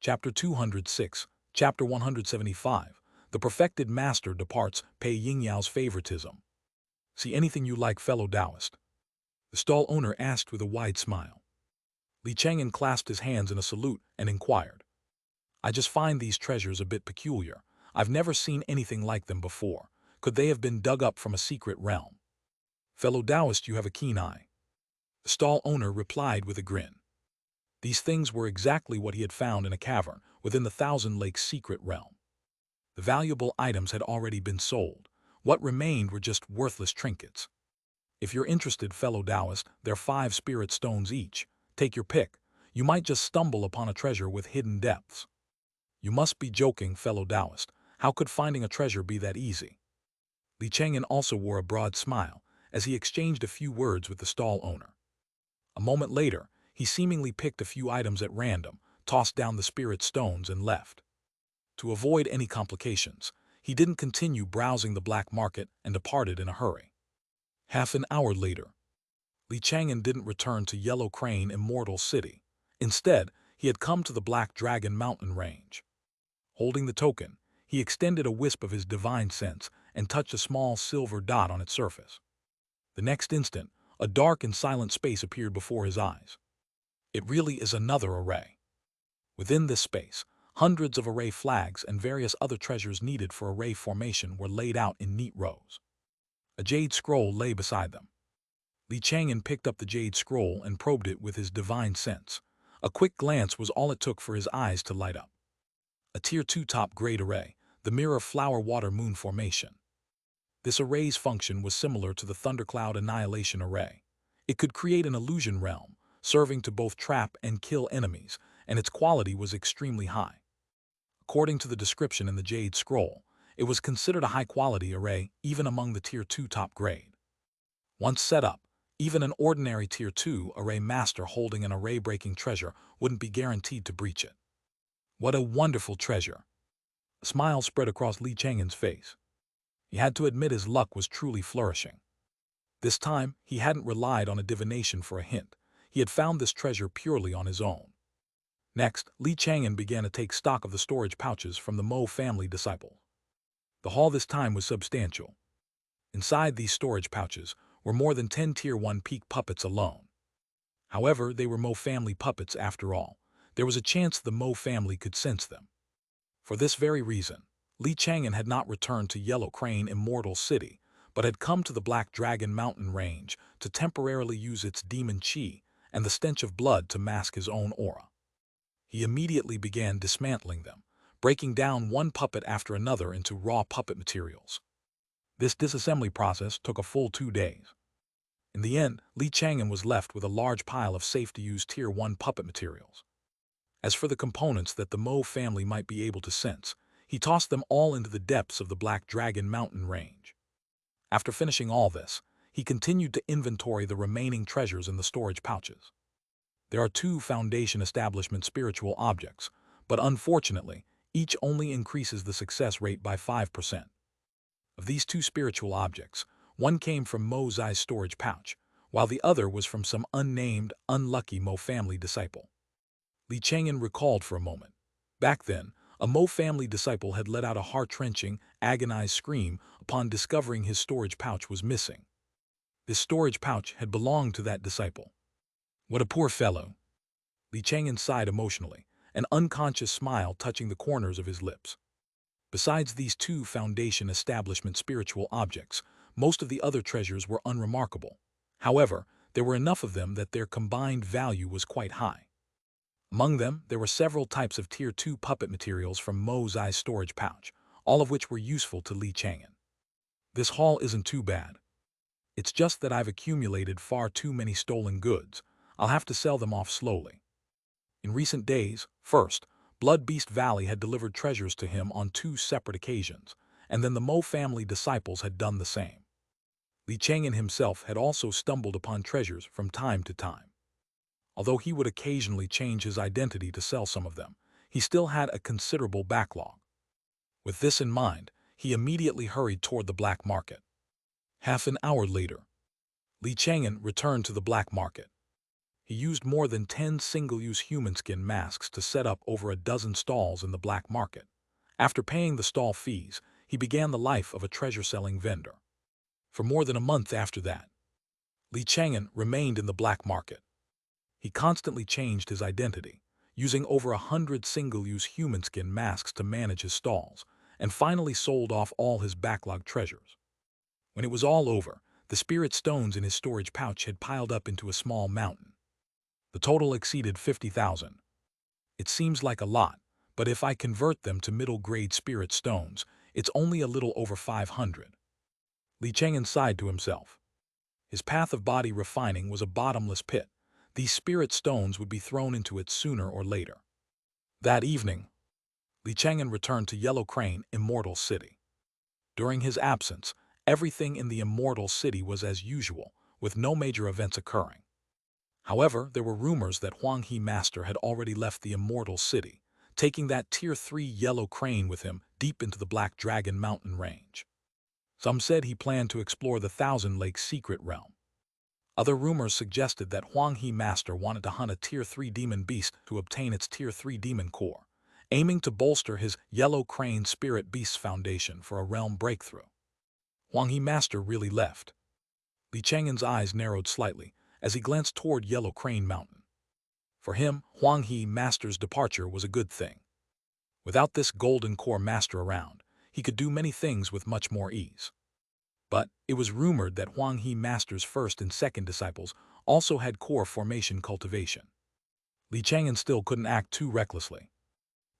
Chapter 206, Chapter 175, The Perfected Master Departs Pei Yingyao's Favoritism. See anything you like, fellow Taoist? The stall owner asked with a wide smile. Chang'an clasped his hands in a salute and inquired. I just find these treasures a bit peculiar. I've never seen anything like them before. Could they have been dug up from a secret realm? Fellow Taoist, you have a keen eye. The stall owner replied with a grin. These things were exactly what he had found in a cavern within the Thousand Lakes secret realm. The valuable items had already been sold. What remained were just worthless trinkets. If you're interested, fellow Taoist, they're 5 spirit stones each. Take your pick. You might just stumble upon a treasure with hidden depths. You must be joking, fellow Taoist. How could finding a treasure be that easy? Chang'an also wore a broad smile as he exchanged a few words with the stall owner. A moment later, he seemingly picked a few items at random, tossed down the spirit stones, and left. To avoid any complications, he didn't continue browsing the black market and departed in a hurry. Half an hour later, Chang'an didn't return to Yellow Crane Immortal City. Instead, he had come to the Black Dragon Mountain Range. Holding the token, he extended a wisp of his divine sense and touched a small silver dot on its surface. The next instant, a dark and silent space appeared before his eyes. It really is another array. Within this space, hundreds of array flags and various other treasures needed for array formation were laid out in neat rows. A jade scroll lay beside them. Chang'an picked up the jade scroll and probed it with his divine sense. A quick glance was all it took for his eyes to light up. A Tier 2 top-grade array, the Mirror Flower Water Moon Formation. This array's function was similar to the Thundercloud Annihilation Array. It could create an illusion realm, serving to both trap and kill enemies, and its quality was extremely high. According to the description in the Jade Scroll, it was considered a high-quality array even among the Tier 2 top grade. Once set up, even an ordinary Tier 2 array master holding an array-breaking treasure wouldn't be guaranteed to breach it. What a wonderful treasure! A smile spread across Chang'an's face. He had to admit his luck was truly flourishing. This time, he hadn't relied on a divination for a hint. He had found this treasure purely on his own. Next, Chang'an began to take stock of the storage pouches from the Mo family disciples. The haul this time was substantial. Inside these storage pouches were more than 10 Tier 1 peak puppets alone. However, they were Mo family puppets after all. There was a chance the Mo family could sense them. For this very reason, Chang'an had not returned to Yellow Crane Immortal City, but had come to the Black Dragon Mountain Range to temporarily use its demon chi and the stench of blood to mask his own aura. He immediately began dismantling them, breaking down one puppet after another into raw puppet materials. This disassembly process took a full 2 days. In the end, Chang'an was left with a large pile of safe-to-use Tier 1 puppet materials. As for the components that the Mo family might be able to sense, he tossed them all into the depths of the Black Dragon Mountain Range. After finishing all this, he continued to inventory the remaining treasures in the storage pouches. There are 2 Foundation Establishment spiritual objects, but unfortunately, each only increases the success rate by 5%. Of these 2 spiritual objects, one came from Mo Zai's storage pouch, while the other was from some unnamed, unlucky Mo family disciple. Chang'an recalled for a moment. Back then, a Mo family disciple had let out a heart-wrenching, agonized scream upon discovering his storage pouch was missing. This storage pouch had belonged to that disciple. What a poor fellow! Chang'an sighed emotionally, an unconscious smile touching the corners of his lips. Besides these 2 Foundation Establishment spiritual objects, most of the other treasures were unremarkable. However, there were enough of them that their combined value was quite high. Among them, there were several types of Tier 2 puppet materials from Mo Zai's storage pouch, all of which were useful to Chang'an. This haul isn't too bad. It's just that I've accumulated far too many stolen goods. I'll have to sell them off slowly. In recent days, first, Blood Beast Valley had delivered treasures to him on 2 separate occasions, and then the Mo family disciples had done the same. Chang'an himself had also stumbled upon treasures from time to time. Although he would occasionally change his identity to sell some of them, he still had a considerable backlog. With this in mind, he immediately hurried toward the black market. Half an hour later, Chang'an returned to the black market. He used more than 10 single-use human skin masks to set up over a dozen stalls in the black market. After paying the stall fees, he began the life of a treasure-selling vendor. For more than a month after that, Chang'an remained in the black market. He constantly changed his identity, using over 100 single-use human skin masks to manage his stalls, and finally sold off all his backlog treasures. When it was all over, the spirit stones in his storage pouch had piled up into a small mountain. The total exceeded 50,000. It seems like a lot, but if I convert them to middle-grade spirit stones, it's only a little over 500. Chang'an sighed to himself. His path of body refining was a bottomless pit. These spirit stones would be thrown into it sooner or later. That evening, Chang'an returned to Yellow Crane, Immortal City. During his absence, everything in the Immortal City was as usual, with no major events occurring. However, there were rumors that Huang He Master had already left the Immortal City, taking that Tier 3 Yellow Crane with him deep into the Black Dragon Mountain Range. Some said he planned to explore the Thousand Lakes secret realm. Other rumors suggested that Huang He Master wanted to hunt a Tier 3 demon beast to obtain its Tier 3 demon core, aiming to bolster his Yellow Crane Spirit Beasts Foundation for a realm breakthrough. Huang He Master really left. Chang'an's eyes narrowed slightly as he glanced toward Yellow Crane Mountain. For him, Huang He Master's departure was a good thing. Without this golden core master around, he could do many things with much more ease. But it was rumored that Huang He Master's first and second disciples also had core formation cultivation. Chang'an still couldn't act too recklessly.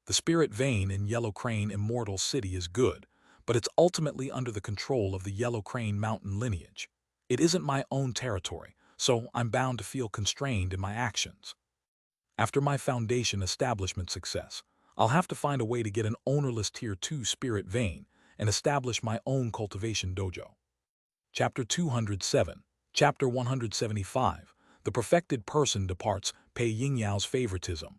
The spirit vein in Yellow Crane Immortal City is good, but it's ultimately under the control of the Yellow Crane Mountain lineage. It isn't my own territory, so I'm bound to feel constrained in my actions. After my foundation establishment success, I'll have to find a way to get an ownerless Tier 2 spirit vein and establish my own cultivation dojo. Chapter 207, Chapter 175, The Perfected Person Departs Pei Yingyao's Favoritism.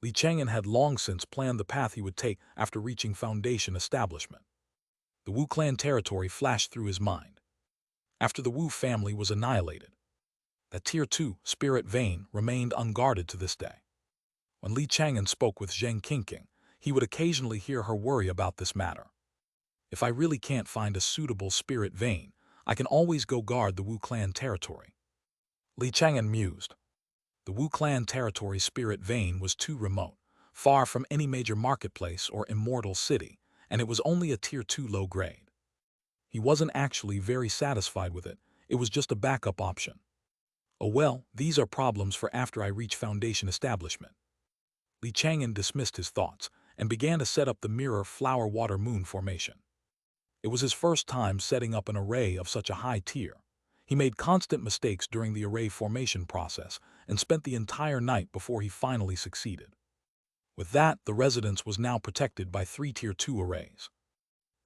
Chang'an had long since planned the path he would take after reaching foundation establishment. The Wu clan territory flashed through his mind. After the Wu family was annihilated, that Tier 2 spirit vein remained unguarded to this day. When Chang'an spoke with Zheng Qingqing, he would occasionally hear her worry about this matter. If I really can't find a suitable spirit vein, I can always go guard the Wu clan territory. Chang'an mused. The Wu clan territory spirit vein was too remote, far from any major marketplace or immortal city, and it was only a Tier 2 low grade. He wasn't actually very satisfied with it, it was just a backup option. Oh well, these are problems for after I reach foundation establishment. Chang'an dismissed his thoughts and began to set up the mirror flower water moon formation. It was his first time setting up an array of such a high tier. He made constant mistakes during the array formation process and spent the entire night before he finally succeeded. With that, the residence was now protected by 3 Tier 2 arrays.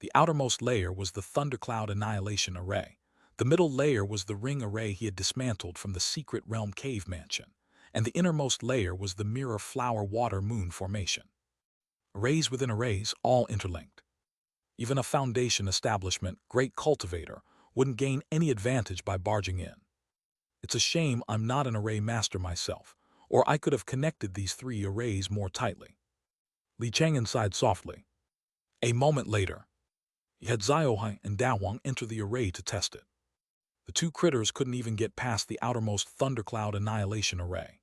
The outermost layer was the Thundercloud Annihilation Array. The middle layer was the ring array he had dismantled from the Secret Realm Cave Mansion, and the innermost layer was the Mirror Flower Water Moon Formation. Arrays within arrays, all interlinked. Even a foundation establishment, great cultivator, wouldn't gain any advantage by barging in. It's a shame I'm not an array master myself, or I could have connected these 3 arrays more tightly. Chang'an sighed softly. A moment later, he had Ziohai and Dahuang enter the array to test it. The 2 critters couldn't even get past the outermost Thundercloud Annihilation Array.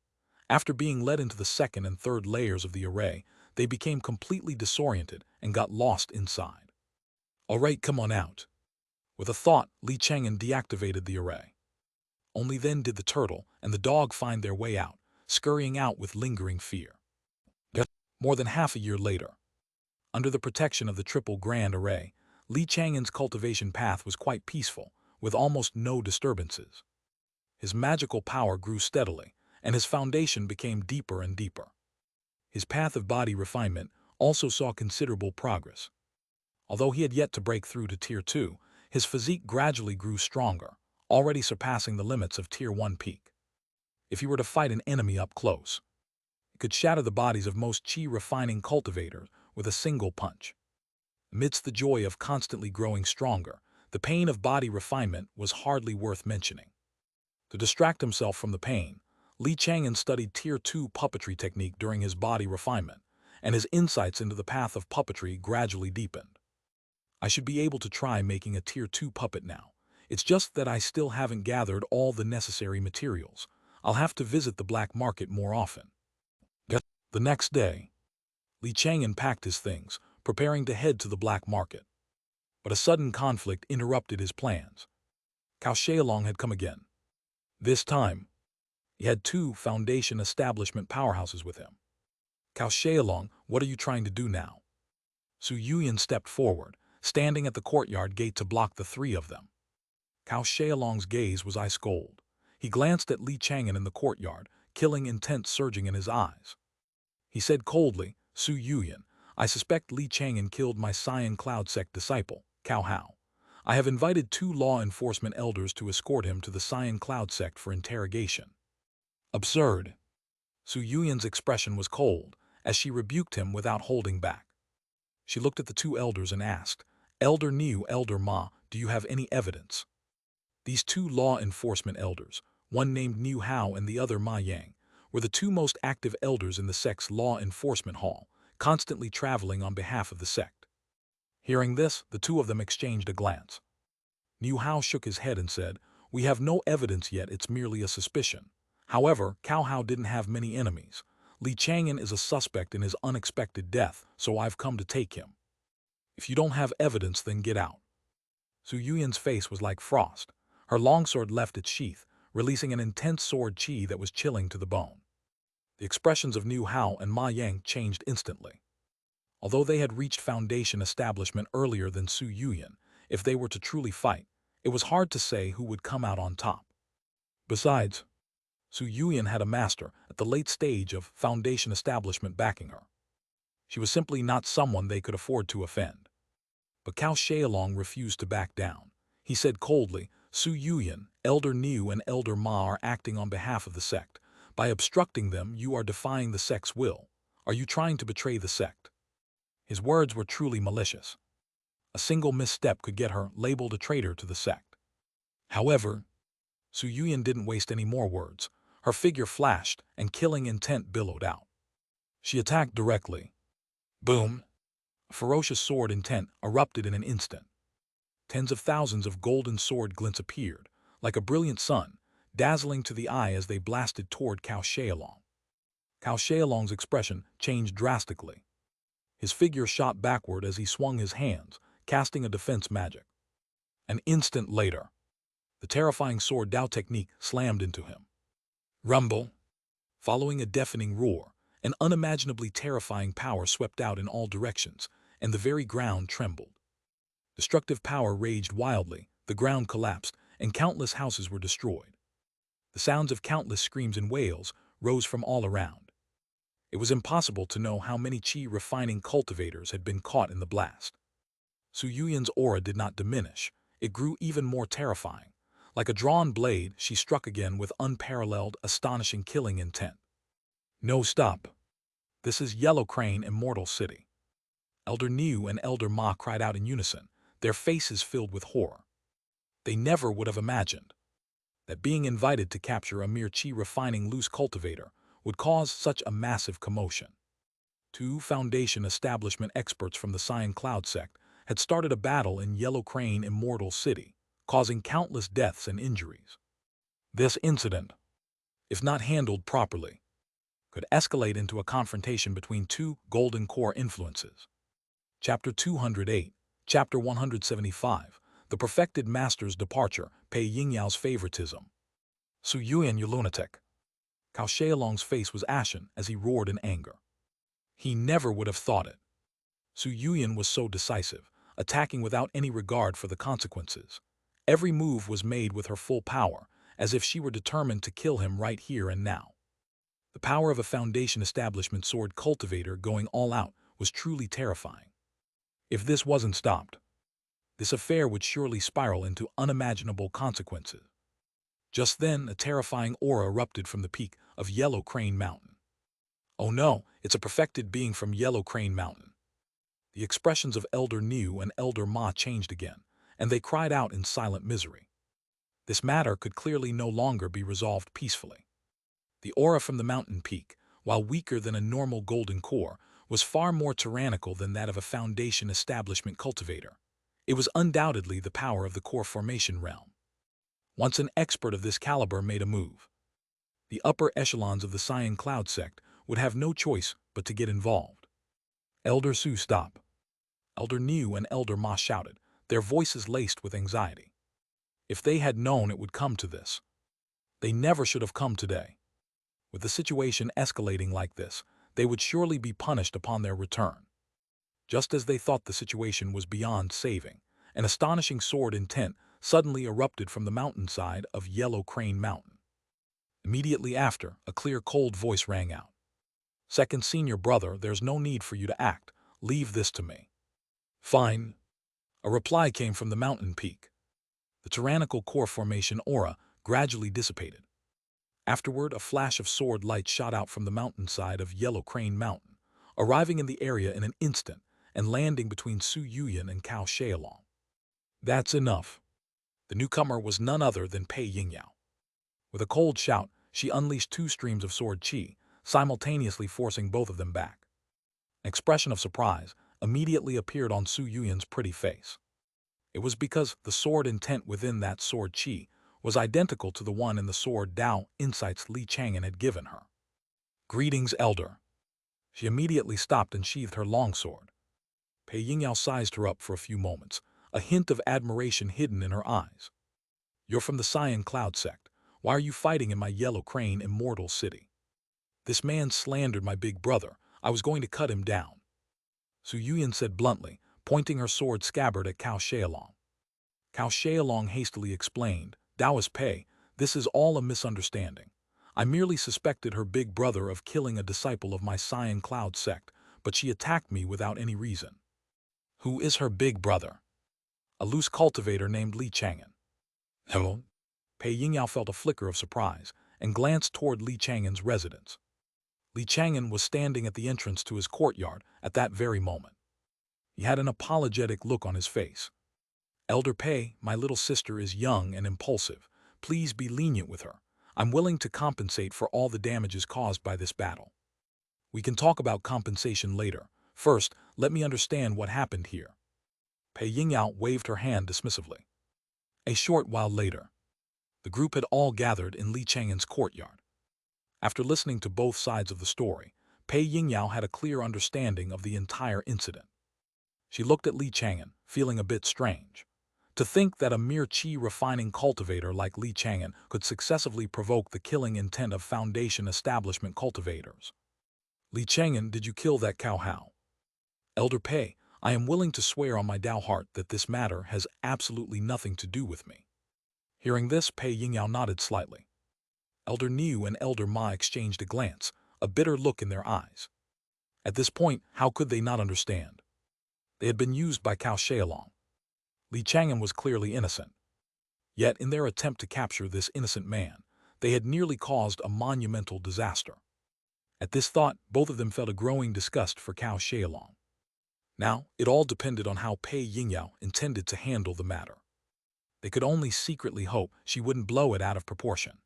After being led into the second and third layers of the array, they became completely disoriented and got lost inside. All right, come on out. With a thought, Chang'an deactivated the array. Only then did the turtle and the dog find their way out, scurrying out with lingering fear. More than half a year later, under the protection of the Triple Grand Array, Chang'an's cultivation path was quite peaceful, with almost no disturbances. His magical power grew steadily, and his foundation became deeper and deeper. His path of body refinement also saw considerable progress. Although he had yet to break through to Tier 2, his physique gradually grew stronger, already surpassing the limits of Tier 1 peak. If he were to fight an enemy up close, he could shatter the bodies of most chi-refining cultivators with a single punch. Amidst the joy of constantly growing stronger, the pain of body refinement was hardly worth mentioning. To distract himself from the pain, Li Chang'an studied Tier 2 puppetry technique during his body refinement, and his insights into the path of puppetry gradually deepened. I should be able to try making a Tier 2 puppet now. It's just that I still haven't gathered all the necessary materials. I'll have to visit the black market more often. The next day, Li Chang'an packed his things, preparing to head to the black market. But a sudden conflict interrupted his plans. Xianxia had come again. This time, he had 2 foundation establishment powerhouses with him. Xianxia, what are you trying to do now? Su Yuyan stepped forward, standing at the courtyard gate to block the 3 of them. Xiaoxia's gaze was ice cold. He glanced at Li Chang'an in the courtyard, killing intent surging in his eyes. He said coldly, Su Yuyan, I suspect Li Chang'an killed my Cyan Cloud sect disciple, Cao Hao. I have invited 2 law enforcement elders to escort him to the Cyan Cloud sect for interrogation. Absurd. Su Yuyan's expression was cold, as she rebuked him without holding back. She looked at the 2 elders and asked, Elder Niu, Elder Ma, do you have any evidence? These 2 law enforcement elders, one named Niu Hao and the other Ma Yang, were the 2 most active elders in the sect's law enforcement hall, constantly traveling on behalf of the sect. Hearing this, the 2 of them exchanged a glance. Niu Hao shook his head and said, We have no evidence yet, it's merely a suspicion. However, Cao Hao didn't have many enemies. Li Chang'an is a suspect in his unexpected death, so I've come to take him. If you don't have evidence, then get out. Su Yuyan's face was like frost. Her longsword left its sheath, releasing an intense sword chi that was chilling to the bone. The expressions of Niu Hao and Ma Yang changed instantly. Although they had reached foundation establishment earlier than Su Yuyan, if they were to truly fight, it was hard to say who would come out on top. Besides, Su Yuyan had a master at the late stage of foundation establishment backing her. She was simply not someone they could afford to offend. But Xianxia refused to back down. He said coldly, Su Yuyan, Elder Niu and Elder Ma are acting on behalf of the sect. By obstructing them, you are defying the sect's will. Are you trying to betray the sect? His words were truly malicious. A single misstep could get her labeled a traitor to the sect. However, Su Yuyan didn't waste any more words. Her figure flashed, and killing intent billowed out. She attacked directly. Boom! A ferocious sword intent erupted in an instant. Tens of thousands of golden sword glints appeared, like a brilliant sun, dazzling to the eye as they blasted toward Xianxia. Xianxia's expression changed drastically. His figure shot backward as he swung his hands, casting a defense magic. An instant later, the terrifying sword Dao technique slammed into him. Rumble! Following a deafening roar, an unimaginably terrifying power swept out in all directions, and the very ground trembled. Destructive power raged wildly, the ground collapsed, and countless houses were destroyed. The sounds of countless screams and wails rose from all around. It was impossible to know how many chi-refining cultivators had been caught in the blast. Su Yuyan's aura did not diminish, it grew even more terrifying. Like a drawn blade, she struck again with unparalleled, astonishing killing intent. No, stop. This is Yellow Crane Immortal City. Elder Niu and Elder Ma cried out in unison, their faces filled with horror. They never would have imagined that being invited to capture a mere chi-refining loose cultivator would cause such a massive commotion. 2 foundation establishment experts from the Cyan Cloud sect had started a battle in Yellow Crane Immortal City, causing countless deaths and injuries. This incident, if not handled properly, could escalate into a confrontation between 2 golden core influences. Chapter 208, Chapter 175, The Perfected Master's Departure, Pei Yingyao's Favoritism. Su Yuyan, you lunatic. Xiaoxia's face was ashen as he roared in anger. He never would have thought it. Su Yuyan was so decisive, attacking without any regard for the consequences. Every move was made with her full power, as if she were determined to kill him right here and now. The power of a foundation establishment sword cultivator going all out was truly terrifying. If this wasn't stopped, this affair would surely spiral into unimaginable consequences. Just then, a terrifying aura erupted from the peak of Yellow Crane Mountain. Oh no, it's a perfected being from Yellow Crane Mountain. The expressions of Elder Niu and Elder Ma changed again, and they cried out in silent misery. This matter could clearly no longer be resolved peacefully. The aura from the mountain peak, while weaker than a normal golden core, was far more tyrannical than that of a Foundation establishment cultivator. It was undoubtedly the power of the core formation realm. Once an expert of this caliber made a move, the upper echelons of the Cyan Cloud sect would have no choice but to get involved. Elder Su, stop! Elder Niu and Elder Ma shouted, their voices laced with anxiety. If they had known it would come to this, they never should have come today. With the situation escalating like this, they would surely be punished upon their return. Just as they thought the situation was beyond saving, an astonishing sword intent suddenly erupted from the mountainside of Yellow Crane Mountain. Immediately after, a clear, cold voice rang out. Second senior brother, there's no need for you to act. Leave this to me. Fine. A reply came from the mountain peak. The tyrannical core formation aura gradually dissipated. Afterward, a flash of sword light shot out from the mountainside of Yellow Crane Mountain, arriving in the area in an instant and landing between Su Yuyan and Cao Xiaolong. That's enough. The newcomer was none other than Pei Yingyao. With a cold shout, she unleashed two streams of sword qi, simultaneously forcing both of them back. An expression of surprise immediately appeared on Su Yuyan's pretty face. It was because the sword intent within that sword qi was identical to the one in the sword Dao insights Li Chang'an had given her. Greetings, Elder. She immediately stopped and sheathed her longsword. Pei Yingyao sized her up for a few moments, a hint of admiration hidden in her eyes. You're from the Cyan Cloud sect. Why are you fighting in my Yellow Crane immortal city? This man slandered my big brother. I was going to cut him down. Su Yuyan said bluntly, pointing her sword scabbard at Cao Xiaolong. Cao Xiaolong hastily explained, Taoist Pei, this is all a misunderstanding. I merely suspected her big brother of killing a disciple of my Cyan Cloud sect, but she attacked me without any reason. Who is her big brother? A loose cultivator named Li Chang'an. Hello? Pei Yingyao felt a flicker of surprise and glanced toward Li Chang'an's residence. Li Chang'an was standing at the entrance to his courtyard at that very moment. He had an apologetic look on his face. Elder Pei, my little sister is young and impulsive. Please be lenient with her. I'm willing to compensate for all the damages caused by this battle. We can talk about compensation later. First, let me understand what happened here. Pei Yingyao waved her hand dismissively. A short while later, the group had all gathered in Li Chang'an's courtyard. After listening to both sides of the story, Pei Yingyao had a clear understanding of the entire incident. She looked at Li Chang'an, feeling a bit strange. To think that a mere qi-refining cultivator like Li Chang'an could successively provoke the killing intent of Foundation establishment cultivators. Li Chang'an, did you kill that cow Hao? Elder Pei, I am willing to swear on my Dao heart that this matter has absolutely nothing to do with me. Hearing this, Pei Yingyao nodded slightly. Elder Niu and Elder Ma exchanged a glance, a bitter look in their eyes. At this point, how could they not understand? They had been used by Cao Xiaolong. Li Chang'an was clearly innocent. Yet, in their attempt to capture this innocent man, they had nearly caused a monumental disaster. At this thought, both of them felt a growing disgust for Cao Xiaolong. Now, it all depended on how Pei Yingyao intended to handle the matter. They could only secretly hope she wouldn't blow it out of proportion.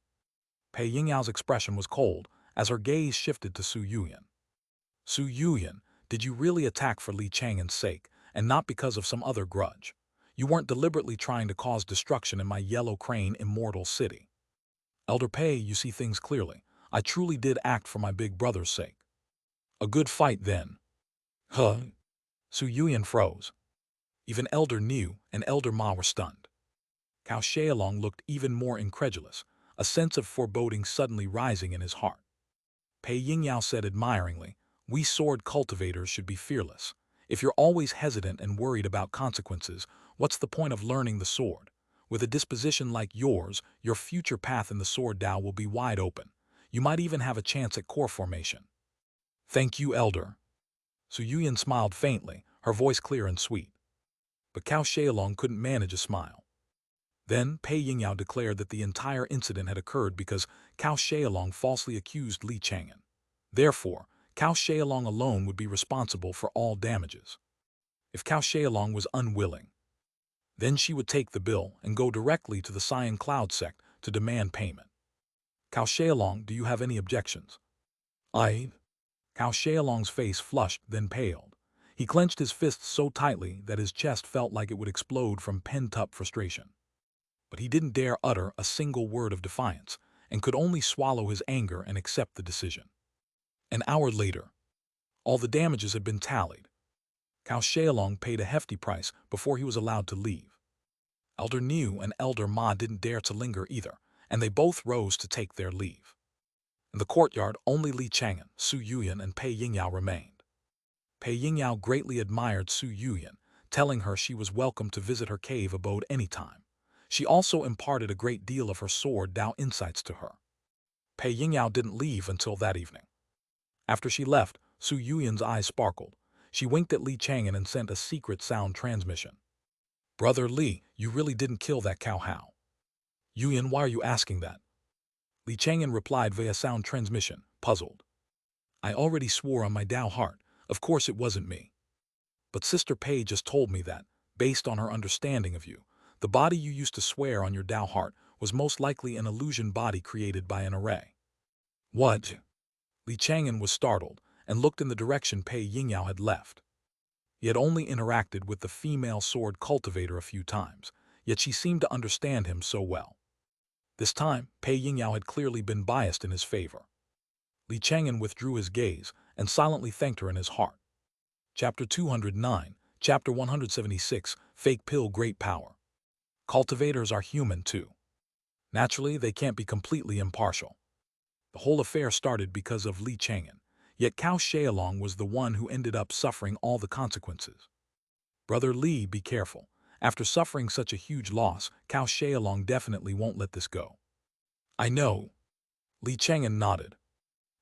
Pei Yingyao's expression was cold as her gaze shifted to Su Yuyan. Su Yuyan, did you really attack for Li Chang'an's sake, and not because of some other grudge? You weren't deliberately trying to cause destruction in my Yellow Crane immortal city. Elder Pei, you see things clearly. I truly did act for my big brother's sake. A good fight, then. Huh? Su Yuyan froze. Even Elder Niu and Elder Ma were stunned. Cao Xiaolong looked even more incredulous, a sense of foreboding suddenly rising in his heart. Pei Yingyao said admiringly, we sword cultivators should be fearless. If you're always hesitant and worried about consequences, what's the point of learning the sword? With a disposition like yours, your future path in the sword Dao will be wide open. You might even have a chance at core formation. Thank you, Elder. Su Yuyan smiled faintly, her voice clear and sweet. But Cao Xiaolong couldn't manage a smile. Then Pei Yingyao declared that the entire incident had occurred because Cao Xiaolong falsely accused Li Chang'an. Therefore, Cao Xiaolong alone would be responsible for all damages. If Cao Xiaolong was unwilling, then she would take the bill and go directly to the Cyan Cloud sect to demand payment. Cao Xiaolong, do you have any objections? I. Cao Xiaolong's face flushed, then paled. He clenched his fists so tightly that his chest felt like it would explode from pent-up frustration. But he didn't dare utter a single word of defiance, and could only swallow his anger and accept the decision. An hour later, all the damages had been tallied. Cao Xiaolong paid a hefty price before he was allowed to leave. Elder Niu and Elder Ma didn't dare to linger either, and they both rose to take their leave. In the courtyard, only Li Chang'an, Su Yuyan, and Pei Yingyao remained. Pei Yingyao greatly admired Su Yuyan, telling her she was welcome to visit her cave abode anytime. She also imparted a great deal of her sword Dao insights to her. Pei Yingyao didn't leave until that evening. After she left, Su Yuyan's eyes sparkled. She winked at Li Chang'an and sent a secret sound transmission. Brother Li, you really didn't kill that cow how? Yuyan, why are you asking that? Li Chang'an replied via sound transmission, puzzled. I already swore on my Dao heart, of course it wasn't me. But Sister Pei just told me that, based on her understanding of you, the body you used to swear on your Dao heart was most likely an illusion body created by an array. What? Li Chang'an was startled and looked in the direction Pei Yingyao had left. He had only interacted with the female sword cultivator a few times, yet she seemed to understand him so well. This time, Pei Yingyao had clearly been biased in his favor. Li Chang'an withdrew his gaze and silently thanked her in his heart. Chapter 209, Chapter 176, Fake Pill Great Power. Cultivators are human too. Naturally, they can't be completely impartial. The whole affair started because of Li Chang'an, yet Cao Xiaolong was the one who ended up suffering all the consequences. Brother Li, be careful. After suffering such a huge loss, Cao Xiaolong definitely won't let this go. I know. Li Chang'an nodded.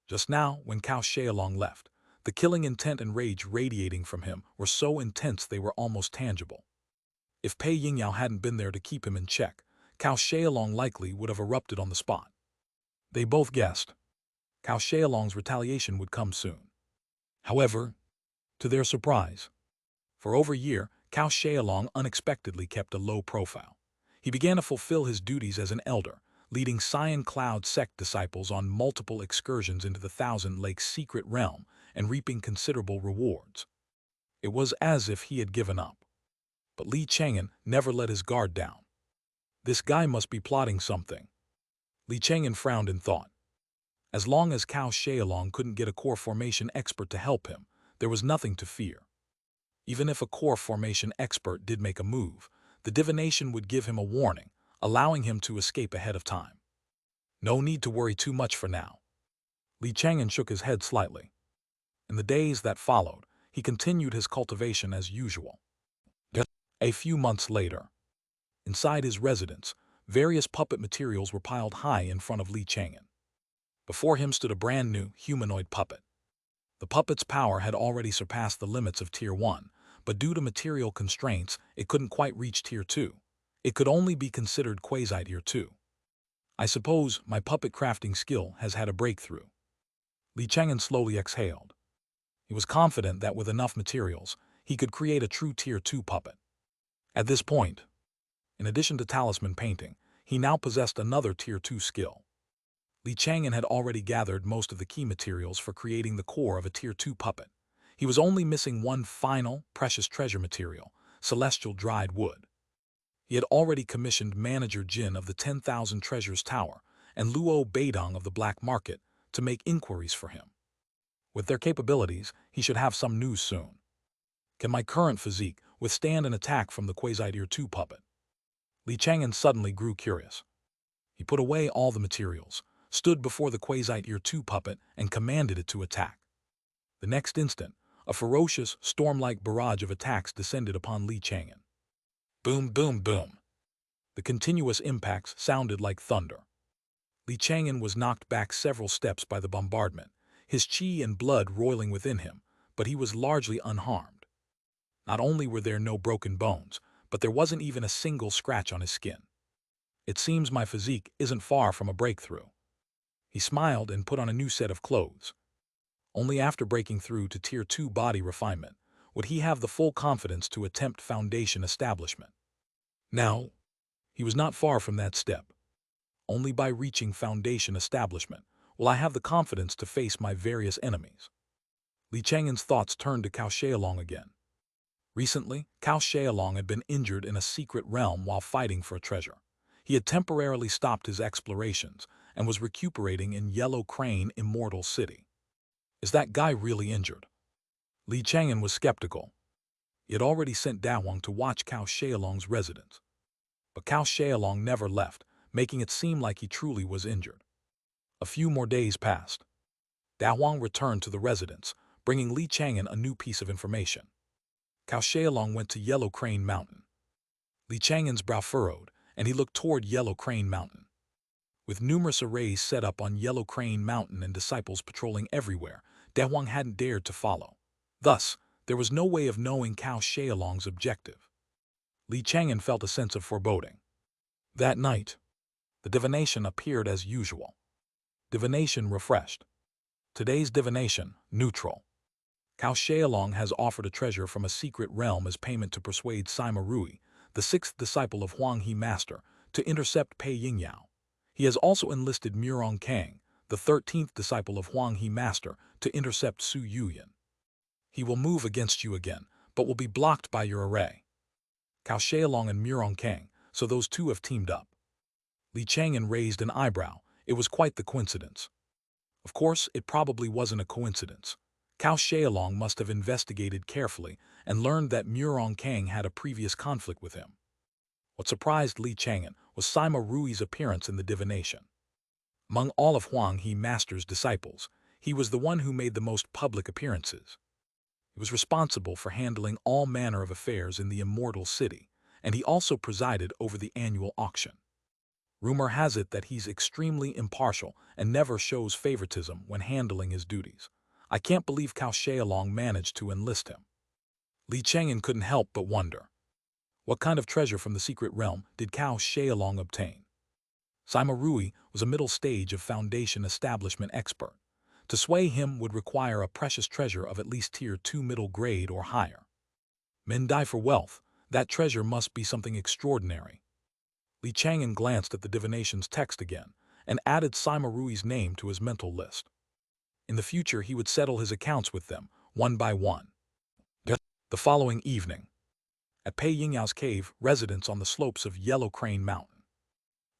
Just now, when Cao Xiaolong left, the killing intent and rage radiating from him were so intense they were almost tangible. If Pei Yingyao hadn't been there to keep him in check, Cao Xiaolong likely would have erupted on the spot. They both guessed. Cao Xiaolong's retaliation would come soon. However, to their surprise, for over a year, Cao Xiaolong unexpectedly kept a low profile. He began to fulfill his duties as an elder, leading Cyan Cloud sect disciples on multiple excursions into the Thousand Lakes secret realm and reaping considerable rewards. It was as if he had given up. But Li Chang'an never let his guard down. This guy must be plotting something. Li Chang'an frowned in thought. As long as Cao Xiaolong couldn't get a core formation expert to help him, there was nothing to fear. Even if a core formation expert did make a move, the divination would give him a warning, allowing him to escape ahead of time. No need to worry too much for now. Li Chang'an shook his head slightly. In the days that followed, he continued his cultivation as usual. A few months later, inside his residence, various puppet materials were piled high in front of Li Chang'an. Before him stood a brand new humanoid puppet. The puppet's power had already surpassed the limits of Tier 1, but due to material constraints, it couldn't quite reach Tier 2. It could only be considered quasi-Tier 2. I suppose my puppet crafting skill has had a breakthrough. Li Chang'an slowly exhaled. He was confident that with enough materials, he could create a true Tier 2 puppet. At this point, in addition to talisman painting, he now possessed another Tier 2 skill. Li Chang'an had already gathered most of the key materials for creating the core of a Tier 2 puppet. He was only missing one final, precious treasure material, celestial dried wood. He had already commissioned Manager Jin of the 10,000 Treasures Tower and Luo Beidong of the Black Market to make inquiries for him. With their capabilities, he should have some news soon. Can my current physique withstand an attack from the Quasi-Tier 2 puppet? Li Chang'an suddenly grew curious. He put away all the materials, stood before the Quasi-Tier 2 puppet, and commanded it to attack. The next instant, a ferocious, storm-like barrage of attacks descended upon Li Chang'an. Boom, boom, boom. The continuous impacts sounded like thunder. Li Chang'an was knocked back several steps by the bombardment, his chi and blood roiling within him, but he was largely unharmed. Not only were there no broken bones, but there wasn't even a single scratch on his skin. It seems my physique isn't far from a breakthrough. He smiled and put on a new set of clothes. Only after breaking through to Tier 2 body refinement would he have the full confidence to attempt foundation establishment. Now, he was not far from that step. Only by reaching foundation establishment will I have the confidence to face my various enemies. Li Chang'an's thoughts turned to Cao Xiaolong again. Recently, Cao Xiaolong had been injured in a secret realm while fighting for a treasure. He had temporarily stopped his explorations and was recuperating in Yellow Crane Immortal City. Is that guy really injured? Li Chang'an was skeptical. He had already sent Dahuang to watch Cao Xiaolong's residence. But Cao Xiaolong never left, making it seem like he truly was injured. A few more days passed. Dahuang returned to the residence, bringing Li Chang'an a new piece of information. Cao Xiaolong went to Yellow Crane Mountain. Li Chang'an's brow furrowed, and he looked toward Yellow Crane Mountain. With numerous arrays set up on Yellow Crane Mountain and disciples patrolling everywhere, Dahuang hadn't dared to follow. Thus, there was no way of knowing Cao Xiaolong's objective. Li Chang'an felt a sense of foreboding. That night, the divination appeared as usual. Divination refreshed. Today's divination, neutral. Cao Xiaolong has offered a treasure from a secret realm as payment to persuade Sima Rui, the 6th disciple of Huang He Master, to intercept Pei Yingyao. He has also enlisted Murong Kang, the 13th disciple of Huang He Master, to intercept Su Yuyan. He will move against you again, but will be blocked by your array. Cao Xiaolong and Murong Kang, so those two have teamed up. Li Chang'an raised an eyebrow. It was quite the coincidence. Of course, it probably wasn't a coincidence. Cao Xiaolong must have investigated carefully and learned that Murong Kang had a previous conflict with him. What surprised Li Chang'an was Sima Rui's appearance in the divination. Among all of Huang He Master's disciples, he was the one who made the most public appearances. He was responsible for handling all manner of affairs in the immortal city, and he also presided over the annual auction. Rumor has it that he's extremely impartial and never shows favoritism when handling his duties. I can't believe Cao Xiaolong managed to enlist him. Li Chang'an couldn't help but wonder. What kind of treasure from the secret realm did Cao Xiaolong obtain? Sima Rui was a middle stage of foundation establishment expert. To sway him would require a precious treasure of at least tier 2 middle grade or higher. Men die for wealth. That treasure must be something extraordinary. Li Chang'an glanced at the divination's text again and added Sima Rui's name to his mental list. In the future, he would settle his accounts with them, one by one. The following evening, at Pei Yingyao's cave residence on the slopes of Yellow Crane Mountain,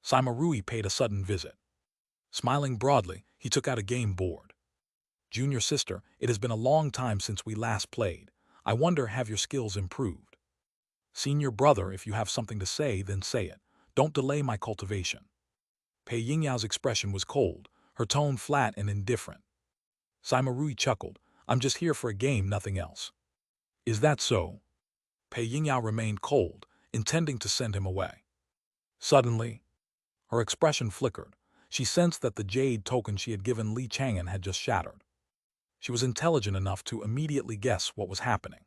Sima Rui paid a sudden visit. Smiling broadly, he took out a game board. Junior sister, it has been a long time since we last played. I wonder, have your skills improved? Senior brother, if you have something to say, then say it. Don't delay my cultivation. Pei Yingyao's expression was cold, her tone flat and indifferent. Sima Rui chuckled. I'm just here for a game, nothing else. Is that so? Pei Yingyao remained cold, intending to send him away. Suddenly, her expression flickered. She sensed that the Jade token she had given Li Chang'an had just shattered. She was intelligent enough to immediately guess what was happening.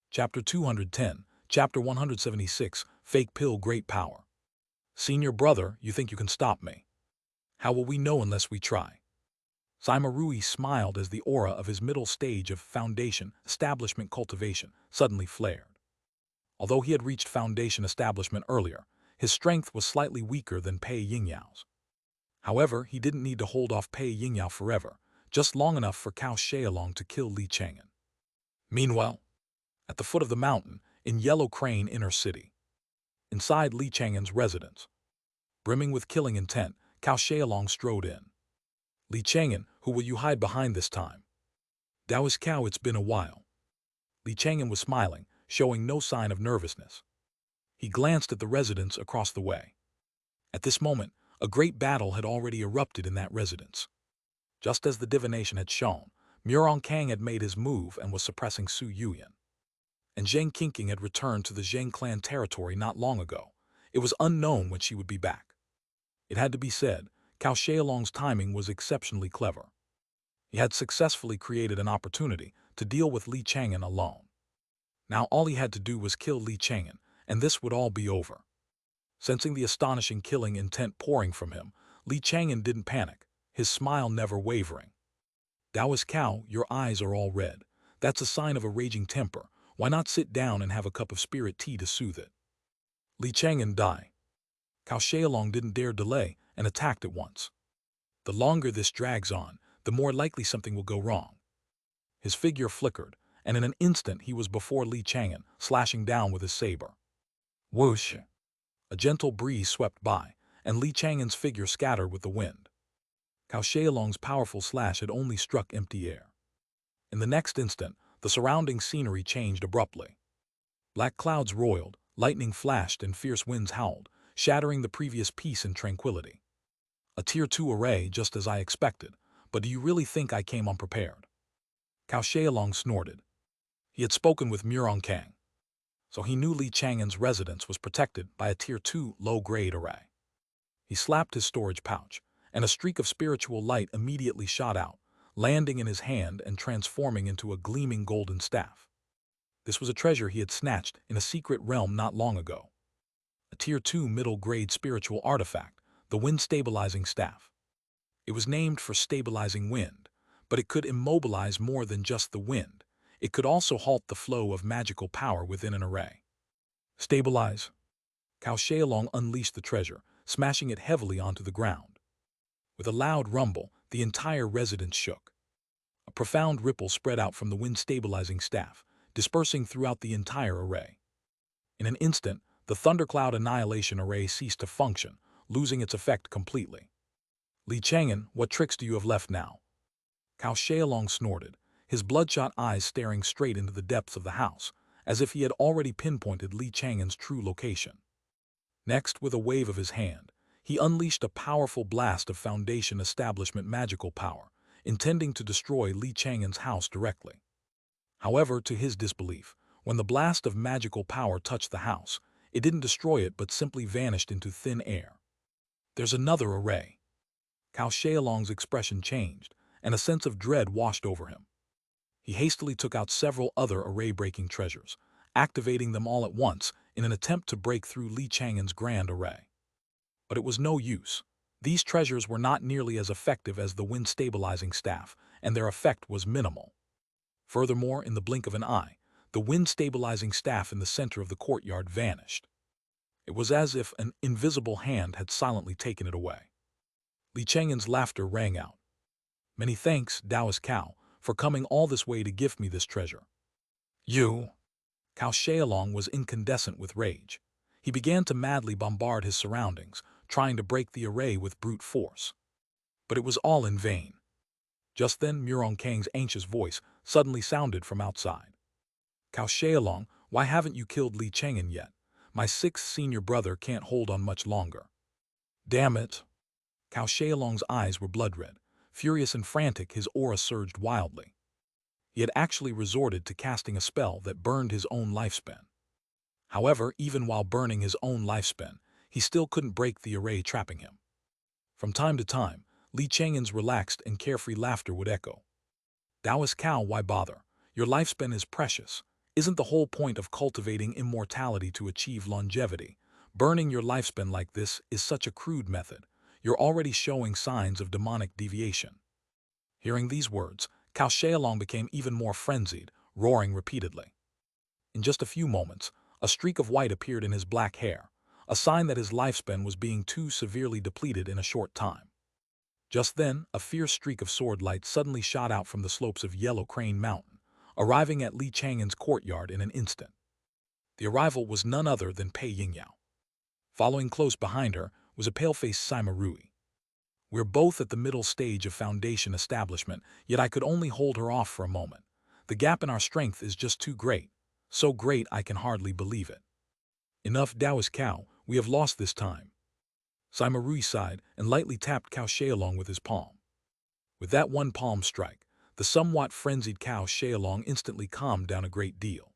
Chapter 210, Chapter 176, Fake Pill Great Power. Senior brother, you think you can stop me? How will we know unless we try? Sima Rui smiled as the aura of his middle stage of foundation establishment cultivation suddenly flared. Although he had reached foundation establishment earlier, his strength was slightly weaker than Pei Yingyao's. However, he didn't need to hold off Pei Yingyao forever, just long enough for Cao Xiaolong to kill Li Chang'an. Meanwhile, at the foot of the mountain, in Yellow Crane Inner City, inside Li Chang'an's residence, brimming with killing intent, Cao Xiaolong strode in. Li Chang'an, who will you hide behind this time? Daoist Cao, it's been a while. Li Chang'an was smiling, showing no sign of nervousness. He glanced at the residence across the way. At this moment, a great battle had already erupted in that residence. Just as the divination had shown, Murong Kang had made his move and was suppressing Su Yuyan. And Zheng Qingqing had returned to the Zheng clan territory not long ago. It was unknown when she would be back. It had to be said, Cao Xiaolong's timing was exceptionally clever. He had successfully created an opportunity to deal with Li Chang'an alone. Now all he had to do was kill Li Chang'an, and this would all be over. Sensing the astonishing killing intent pouring from him, Li Chang'an didn't panic, his smile never wavering. Daoist Cao, your eyes are all red. That's a sign of a raging temper. Why not sit down and have a cup of spirit tea to soothe it? Li Chang'an died. Cao Xiaolong didn't dare delay and attacked at once. The longer this drags on, the more likely something will go wrong. His figure flickered, and in an instant he was before Li Chang'an, slashing down with his saber. Whoosh! A gentle breeze swept by, and Li Chang'an's figure scattered with the wind. Cao Xiaolong's powerful slash had only struck empty air. In the next instant, the surrounding scenery changed abruptly. Black clouds roiled, lightning flashed, and fierce winds howled, shattering the previous peace and tranquility. A Tier 2 array, just as I expected, but do you really think I came unprepared? Cao Xiaolong snorted. He had spoken with Murong, so he knew Li Chang'an's residence was protected by a Tier 2 low-grade array. He slapped his storage pouch, and a streak of spiritual light immediately shot out, landing in his hand and transforming into a gleaming golden staff. This was a treasure he had snatched in a secret realm not long ago. A Tier 2 middle-grade spiritual artifact, the wind-stabilizing staff. It was named for stabilizing wind, but it could immobilize more than just the wind. It could also halt the flow of magical power within an array. Stabilize. Cao Xiaolong unleashed the treasure, smashing it heavily onto the ground. With a loud rumble, the entire residence shook. A profound ripple spread out from the wind-stabilizing staff, dispersing throughout the entire array. In an instant, the Thundercloud Annihilation Array ceased to function, losing its effect completely. Li Chang'an, what tricks do you have left now? Cao Xiaolong snorted, his bloodshot eyes staring straight into the depths of the house, as if he had already pinpointed Li Chang'an's true location. Next, with a wave of his hand, he unleashed a powerful blast of Foundation Establishment magical power, intending to destroy Li Chang'an's house directly. However, to his disbelief, when the blast of magical power touched the house, it didn't destroy it but simply vanished into thin air. There's another array. Cao Xiaolong's expression changed, and a sense of dread washed over him. He hastily took out several other array-breaking treasures, activating them all at once in an attempt to break through Li Chang'an's grand array. But it was no use. These treasures were not nearly as effective as the wind-stabilizing staff, and their effect was minimal. Furthermore, in the blink of an eye, the wind-stabilizing staff in the center of the courtyard vanished. It was as if an invisible hand had silently taken it away. Li Chang'an's laughter rang out. Many thanks, Taoist Cao, for coming all this way to gift me this treasure. You! Cao Xiaolong was incandescent with rage. He began to madly bombard his surroundings, trying to break the array with brute force. But it was all in vain. Just then, Murong's anxious voice suddenly sounded from outside. Cao Xiaolong, why haven't you killed Li Chang'an yet? My sixth senior brother can't hold on much longer. Damn it! Cao Xiaolong's eyes were blood-red. Furious and frantic, his aura surged wildly. He had actually resorted to casting a spell that burned his own lifespan. However, even while burning his own lifespan, he still couldn't break the array trapping him. From time to time, Li Chang'an's relaxed and carefree laughter would echo. Taoist Cao, why bother? Your lifespan is precious. Isn't the whole point of cultivating immortality to achieve longevity? Burning your lifespan like this is such a crude method. You're already showing signs of demonic deviation. Hearing these words, Cao Xiaolong became even more frenzied, roaring repeatedly. In just a few moments, a streak of white appeared in his black hair, a sign that his lifespan was being too severely depleted in a short time. Just then, a fierce streak of sword light suddenly shot out from the slopes of Yellow Crane Mountain, arriving at Li Chang'an's courtyard in an instant. The arrival was none other than Pei Yingyao. Following close behind her was a pale-faced Sima Rui. We're both at the middle stage of Foundation establishment, yet I could only hold her off for a moment. The gap in our strength is just too great. So great I can hardly believe it. Enough, Taoist Cao, we have lost this time. Sima Rui sighed and lightly tapped Cao Xiaolong with his palm. With that one palm strike, the somewhat frenzied Cao Xiaolong instantly calmed down a great deal.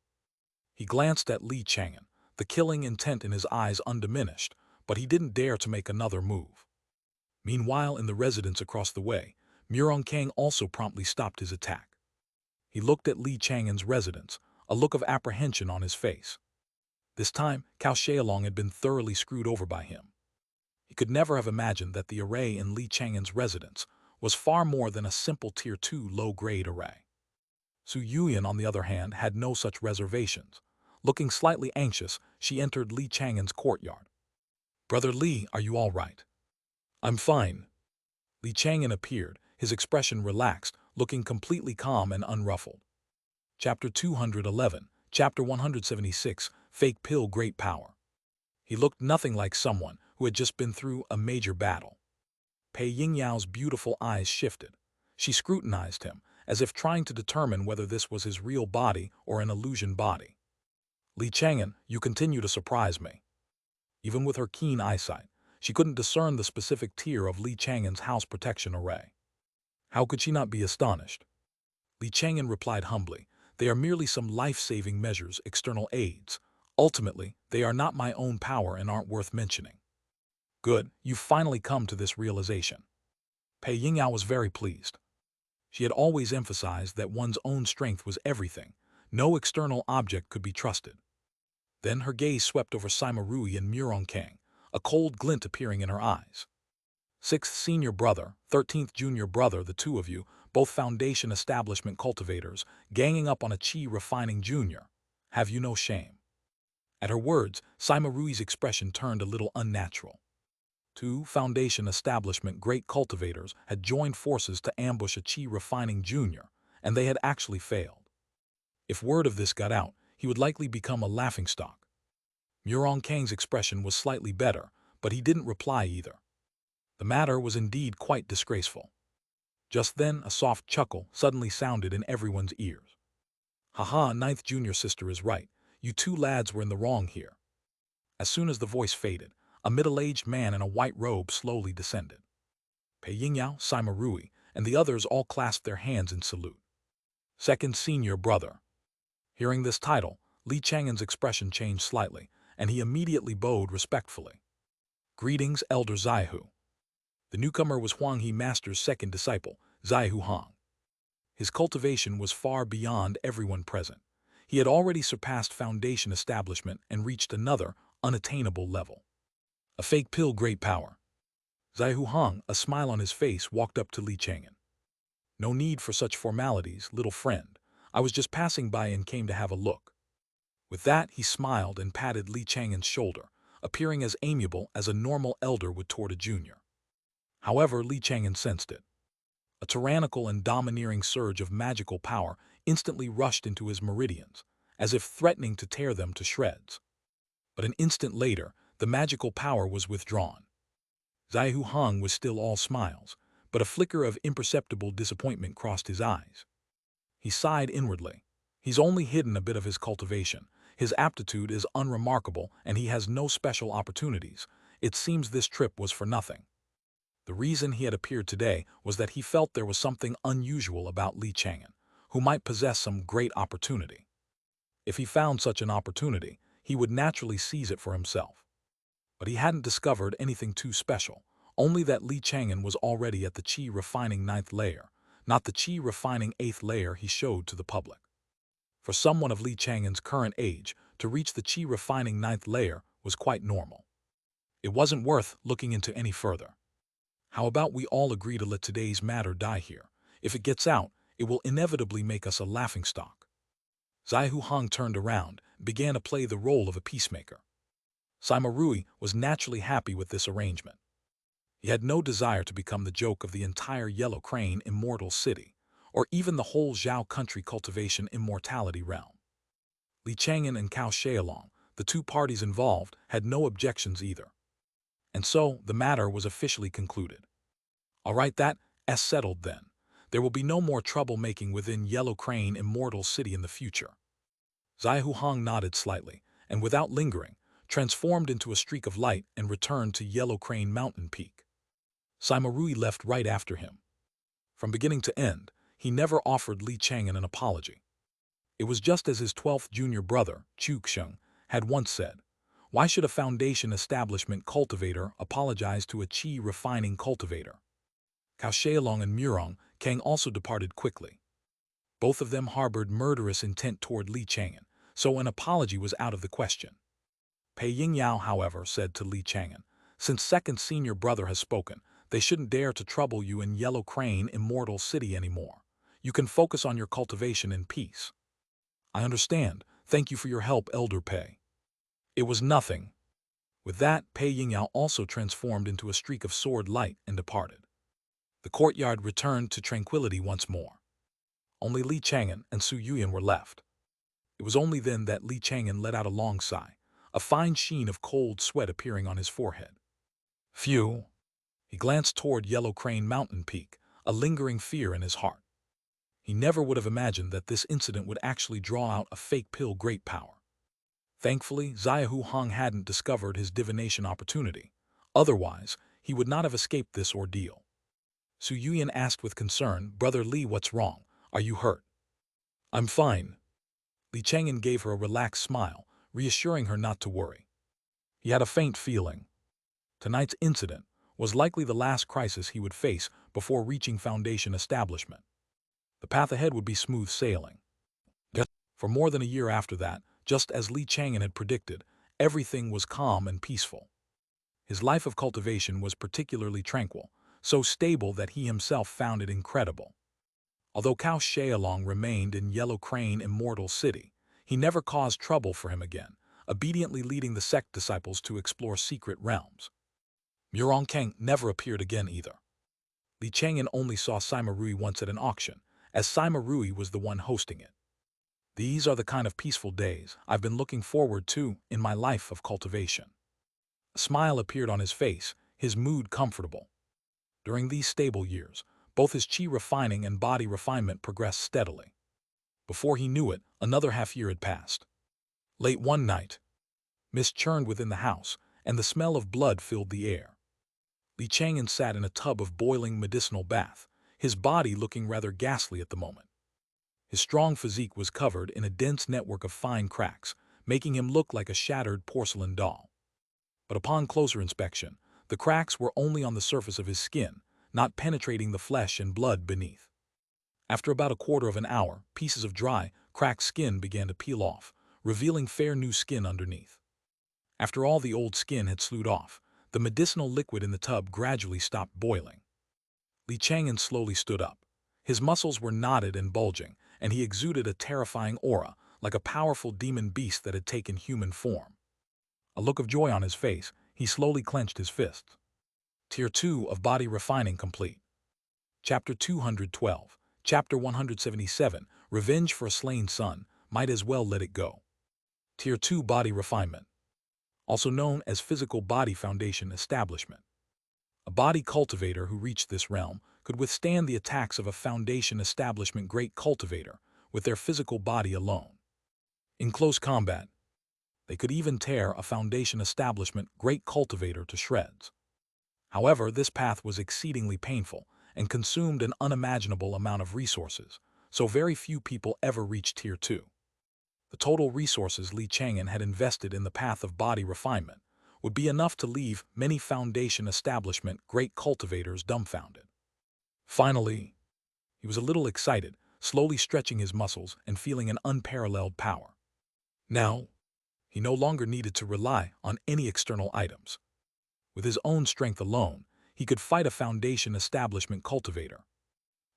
He glanced at Li Chang'an, the killing intent in his eyes undiminished, but he didn't dare to make another move. Meanwhile, in the residence across the way, Murong also promptly stopped his attack. He looked at Li Chang'an's residence, a look of apprehension on his face. This time, Cao Xiaolong had been thoroughly screwed over by him. He could never have imagined that the array in Li Chang'an's residence was far more than a simple Tier 2 low-grade array. Su Yuyan, on the other hand, had no such reservations. Looking slightly anxious, she entered Li Chang'an's courtyard. Brother Li, are you all right? I'm fine. Li Chang'an appeared, his expression relaxed, looking completely calm and unruffled. Chapter 211, Chapter 176, Fake Pill Great Power. He looked nothing like someone who had just been through a major battle. Pei Yingyao's beautiful eyes shifted. She scrutinized him, as if trying to determine whether this was his real body or an illusion body. Li Chang'an, you continue to surprise me. Even with her keen eyesight, she couldn't discern the specific tier of Li Chang'an's house protection array. How could she not be astonished? Li Chang'an replied humbly, they are merely some life-saving measures, external aids. Ultimately, they are not my own power and aren't worth mentioning. Good, you've finally come to this realization. Pei Yingyao was very pleased. She had always emphasized that one's own strength was everything. No external object could be trusted. Then her gaze swept over Sima Rui and Murong, a cold glint appearing in her eyes. 6th senior brother, 13th junior brother, the two of you, both foundation establishment cultivators, ganging up on a chi refining junior. Have you no shame? At her words, Sima Rui's expression turned a little unnatural. 2 foundation establishment great cultivators had joined forces to ambush a chi refining junior, and they had actually failed. If word of this got out, he would likely become a laughingstock. Murong Kang's expression was slightly better, but he didn't reply either. The matter was indeed quite disgraceful. Just then, a soft chuckle suddenly sounded in everyone's ears. Haha, 9th junior sister is right. You two lads were in the wrong here. As soon as the voice faded, a middle-aged man in a white robe slowly descended. Pei Yingyao, Sima Rui, and the others all clasped their hands in salute. 2nd senior brother. Hearing this title, Li Chang'an's expression changed slightly, and he immediately bowed respectfully. Greetings, Elder Zaihu. The newcomer was Huang He Master's second disciple, Zaihu Hong. His cultivation was far beyond everyone present. He had already surpassed foundation establishment and reached another, unattainable level. A fake pill great power. Zaihu Hong, a smile on his face, walked up to Li Chang'an. No need for such formalities, little friend. I was just passing by and came to have a look. With that, he smiled and patted Li Chang'an's shoulder, appearing as amiable as a normal elder would toward a junior. However, Li Chang'an sensed it. A tyrannical and domineering surge of magical power instantly rushed into his meridians, as if threatening to tear them to shreds. But an instant later, the magical power was withdrawn. Zaihu Hong was still all smiles, but a flicker of imperceptible disappointment crossed his eyes. He sighed inwardly. He's only hidden a bit of his cultivation. His aptitude is unremarkable and he has no special opportunities. It seems this trip was for nothing. The reason he had appeared today was that he felt there was something unusual about Li Chang'an, who might possess some great opportunity. If he found such an opportunity, he would naturally seize it for himself. But he hadn't discovered anything too special, only that Li Chang'an was already at the chi refining 9th layer, not the chi refining 8th layer he showed to the public. For someone of Li Chang'an's current age, to reach the chi refining 9th layer was quite normal. It wasn't worth looking into any further. How about we all agree to let today's matter die here? If it gets out, it will inevitably make us a laughingstock. Zaihu Hong turned around and began to play the role of a peacemaker. Sima Rui was naturally happy with this arrangement. He had no desire to become the joke of the entire Yellow Crane immortal city, or even the whole Zhao country cultivation immortality realm. Li Chang'an and Cao Xiaolong, the two parties involved, had no objections either. And so the matter was officially concluded. All right, that's settled then. There will be no more troublemaking within Yellow Crane Immortal City in the future. Zaihu Hong nodded slightly, and without lingering, transformed into a streak of light and returned to Yellow Crane Mountain Peak. Sima Rui left right after him. From beginning to end, he never offered Li Chang'an an apology. It was just as his 12th junior brother, Chu Xiang, had once said, why should a foundation establishment cultivator apologize to a chi refining cultivator? Cao Xiaolong and Murong Kang also departed quickly. Both of them harbored murderous intent toward Li Chang'an, so an apology was out of the question. Pei Yingyao, however, said to Li Chang'an, since 2nd senior brother has spoken, they shouldn't dare to trouble you in Yellow Crane Immortal City anymore. You can focus on your cultivation in peace. I understand. Thank you for your help, Elder Pei. It was nothing. With that, Pei Yingyao also transformed into a streak of sword light and departed. The courtyard returned to tranquility once more. Only Li Chang'an and Su Yuyan were left. It was only then that Li Chang'an let out a long sigh, a fine sheen of cold sweat appearing on his forehead. Phew! He glanced toward Yellow Crane Mountain Peak, a lingering fear in his heart. He never would have imagined that this incident would actually draw out a fake pill great power. Thankfully, Xiaohu Hong hadn't discovered his divination opportunity. Otherwise, he would not have escaped this ordeal. Su Yuyan asked with concern, "Brother Li, what's wrong? Are you hurt?" "I'm fine." Li Chang'an gave her a relaxed smile, reassuring her not to worry. He had a faint feeling. Tonight's incident was likely the last crisis he would face before reaching Foundation establishment. The path ahead would be smooth sailing. For more than a year after that, just as Li Chang'an had predicted, everything was calm and peaceful. His life of cultivation was particularly tranquil, so stable that he himself found it incredible. Although Cao Xiaolong remained in Yellow Crane Immortal City, he never caused trouble for him again, obediently leading the sect disciples to explore secret realms. Murong Kang never appeared again either. Li Chang'an only saw Sima Rui once at an auction, as Sima Rui was the one hosting it. These are the kind of peaceful days I've been looking forward to in my life of cultivation. A smile appeared on his face, his mood comfortable. During these stable years, both his chi refining and body refinement progressed steadily. Before he knew it, another half-year had passed. Late one night, mist churned within the house, and the smell of blood filled the air. Li Chang'an sat in a tub of boiling medicinal bath, his body looking rather ghastly at the moment. His strong physique was covered in a dense network of fine cracks, making him look like a shattered porcelain doll. But upon closer inspection, the cracks were only on the surface of his skin, not penetrating the flesh and blood beneath. After about a quarter of an hour, pieces of dry, cracked skin began to peel off, revealing fair new skin underneath. After all the old skin had sloughed off, the medicinal liquid in the tub gradually stopped boiling. Li Chang'an slowly stood up. His muscles were knotted and bulging, and he exuded a terrifying aura, like a powerful demon beast that had taken human form. A look of joy on his face, he slowly clenched his fists. Tier 2 of Body Refining complete. Chapter 212. Chapter 177. Revenge for a slain son, might as well let it go. Tier 2 Body Refinement. Also known as Physical Body Foundation Establishment. A body cultivator who reached this realm could withstand the attacks of a Foundation Establishment great cultivator with their physical body alone. In close combat, they could even tear a Foundation Establishment great cultivator to shreds. However, this path was exceedingly painful and consumed an unimaginable amount of resources, so very few people ever reached Tier 2. The total resources Li Chang'an had invested in the path of body refinement would be enough to leave many Foundation Establishment great cultivators dumbfounded. Finally, he was a little excited, slowly stretching his muscles and feeling an unparalleled power. Now, he no longer needed to rely on any external items. With his own strength alone, he could fight a Foundation Establishment cultivator.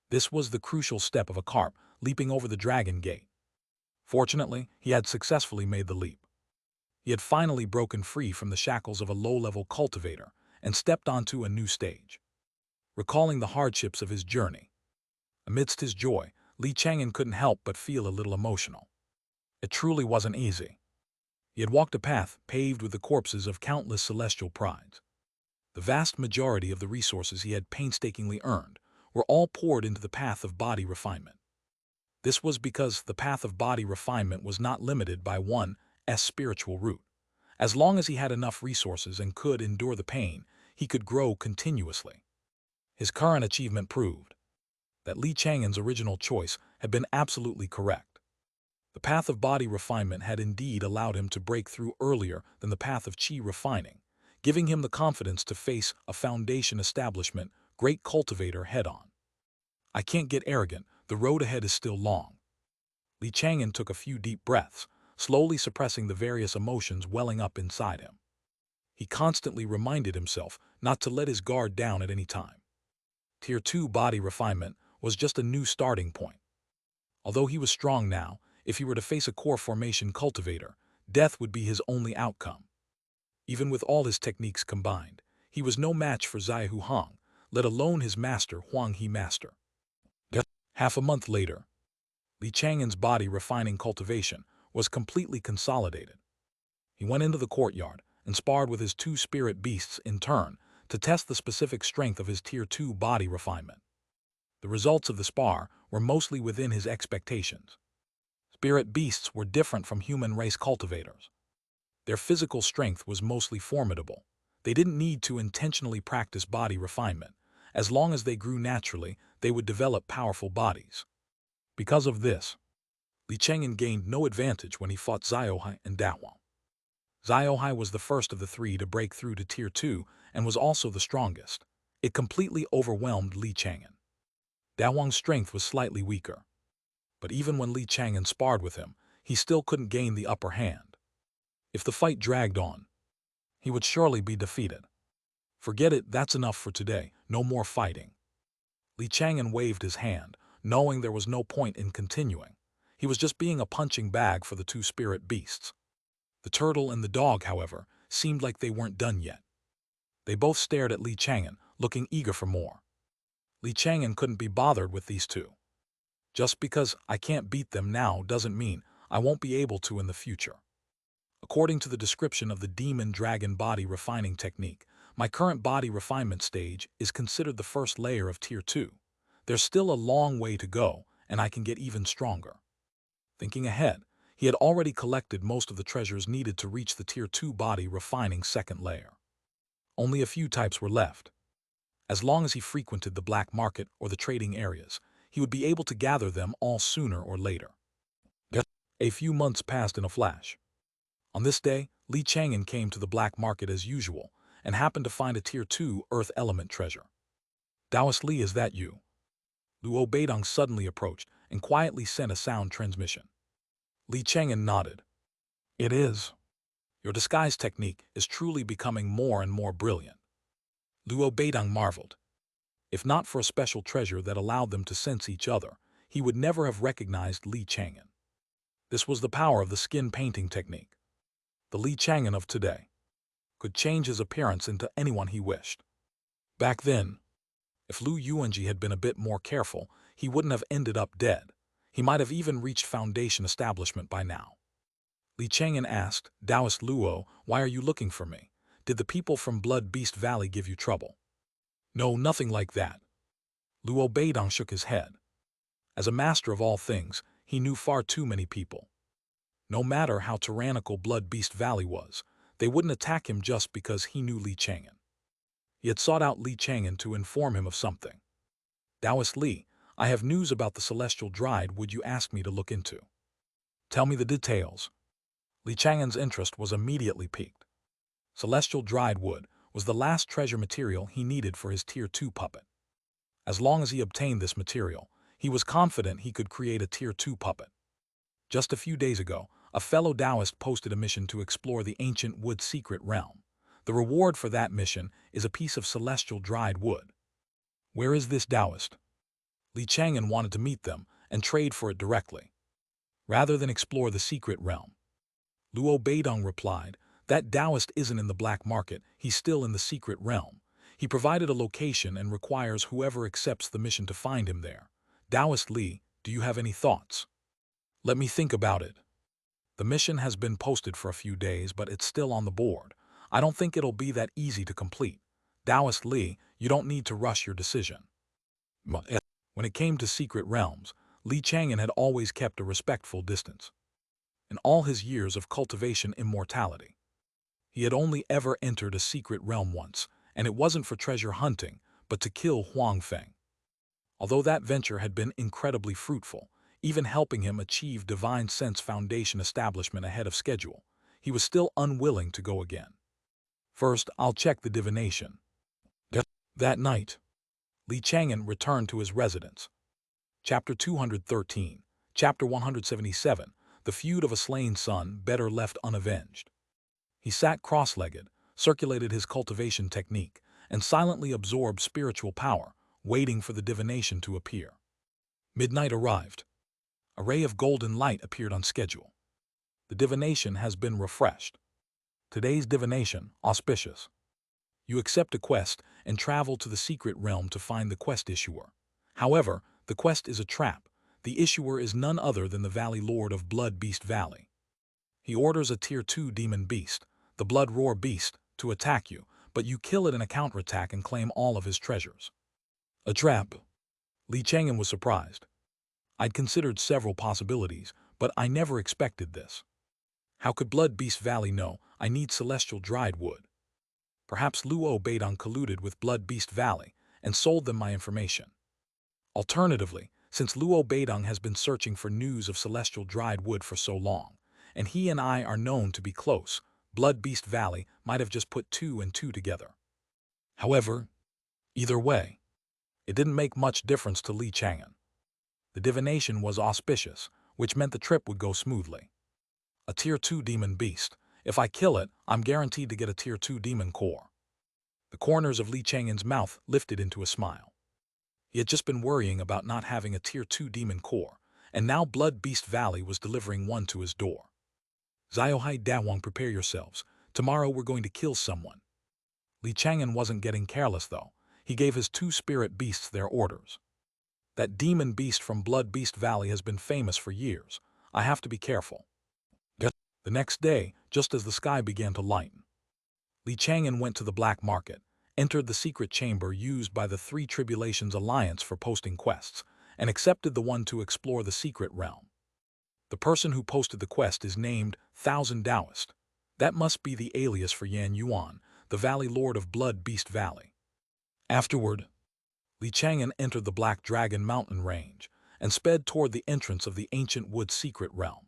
This was the crucial step of a carp leaping over the dragon gate. Fortunately, he had successfully made the leap. He had finally broken free from the shackles of a low-level cultivator and stepped onto a new stage. Recalling the hardships of his journey, amidst his joy, Li Chang'an couldn't help but feel a little emotional. It truly wasn't easy. He had walked a path paved with the corpses of countless celestial prides. The vast majority of the resources he had painstakingly earned were all poured into the path of body refinement. This was because the path of body refinement was not limited by one's spiritual route. As long as he had enough resources and could endure the pain, he could grow continuously. His current achievement proved that Li Chang'an's original choice had been absolutely correct. The path of body refinement had indeed allowed him to break through earlier than the path of chi refining, giving him the confidence to face a Foundation Establishment great cultivator head-on. I can't get arrogant, the road ahead is still long. Li Chang'an took a few deep breaths, slowly suppressing the various emotions welling up inside him. He constantly reminded himself not to let his guard down at any time. Tier 2 body refinement was just a new starting point. Although he was strong now, if he were to face a core formation cultivator, death would be his only outcome. Even with all his techniques combined, he was no match for Zaihu Hong, let alone his master Huang He Master. Half a month later, Li Chang'an's body refining cultivation was completely consolidated. He went into the courtyard and sparred with his 2 spirit beasts in turn to test the specific strength of his Tier 2 body refinement. The results of the spar were mostly within his expectations. Spirit beasts were different from human race cultivators. Their physical strength was mostly formidable. They didn't need to intentionally practice body refinement. As long as they grew naturally, they would develop powerful bodies. Because of this, Li Chang'an gained no advantage when he fought Ziohai and Dawang. Ziohai was the first of the 3 to break through to Tier 2 and was also the strongest. It completely overwhelmed Li Chang'an. Dawang's strength was slightly weaker, but even when Li Chang'an sparred with him, he still couldn't gain the upper hand. If the fight dragged on, he would surely be defeated. Forget it, that's enough for today, no more fighting. Li Chang'an waved his hand, knowing there was no point in continuing. He was just being a punching bag for the 2 spirit beasts. The turtle and the dog, however, seemed like they weren't done yet. They both stared at Li Chang'an, looking eager for more. Li Chang'an couldn't be bothered with these 2. Just because I can't beat them now doesn't mean I won't be able to in the future. According to the description of the demon dragon body refining technique, my current body refinement stage is considered the first layer of Tier 2. There's still a long way to go, and I can get even stronger. Thinking ahead, he had already collected most of the treasures needed to reach the Tier 2 body refining second layer. Only a few types were left. As long as he frequented the black market or the trading areas, he would be able to gather them all sooner or later. A few months passed in a flash. On this day, Li Chang'an came to the black market as usual and happened to find a Tier 2 earth element treasure. Taoist Li, is that you? Luo Beidong suddenly approached and quietly sent a sound transmission. Li Chang'an nodded. It is. Your disguise technique is truly becoming more and more brilliant. Luo Beidong marveled. If not for a special treasure that allowed them to sense each other, he would never have recognized Li Chang'an. This was the power of the skin painting technique. The Li Chang'an of today could change his appearance into anyone he wished. Back then, if Lu Yuanji had been a bit more careful, he wouldn't have ended up dead. He might have even reached foundation establishment by now. Li Chang'an asked, Taoist Luo, why are you looking for me? Did the people from Blood Beast Valley give you trouble? No, nothing like that. Luo Beidong shook his head. As a master of all things, he knew far too many people. No matter how tyrannical Blood Beast Valley was, they wouldn't attack him just because he knew Li Chang'an. He had sought out Li Chang'an to inform him of something. Taoist Li, I have news about the celestial Jade would you ask me to look into. Tell me the details. Li Chang'an's interest was immediately piqued. Celestial dried wood was the last treasure material he needed for his Tier 2 puppet. As long as he obtained this material, he was confident he could create a Tier 2 puppet. Just a few days ago, a fellow Taoist posted a mission to explore the ancient wood secret realm. The reward for that mission is a piece of celestial dried wood. Where is this Taoist? Li Chang'an wanted to meet them and trade for it directly, rather than explore the secret realm. Luo Beidong replied, that Taoist isn't in the black market, he's still in the secret realm. He provided a location and requires whoever accepts the mission to find him there. Taoist Li, do you have any thoughts? Let me think about it. The mission has been posted for a few days, but it's still on the board. I don't think it'll be that easy to complete. Taoist Li, you don't need to rush your decision. When it came to secret realms, Li Chang'an had always kept a respectful distance. In all his years of cultivation immortality, he had only ever entered a secret realm once, and it wasn't for treasure hunting, but to kill Huang Feng. Although that venture had been incredibly fruitful, even helping him achieve Divine Sense Foundation establishment ahead of schedule, he was still unwilling to go again. First, I'll check the divination. That night, Li Chang'an returned to his residence. Chapter 213, Chapter 177, The Feud of a Slain Son Better Left Unavenged. He sat cross-legged, circulated his cultivation technique, and silently absorbed spiritual power, waiting for the divination to appear. Midnight arrived. A ray of golden light appeared on schedule. The divination has been refreshed. Today's divination, Auspicious. You accept a quest and travel to the secret realm to find the quest issuer. However, the quest is a trap. The issuer is none other than the Valley Lord of Blood Beast Valley. He orders a Tier 2 demon beast, the Blood Roar Beast, to attack you, but you kill it in a counterattack and claim all of his treasures. A trap. Chang'an was surprised. I'd considered several possibilities, but I never expected this. How could Blood Beast Valley know I need celestial dried wood? Perhaps Luo Beidong colluded with Blood Beast Valley and sold them my information. Alternatively, since Luo Beidong has been searching for news of celestial dried wood for so long, and he and I are known to be close, Blood Beast Valley might have just put 2 and 2 together. However, either way, it didn't make much difference to Chang'an. The divination was auspicious, which meant the trip would go smoothly. A Tier 2 demon beast. If I kill it, I'm guaranteed to get a Tier 2 demon core. The corners of Chang'an's mouth lifted into a smile. He had just been worrying about not having a Tier 2 demon core, and now Blood Beast Valley was delivering one to his door. Ziohai Dawang, prepare yourselves. Tomorrow we're going to kill someone. Chang'an wasn't getting careless, though. He gave his 2 spirit beasts their orders. That demon beast from Blood Beast Valley has been famous for years. I have to be careful. The next day, just as the sky began to lighten, Chang'an went to the black market, entered the secret chamber used by the 3 Tribulations Alliance for posting quests, and accepted the one to explore the secret realm. The person who posted the quest is named Thousand Taoist. That must be the alias for Yan Yuan, the Valley Lord of Blood Beast Valley. Afterward, Chang'an entered the Black Dragon Mountain Range and sped toward the entrance of the ancient wood secret realm.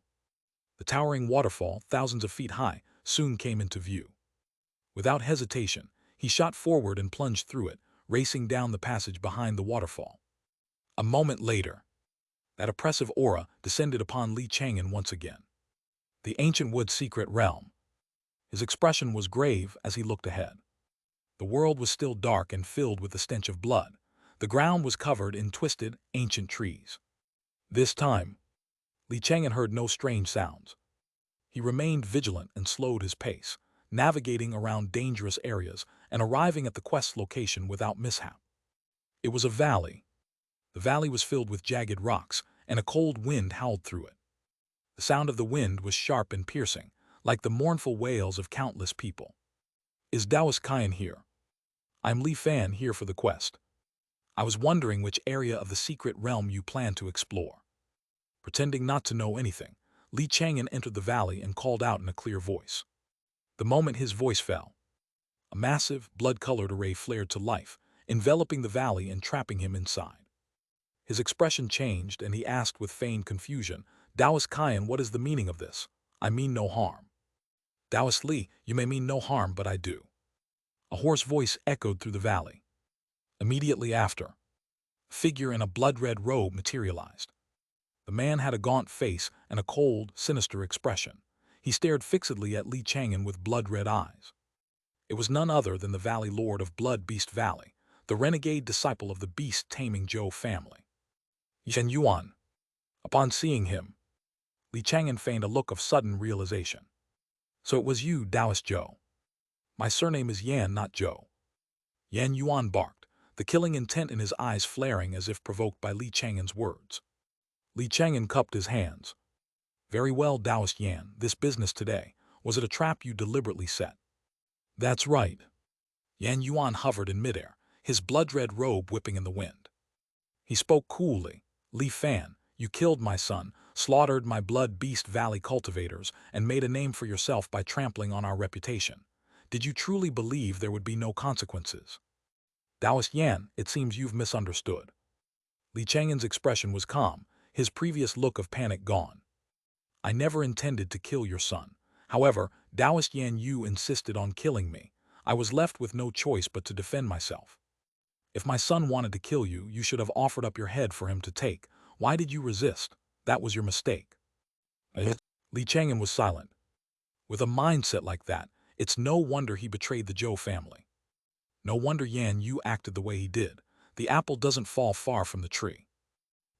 The towering waterfall, thousands of feet high, soon came into view. Without hesitation, he shot forward and plunged through it, racing down the passage behind the waterfall. A moment later, that oppressive aura descended upon Chang'an once again. The ancient wood secret realm. His expression was grave as he looked ahead. The world was still dark and filled with the stench of blood. The ground was covered in twisted, ancient trees. This time, Chang'an heard no strange sounds. He remained vigilant and slowed his pace, navigating around dangerous areas and arriving at the quest location without mishap. It was a valley. The valley was filled with jagged rocks, and a cold wind howled through it. The sound of the wind was sharp and piercing, like the mournful wails of countless people. Is Taoist Qian here? I'm Li Fan, here for the quest. I was wondering which area of the secret realm you plan to explore. Pretending not to know anything, Chang'an entered the valley and called out in a clear voice. The moment his voice fell, a massive, blood-colored array flared to life, enveloping the valley and trapping him inside. His expression changed, and he asked with feigned confusion, Taoist Qian, what is the meaning of this? I mean no harm. Taoist Li, you may mean no harm, but I do. A hoarse voice echoed through the valley. Immediately after, a figure in a blood-red robe materialized. The man had a gaunt face and a cold, sinister expression. He stared fixedly at Chang'an with blood-red eyes. It was none other than the Valley Lord of Blood Beast Valley, the renegade disciple of the beast-taming Zhou family. Yan Yuan. Upon seeing him, Chang'an feigned a look of sudden realization. So it was you, Taoist Zhou. My surname is Yan, not Zhou. Yan Yuan barked, the killing intent in his eyes flaring as if provoked by Chang'an's words. Chang'an cupped his hands. Very well, Taoist Yan, this business today, was it a trap you deliberately set? That's right. Yan Yuan hovered in midair, his blood-red robe whipping in the wind. He spoke coolly. Li Fan, you killed my son, slaughtered my Blood Beast Valley cultivators, and made a name for yourself by trampling on our reputation. Did you truly believe there would be no consequences? Taoist Yan, it seems you've misunderstood. Chang'an's expression was calm, his previous look of panic gone. I never intended to kill your son. However, Taoist Yan, you insisted on killing me. I was left with no choice but to defend myself. If my son wanted to kill you, you should have offered up your head for him to take. Why did you resist? That was your mistake. Chang'an was silent. With a mindset like that, it's no wonder he betrayed the Zhou family. No wonder Yan Yu acted the way he did. The apple doesn't fall far from the tree.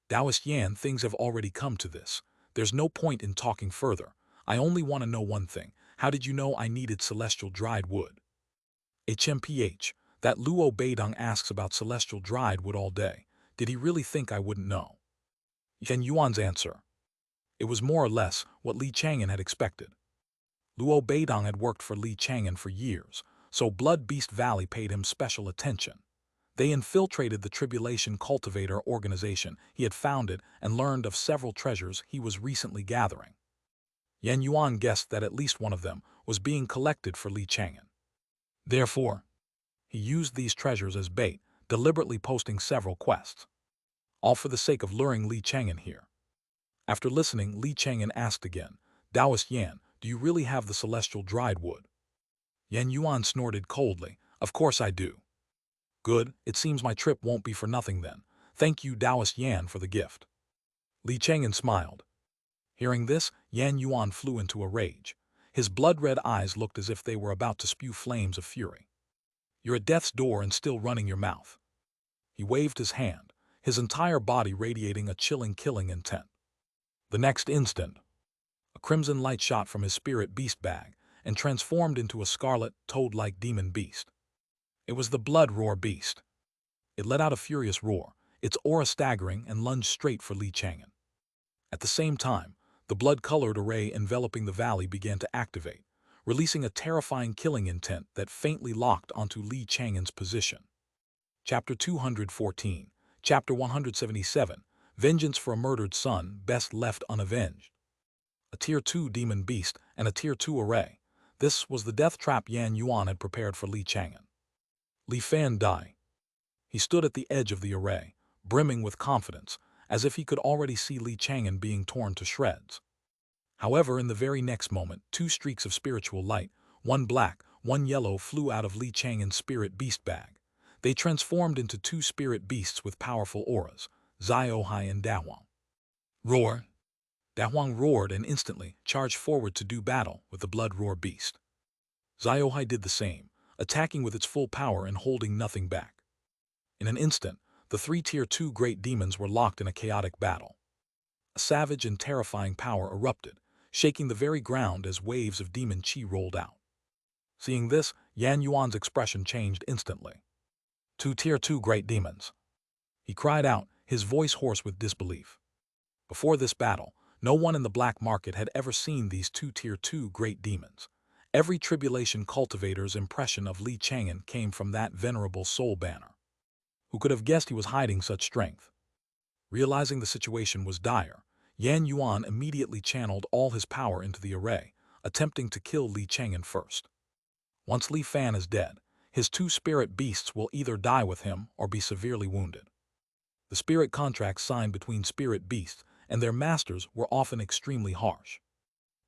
Taoist Yan, things have already come to this. There's no point in talking further. I only want to know one thing. how did you know I needed celestial dried wood? HMPH, that Luo Beidong asks about celestial dried wood all day. Did he really think I wouldn't know? Yan Yuan's answer. It was more or less what Li Chang'an had expected. Luo Beidong had worked for Li Chang'an for years, so Blood Beast Valley paid him special attention. They infiltrated the Tribulation Cultivator organization he had founded and learned of several treasures he was recently gathering. Yan Yuan guessed that at least one of them was being collected for Li Chang'an. Therefore, he used these treasures as bait, deliberately posting several quests, all for the sake of luring Li Chang'an here. After listening, Li Chang'an asked again, Taoist Yan, do you really have the celestial dried wood? Yan Yuan snorted coldly, of course I do. Good, it seems my trip won't be for nothing then. Thank you Taoist Yan for the gift. Li Chang'an smiled. Hearing this, Yan Yuan flew into a rage. His blood-red eyes looked as if they were about to spew flames of fury. You're at death's door and still running your mouth. He waved his hand, his entire body radiating a chilling killing intent. The next instant, a crimson light shot from his spirit beast bag and transformed into a scarlet, toad-like demon beast. It was the blood roar beast. It let out a furious roar, its aura staggering, and lunged straight for Li Chang'an. At the same time, the blood-colored array enveloping the valley began to activate, releasing a terrifying killing intent that faintly locked onto Li Chang'an's position. Chapter 214, Chapter 177, Vengeance for a Murdered Son, Best Left Unavenged. A Tier 2 demon beast and a Tier 2 array. This was the death trap Yan Yuan had prepared for Li Chang'an. Li Fan Dai. He stood at the edge of the array, brimming with confidence, as if he could already see Li Chang'an being torn to shreds. However, in the very next moment, two streaks of spiritual light, one black, one yellow, flew out of Li Chang'an's spirit beast bag. They transformed into two spirit beasts with powerful auras, Ziohai and Dahuang. Roar! Dahuang roared and instantly charged forward to do battle with the blood roar beast. Ziohai did the same, attacking with its full power and holding nothing back. In an instant, the three Tier 2 great demons were locked in a chaotic battle. A savage and terrifying power erupted, shaking the very ground as waves of demon chi rolled out. Seeing this, Yan Yuan's expression changed instantly. Two Tier 2 great demons. He cried out, his voice hoarse with disbelief. Before this battle, no one in the black market had ever seen these two Tier 2 great demons. Every tribulation cultivator's impression of Li Chang'an came from that venerable soul banner. Who could have guessed he was hiding such strength? Realizing the situation was dire, Yan Yuan immediately channeled all his power into the array, attempting to kill Li Chang'an first. Once Li Fan is dead, his two spirit beasts will either die with him or be severely wounded. The spirit contracts signed between spirit beasts and their masters were often extremely harsh.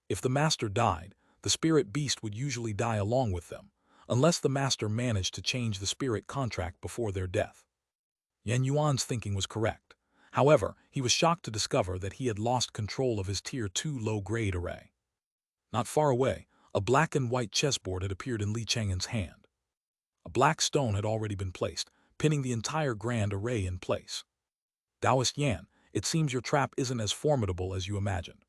If the master died, the spirit beast would usually die along with them, unless the master managed to change the spirit contract before their death. Yan Yuan's thinking was correct. However, he was shocked to discover that he had lost control of his Tier 2 low-grade array. Not far away, a black and white chessboard had appeared in Li Chang'an's hand. A black stone had already been placed, pinning the entire grand array in place. Taoist Yan, it seems your trap isn't as formidable as you imagined.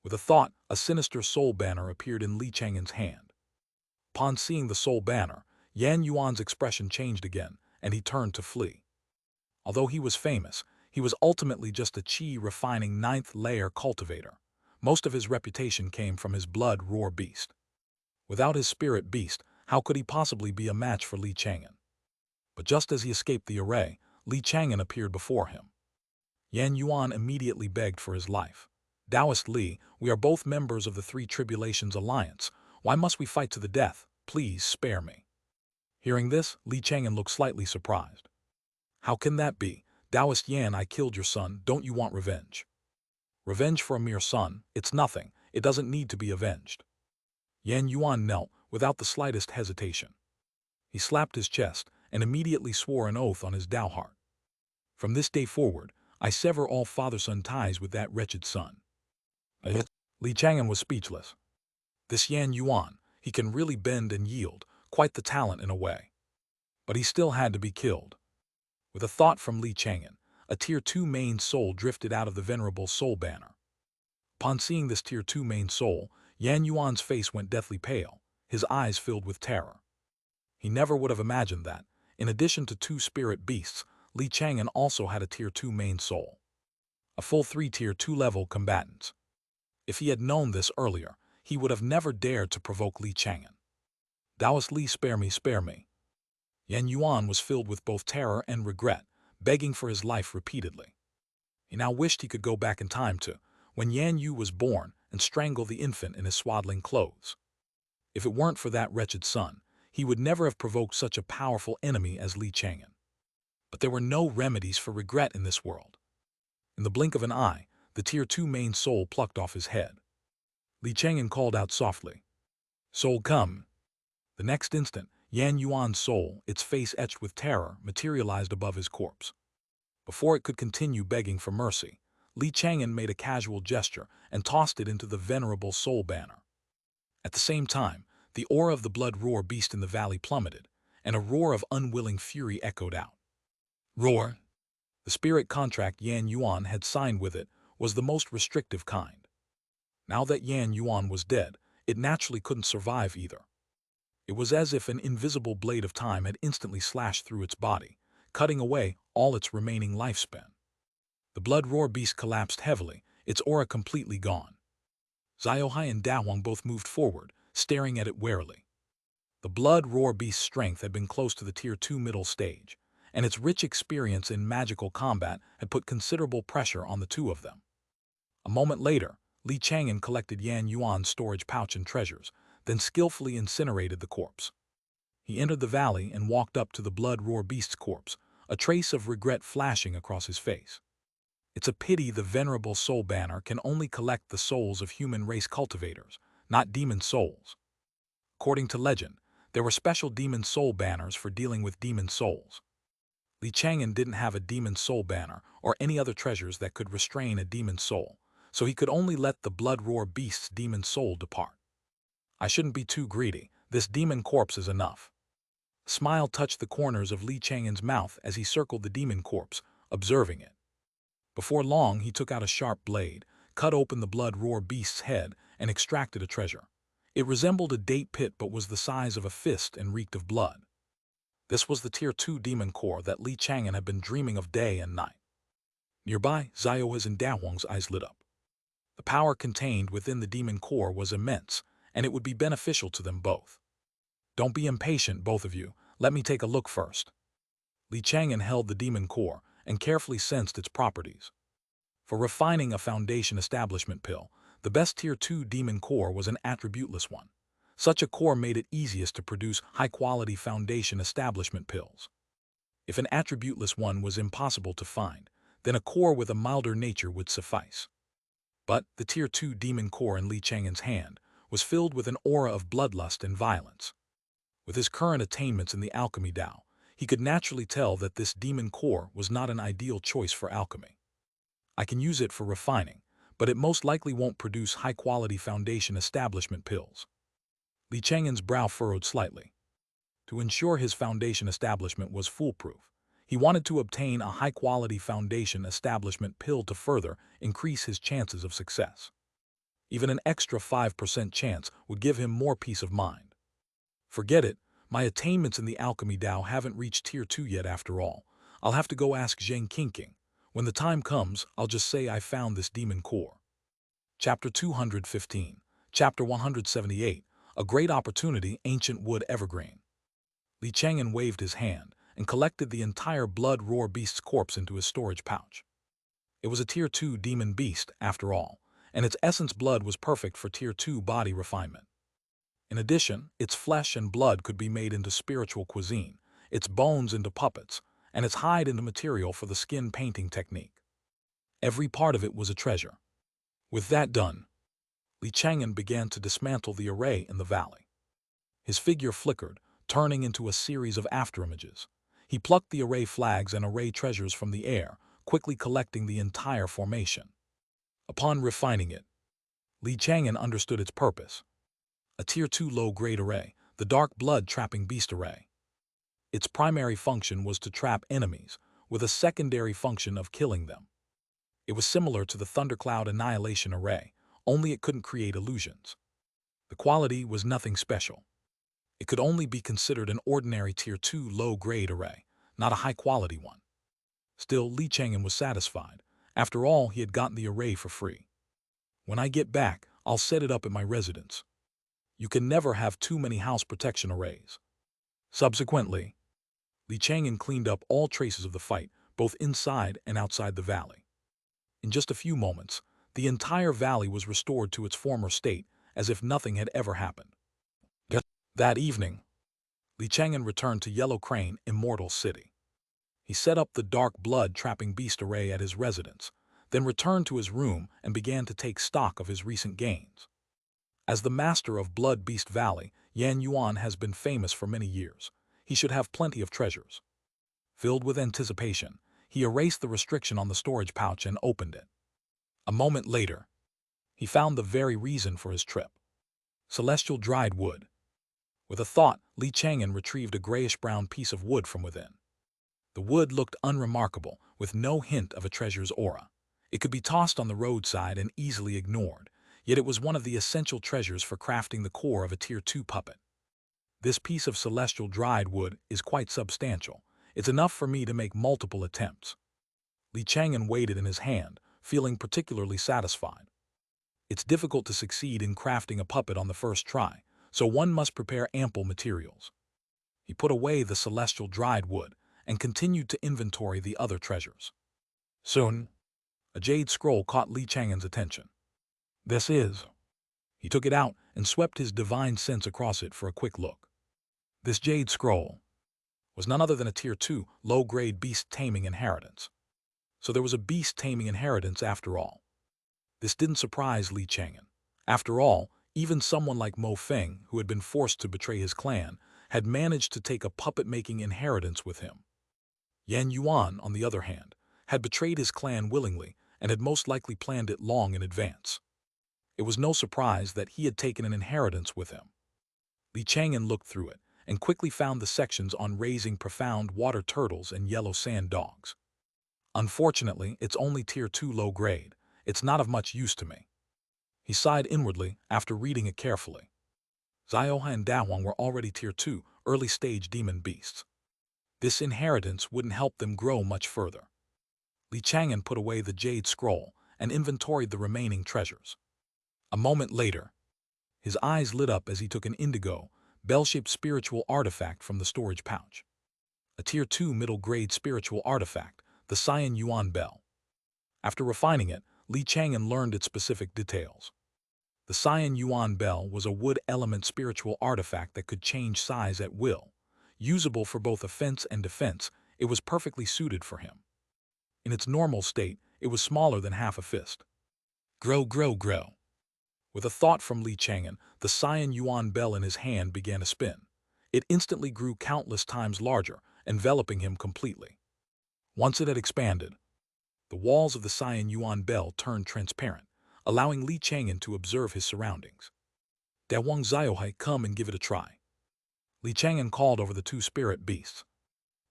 With a thought, a sinister soul banner appeared in Li Chang'an's hand. Upon seeing the soul banner, Yan Yuan's expression changed again, and he turned to flee. Although he was famous, he was ultimately just a chi-refining 9th-layer cultivator. Most of his reputation came from his blood roar beast. Without his spirit beast, how could he possibly be a match for Li Chang'an? But just as he escaped the array, Li Chang'an appeared before him. Yan Yuan immediately begged for his life. Taoist Li, we are both members of the Three Tribulations Alliance. Why must we fight to the death? Please spare me. Hearing this, Li Chang'an looked slightly surprised. How can that be? Taoist Yan, I killed your son, don't you want revenge? Revenge for a mere son, it's nothing, it doesn't need to be avenged. Yan Yuan knelt, without the slightest hesitation. He slapped his chest, and immediately swore an oath on his Tao heart. From this day forward, I sever all father-son ties with that wretched son. Li Chang'an was speechless. This Yan Yuan, he can really bend and yield, quite the talent in a way. But he still had to be killed. With a thought from Li Chang'an, a Tier 2 main soul drifted out of the venerable soul banner. Upon seeing this Tier 2 main soul, Yan Yuan's face went deathly pale, his eyes filled with terror. He never would have imagined that, in addition to 2 spirit beasts, Li Chang'an also had a Tier 2 main soul. A full 3 Tier 2 level combatants. If he had known this earlier, he would have never dared to provoke Li Chang'an. Taoist Li, spare me, spare me. Yan Yuan was filled with both terror and regret, begging for his life repeatedly. He now wished he could go back in time to when Yan Yu was born and strangle the infant in his swaddling clothes. If it weren't for that wretched son, he would never have provoked such a powerful enemy as Li Chang'an. But there were no remedies for regret in this world. In the blink of an eye, the Tier 2 main soul plucked off his head. Li Chang'an called out softly, "Soul, come." The next instant, Yan Yuan's soul, its face etched with terror, materialized above his corpse. Before it could continue begging for mercy, Li Chang'an made a casual gesture and tossed it into the venerable soul banner. At the same time, the aura of the blood roar beast in the valley plummeted, and a roar of unwilling fury echoed out. Roar! The spirit contract Yan Yuan had signed with it was the most restrictive kind. Now that Yan Yuan was dead, it naturally couldn't survive either. It was as if an invisible blade of time had instantly slashed through its body, cutting away all its remaining lifespan. The blood roar beast collapsed heavily, its aura completely gone. Xiaohai and Dahuang both moved forward, staring at it warily. The blood roar beast's strength had been close to the Tier 2 middle stage, and its rich experience in magical combat had put considerable pressure on the two of them. A moment later, Li Chang'an collected Yan Yuan's storage pouch and treasures, then skillfully incinerated the corpse. He entered the valley and walked up to the blood roar beast's corpse, a trace of regret flashing across his face. It's a pity the venerable soul banner can only collect the souls of human race cultivators, not demon souls. According to legend, there were special demon soul banners for dealing with demon souls. Li Chang'an didn't have a demon soul banner or any other treasures that could restrain a demon soul, so he could only let the blood roar beast's demon soul depart. I shouldn't be too greedy, this demon corpse is enough. A smile touched the corners of Li Chang'an's mouth as he circled the demon corpse, observing it. Before long, he took out a sharp blade, cut open the blood roar beast's head, and extracted a treasure. It resembled a date pit but was the size of a fist and reeked of blood. This was the Tier 2 demon core that Li Chang'an had been dreaming of day and night. Nearby, Xiaohua's and Dahuang's eyes lit up. The power contained within the demon core was immense, and it would be beneficial to them both. Don't be impatient, both of you. Let me take a look first. Li Chang'an held the demon core and carefully sensed its properties. For refining a foundation establishment pill, the best Tier 2 demon core was an attributeless one. Such a core made it easiest to produce high-quality foundation establishment pills. If an attributeless one was impossible to find, then a core with a milder nature would suffice. But the Tier 2 demon core in Li Chang'an's hand was filled with an aura of bloodlust and violence. With his current attainments in the alchemy Tao, he could naturally tell that this demon core was not an ideal choice for alchemy. I can use it for refining, but it most likely won't produce high-quality foundation establishment pills. Li Chang'an's brow furrowed slightly. To ensure his foundation establishment was foolproof, he wanted to obtain a high-quality foundation establishment pill to further increase his chances of success. Even an extra 5% chance would give him more peace of mind. Forget it, my attainments in the alchemy Tao haven't reached Tier 2 yet after all. I'll have to go ask Zheng Qingqing. When the time comes, I'll just say I found this demon core. Chapter 215, Chapter 178, A Great Opportunity, Ancient Wood Evergreen. Li Chang'an waved his hand and collected the entire blood roar beast's corpse into his storage pouch. It was a Tier 2 demon beast, after all, and its essence blood was perfect for Tier 2 body refinement. In addition, its flesh and blood could be made into spiritual cuisine, its bones into puppets, and its hide into material for the skin painting technique. Every part of it was a treasure. With that done, Li Chang'an began to dismantle the array in the valley. His figure flickered, turning into a series of afterimages. He plucked the array flags and array treasures from the air, quickly collecting the entire formation. Upon refining it, Li Chang'an understood its purpose. A Tier 2 low-grade array, the dark blood-trapping beast array. Its primary function was to trap enemies, with a secondary function of killing them. It was similar to the Thundercloud Annihilation Array, only it couldn't create illusions. The quality was nothing special. It could only be considered an ordinary Tier 2 low-grade array, not a high-quality one. Still, Li Chang'an was satisfied. After all, he had gotten the array for free. When I get back, I'll set it up at my residence. You can never have too many house protection arrays. Subsequently, Li Chang'an cleaned up all traces of the fight, both inside and outside the valley. In just a few moments, the entire valley was restored to its former state, as if nothing had ever happened. That evening, Li Chang'an returned to Yellow Crane, Immortal City. He set up the dark blood-trapping beast array at his residence, then returned to his room and began to take stock of his recent gains. As the master of Blood Beast Valley, Yan Yuan has been famous for many years. He should have plenty of treasures. Filled with anticipation, he erased the restriction on the storage pouch and opened it. A moment later, he found the very reason for his trip. Celestial dried wood. With a thought, Li Chang'an retrieved a grayish-brown piece of wood from within. The wood looked unremarkable, with no hint of a treasure's aura. It could be tossed on the roadside and easily ignored, yet it was one of the essential treasures for crafting the core of a Tier 2 puppet. This piece of celestial dried wood is quite substantial. It's enough for me to make multiple attempts. Li Chang'an weighed it in his hand, feeling particularly satisfied. It's difficult to succeed in crafting a puppet on the first try, so one must prepare ample materials. He put away the celestial dried wood and continued to inventory the other treasures. Soon, a jade scroll caught Li Chang'an's attention. This is. He took it out and swept his divine sense across it for a quick look. This jade scroll was none other than a Tier 2 low-grade beast taming inheritance. So there was a beast taming inheritance after all. This didn't surprise Li Chang'an. After all, even someone like Mo Feng, who had been forced to betray his clan, had managed to take a puppet-making inheritance with him. Yan Yuan, on the other hand, had betrayed his clan willingly and had most likely planned it long in advance. It was no surprise that he had taken an inheritance with him. Li Chang'an looked through it and quickly found the sections on raising profound water turtles and yellow sand dogs. Unfortunately, it's only Tier 2 low grade. It's not of much use to me. He sighed inwardly after reading it carefully. Xiaoha and Dahuang were already Tier 2 early-stage demon beasts. This inheritance wouldn't help them grow much further. Li Chang'an put away the jade scroll and inventoried the remaining treasures. A moment later, his eyes lit up as he took an indigo, bell-shaped spiritual artifact from the storage pouch. A Tier 2 middle-grade spiritual artifact, the Xian Yuan Bell. After refining it, Li Chang'an learned its specific details. The Xian Yuan Bell was a wood element spiritual artifact that could change size at will. Usable for both offense and defense, it was perfectly suited for him. In its normal state, it was smaller than half a fist. Grow, grow, grow. With a thought from Li Chang'an, the Xian Yuan Bell in his hand began to spin. It instantly grew countless times larger, enveloping him completely. Once it had expanded, the walls of the Xian Yuan Bell turned transparent, allowing Li Chang'an to observe his surroundings. Dahuang Xiaohai, come and give it a try. Li Chang'an called over the two spirit beasts.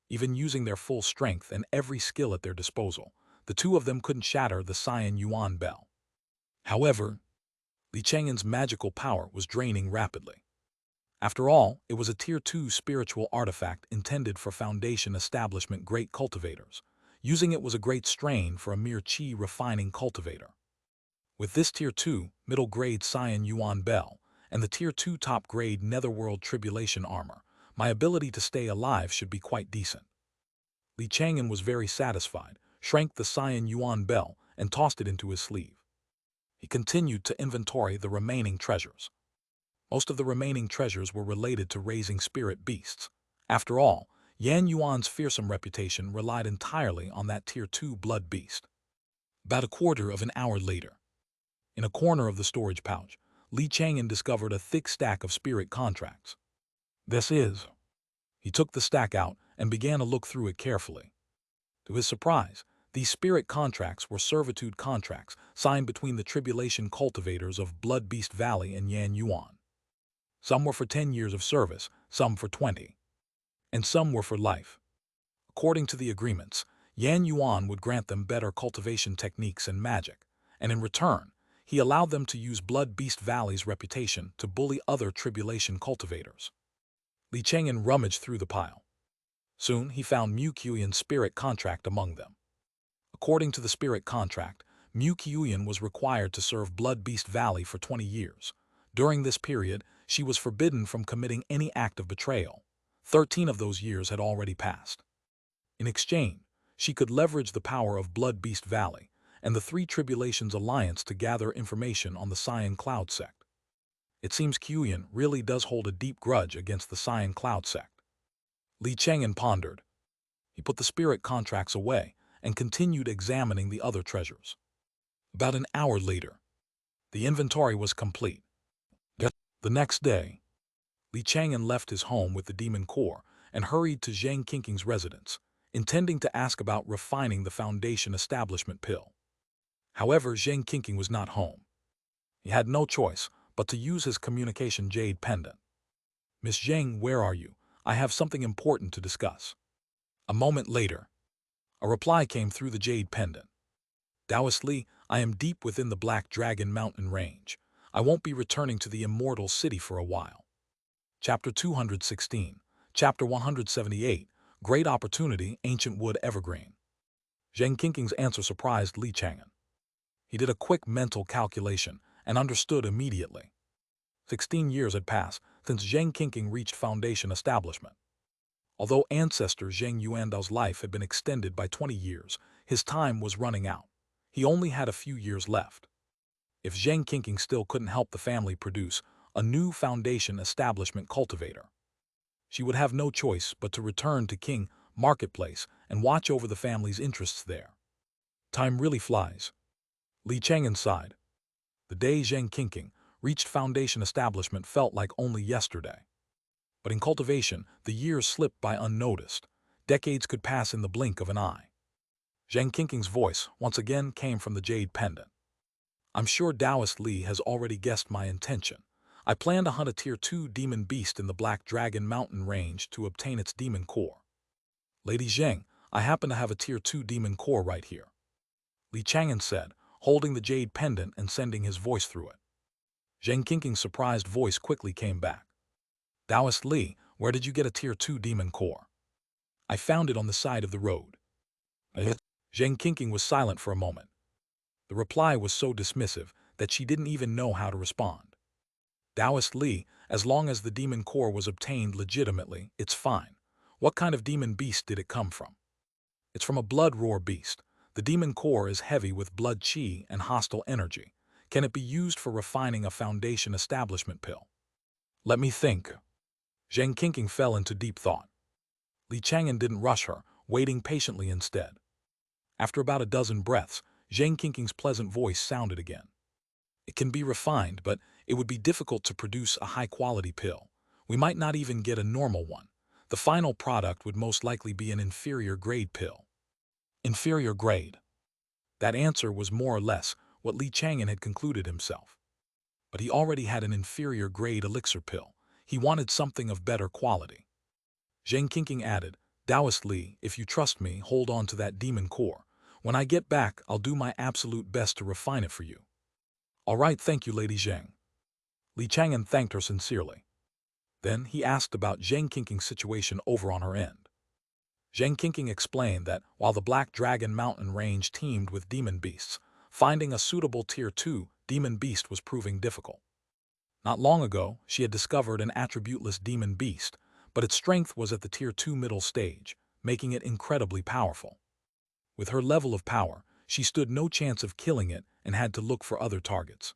Even using their full strength and every skill at their disposal, the two of them couldn't shatter the Xian Yuan Bell. However, Li Chang'an's magical power was draining rapidly. After all, it was a Tier 2 spiritual artifact intended for Foundation Establishment great cultivators. Using it was a great strain for a mere chi-refining cultivator. With this Tier 2 middle-grade Xian Yuan Bell and the Tier 2 top-grade Netherworld Tribulation armor, my ability to stay alive should be quite decent. Li Chang'an was very satisfied, shrank the Xian Yuan Bell, and tossed it into his sleeve. He continued to inventory the remaining treasures. Most of the remaining treasures were related to raising spirit beasts. After all, Yan Yuan's fearsome reputation relied entirely on that Tier 2 blood beast. About a quarter of an hour later, in a corner of the storage pouch, Li Chang'an discovered a thick stack of spirit contracts. This is. He took the stack out and began to look through it carefully. To his surprise, these spirit contracts were servitude contracts signed between the tribulation cultivators of Blood Beast Valley and Yan Yuan. Some were for 10 years of service, some for 20. And some were for life. According to the agreements, Yan Yuan would grant them better cultivation techniques and magic, and in return, he allowed them to use Blood Beast Valley's reputation to bully other tribulation cultivators. Li Chang'an rummaged through the pile. Soon he found Mu Qiuyan's spirit contract among them. According to the spirit contract, Mu Qiuyan was required to serve Blood Beast Valley for 20 years. During this period, she was forbidden from committing any act of betrayal. 13 of those years had already passed. In exchange, she could leverage the power of Blood Beast Valley and the Three Tribulations Alliance to gather information on the Cyan Cloud sect. It seems Qiuyan really does hold a deep grudge against the Cyan Cloud sect. Li Chang'an pondered. He put the spirit contracts away and continued examining the other treasures. About an hour later, the inventory was complete. The next day, Li Chang'an left his home with the demon core and hurried to Zhang Qingqing's residence, intending to ask about refining the Foundation establishment pill. However, Zhang Qingqing was not home. He had no choice but to use his communication Jade pendant. "Miss Zhang, where are you? I have something important to discuss." A moment later, a reply came through the Jade pendant. "Taoist Li, I am deep within the Black Dragon Mountain range. I won't be returning to the immortal city for a while." Chapter 216, Chapter 178, Great Opportunity, Ancient Wood Evergreen. Zhang Qingqing's answer surprised Li Chang'an. He did a quick mental calculation and understood immediately. 16 years had passed since Zhang Qingqing reached Foundation establishment. Although ancestor Zheng Yuandao's life had been extended by 20 years, his time was running out. He only had a few years left. If Zhang Qingqing still couldn't help the family produce a new Foundation establishment cultivator, she would have no choice but to return to King Marketplace and watch over the family's interests there. Time really flies. Li Chang'an sighed. The day Zhang Qingqing reached Foundation establishment felt like only yesterday. But in cultivation, the years slipped by unnoticed. Decades could pass in the blink of an eye. Zhang Qingqing's voice once again came from the Jade pendant. "I'm sure Taoist Li has already guessed my intention. I plan to hunt a Tier 2 demon beast in the Black Dragon Mountain range to obtain its demon core. Lady Zheng, I happen to have a Tier 2 demon core right here," Li Chang'an said, holding the Jade pendant and sending his voice through it. Zhang Qingqing's surprised voice quickly came back. "Taoist Li, where did you get a Tier 2 demon core?" "I found it on the side of the road." Zhang Qingqing was silent for a moment. The reply was so dismissive that she didn't even know how to respond. "Taoist Li, as long as the demon core was obtained legitimately, it's fine. What kind of demon beast did it come from?" "It's from a blood roar beast. The demon core is heavy with blood qi and hostile energy. Can it be used for refining a Foundation establishment pill?" "Let me think." Zhang Qingqing fell into deep thought. Li Chang'an didn't rush her, waiting patiently instead. After about a dozen breaths, Zhang Qingqing's pleasant voice sounded again. "It can be refined, but it would be difficult to produce a high-quality pill. We might not even get a normal one. The final product would most likely be an inferior-grade pill." Inferior grade. That answer was more or less what Li Chang'an had concluded himself. But he already had an inferior-grade elixir pill. He wanted something of better quality. Zhang Qingqing added, "Taoist Li, if you trust me, hold on to that demon core. When I get back, I'll do my absolute best to refine it for you." "All right, thank you, Lady Zheng." Li Chang'an thanked her sincerely. Then he asked about Zhang Qingqing's situation over on her end. Zhang Qingqing explained that while the Black Dragon Mountain range teemed with demon beasts, finding a suitable Tier 2 demon beast was proving difficult. Not long ago, she had discovered an attributeless demon beast, but its strength was at the Tier 2 middle stage, making it incredibly powerful. With her level of power, she stood no chance of killing it and had to look for other targets.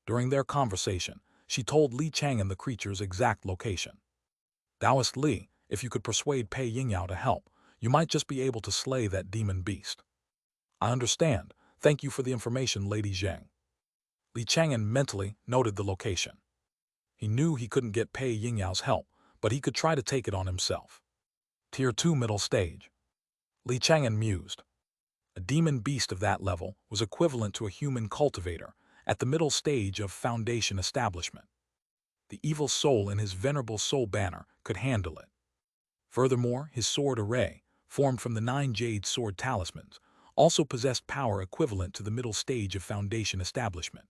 During their conversation, she told Li Chang'an the creature's exact location. "Taoist Li, if you could persuade Pei Yingyao to help, you might just be able to slay that demon beast." "I understand. Thank you for the information, Lady Zheng." Li Chang'an mentally noted the location. He knew he couldn't get Pei Yingyao's help, but he could try to take it on himself. Tier 2 middle stage. Li Chang'an mused. A demon beast of that level was equivalent to a human cultivator at the middle stage of Foundation establishment. The evil soul in his venerable soul banner could handle it. Furthermore, his sword array, formed from the 9 Jade sword talismans, also possessed power equivalent to the middle stage of Foundation establishment.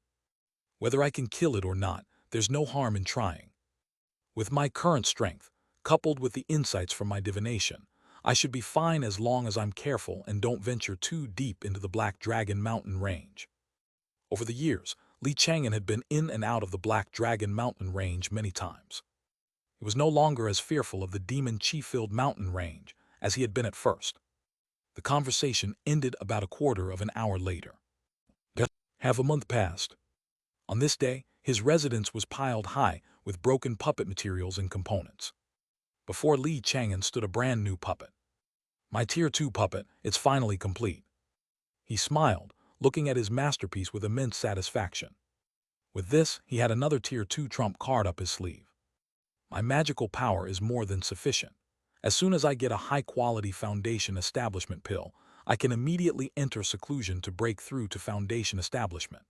Whether I can kill it or not, there's no harm in trying. With my current strength, coupled with the insights from my divination, I should be fine as long as I'm careful and don't venture too deep into the Black Dragon Mountain range. Over the years, Li Chang'an had been in and out of the Black Dragon Mountain range many times. He was no longer as fearful of the demon chi-filled mountain range as he had been at first. The conversation ended about a quarter of an hour later. Half a month passed. On this day, his residence was piled high with broken puppet materials and components. Before Li Chang'an stood a brand new puppet. My Tier 2 puppet, it's finally complete. He smiled, looking at his masterpiece with immense satisfaction. With this, he had another Tier 2 trump card up his sleeve. My magical power is more than sufficient. As soon as I get a high-quality foundation establishment pill, I can immediately enter seclusion to break through to foundation establishment.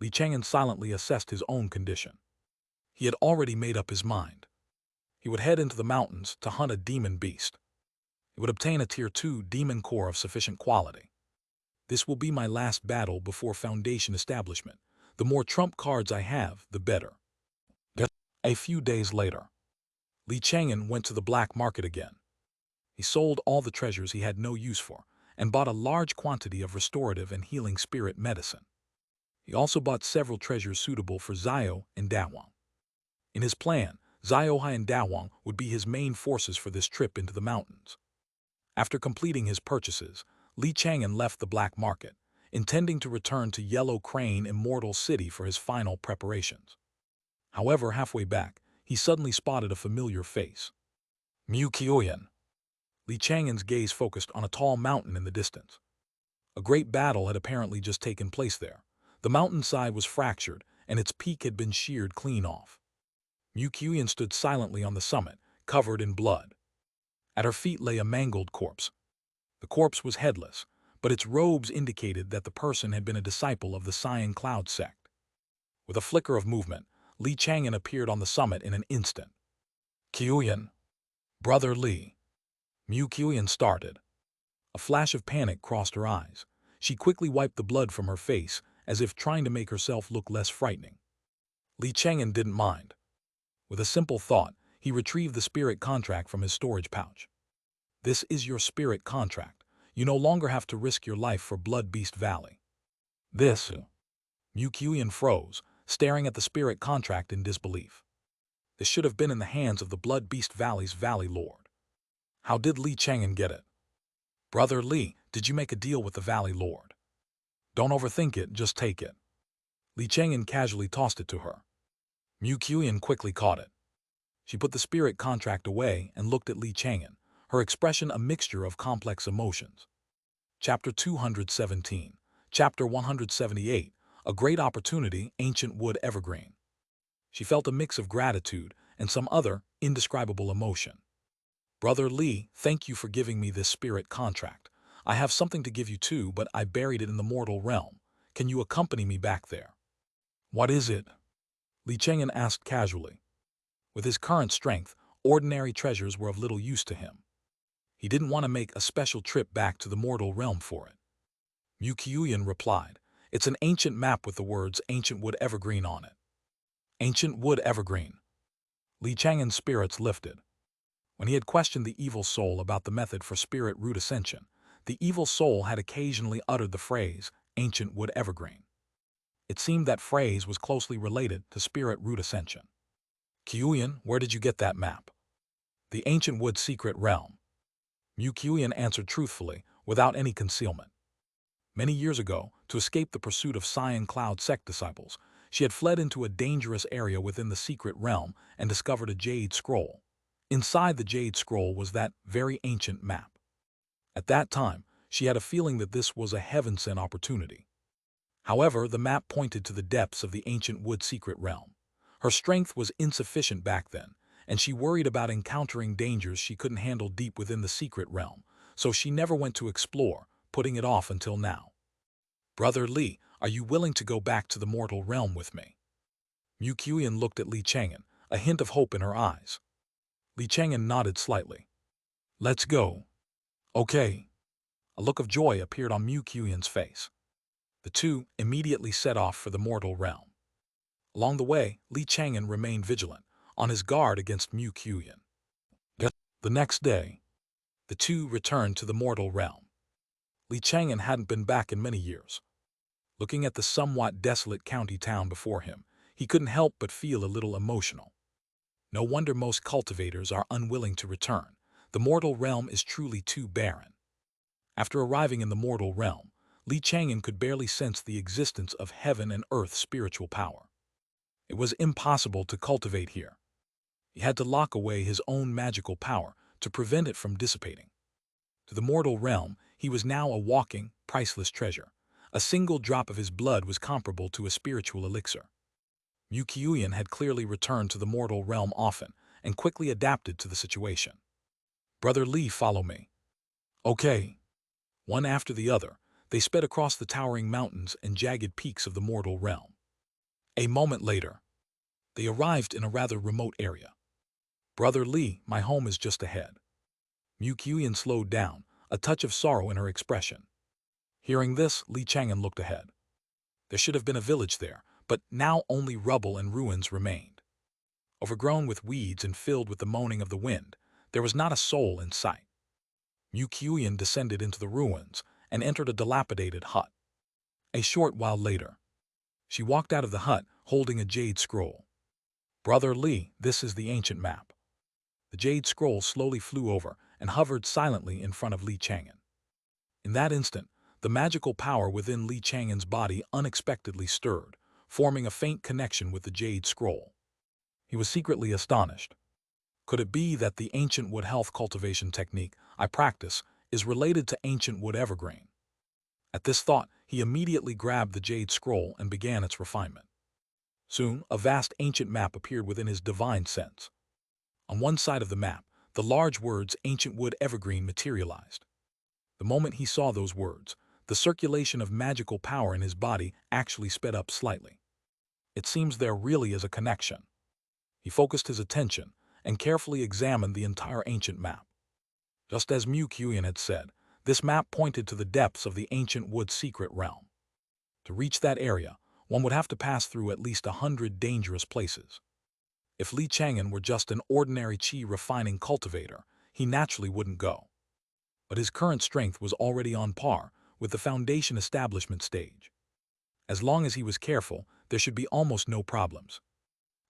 Li Chang'an silently assessed his own condition. He had already made up his mind. He would head into the mountains to hunt a demon beast. He would obtain a Tier 2 demon core of sufficient quality. This will be my last battle before foundation establishment. The more trump cards I have, the better. A few days later, Li Chang'an went to the black market again. He sold all the treasures he had no use for and bought a large quantity of restorative and healing spirit medicine. He also bought several treasures suitable for Xiao and Dawang. In his plan, Xiaohai and Dawang would be his main forces for this trip into the mountains. After completing his purchases, Li Chang'an left the black market, intending to return to Yellow Crane Immortal City for his final preparations. However, halfway back, he suddenly spotted a familiar face. Mu Qiuyan. Li Chang'an's gaze focused on a tall mountain in the distance. A great battle had apparently just taken place there. The mountainside was fractured, and its peak had been sheared clean off. Mu Qiuyan stood silently on the summit, covered in blood. At her feet lay a mangled corpse. The corpse was headless, but its robes indicated that the person had been a disciple of the Cyan Cloud sect. With a flicker of movement, Li Chang'an appeared on the summit in an instant. Qiuyan. Brother Li. Mu Qiuyan started. A flash of panic crossed her eyes. She quickly wiped the blood from her face, as if trying to make herself look less frightening. Li Chang'an didn't mind. With a simple thought, he retrieved the spirit contract from his storage pouch. This is your spirit contract. You no longer have to risk your life for Blood Beast Valley. This. Mu Qiuyan froze, staring at the spirit contract in disbelief. This should have been in the hands of the Blood Beast Valley's Valley Lord. How did Li Chang'an get it? Brother Li, did you make a deal with the Valley Lord? Don't overthink it, just take it. Li Chang'an casually tossed it to her. Mu Qiuyan quickly caught it. She put the spirit contract away and looked at Li Chang'an, her expression a mixture of complex emotions. Chapter 217. Chapter 178. A Great Opportunity, Ancient Wood Evergreen. She felt a mix of gratitude and some other, indescribable emotion. Brother Li, thank you for giving me this spirit contract. I have something to give you too, but I buried it in the mortal realm. Can you accompany me back there? What is it? Li Chang'an asked casually. With his current strength, ordinary treasures were of little use to him. He didn't want to make a special trip back to the mortal realm for it. Mu Qiuyan replied, it's an ancient map with the words Ancient Wood Evergreen on it. Ancient Wood Evergreen. Li Chang'an's spirits lifted. When he had questioned the evil soul about the method for spirit root ascension, the evil soul had occasionally uttered the phrase, Ancient Wood Evergreen. It seemed that phrase was closely related to spirit root ascension. Qiuyan, where did you get that map? The Ancient Wood Secret Realm. Mu Qiuyan answered truthfully, without any concealment. Many years ago, to escape the pursuit of Cyan Cloud sect disciples, she had fled into a dangerous area within the secret realm and discovered a Jade scroll. Inside the Jade scroll was that very ancient map. At that time, she had a feeling that this was a heaven-sent opportunity. However, the map pointed to the depths of the Ancient Wood Secret Realm. Her strength was insufficient back then, and she worried about encountering dangers she couldn't handle deep within the secret realm, so she never went to explore, putting it off until now. Brother Li, are you willing to go back to the mortal realm with me? Mu Qiuyan looked at Li Chang'an, a hint of hope in her eyes. Li Chang'an nodded slightly. Let's go. Okay. A look of joy appeared on Mu Qiuyan's face. The two immediately set off for the mortal realm. Along the way, Li Chang'an remained vigilant, on his guard against Mu Qiuyan. The next day, the two returned to the mortal realm. Li Chang'an hadn't been back in many years. Looking at the somewhat desolate county town before him, he couldn't help but feel a little emotional. No wonder most cultivators are unwilling to return. The mortal realm is truly too barren. After arriving in the mortal realm, Li Chang'an could barely sense the existence of heaven and earth spiritual power. It was impossible to cultivate here. He had to lock away his own magical power to prevent it from dissipating. To the mortal realm, he was now a walking, priceless treasure. A single drop of his blood was comparable to a spiritual elixir. Mu Qiuyan had clearly returned to the mortal realm often and quickly adapted to the situation. "Brother Li, follow me." "Okay." One after the other, they sped across the towering mountains and jagged peaks of the mortal realm. A moment later, they arrived in a rather remote area. "Brother Li, my home is just ahead." Mu Qiuyan slowed down, a touch of sorrow in her expression. Hearing this, Li Chang'an looked ahead. There should have been a village there, but now only rubble and ruins remained. Overgrown with weeds and filled with the moaning of the wind, there was not a soul in sight. Mu Qiuyan descended into the ruins and entered a dilapidated hut. A short while later, she walked out of the hut holding a jade scroll. "Brother Li, this is the ancient map." The jade scroll slowly flew over and hovered silently in front of Li Chang'an. In that instant, the magical power within Li Chang'an's body unexpectedly stirred, forming a faint connection with the jade scroll. He was secretly astonished. Could it be that the ancient wood health cultivation technique I practice is related to ancient wood evergreen? At this thought, he immediately grabbed the jade scroll and began its refinement. Soon, a vast ancient map appeared within his divine sense. On one side of the map, the large words "Ancient Wood Evergreen" materialized. The moment he saw those words, the circulation of magical power in his body actually sped up slightly. It seems there really is a connection. He focused his attention and carefully examined the entire ancient map. Just as Mu Qiuyan had said, this map pointed to the depths of the ancient wood secret realm. To reach that area, one would have to pass through at least 100 dangerous places. If Li Chang'an were just an ordinary qi refining cultivator, he naturally wouldn't go. But his current strength was already on par with the foundation establishment stage. As long as he was careful, there should be almost no problems.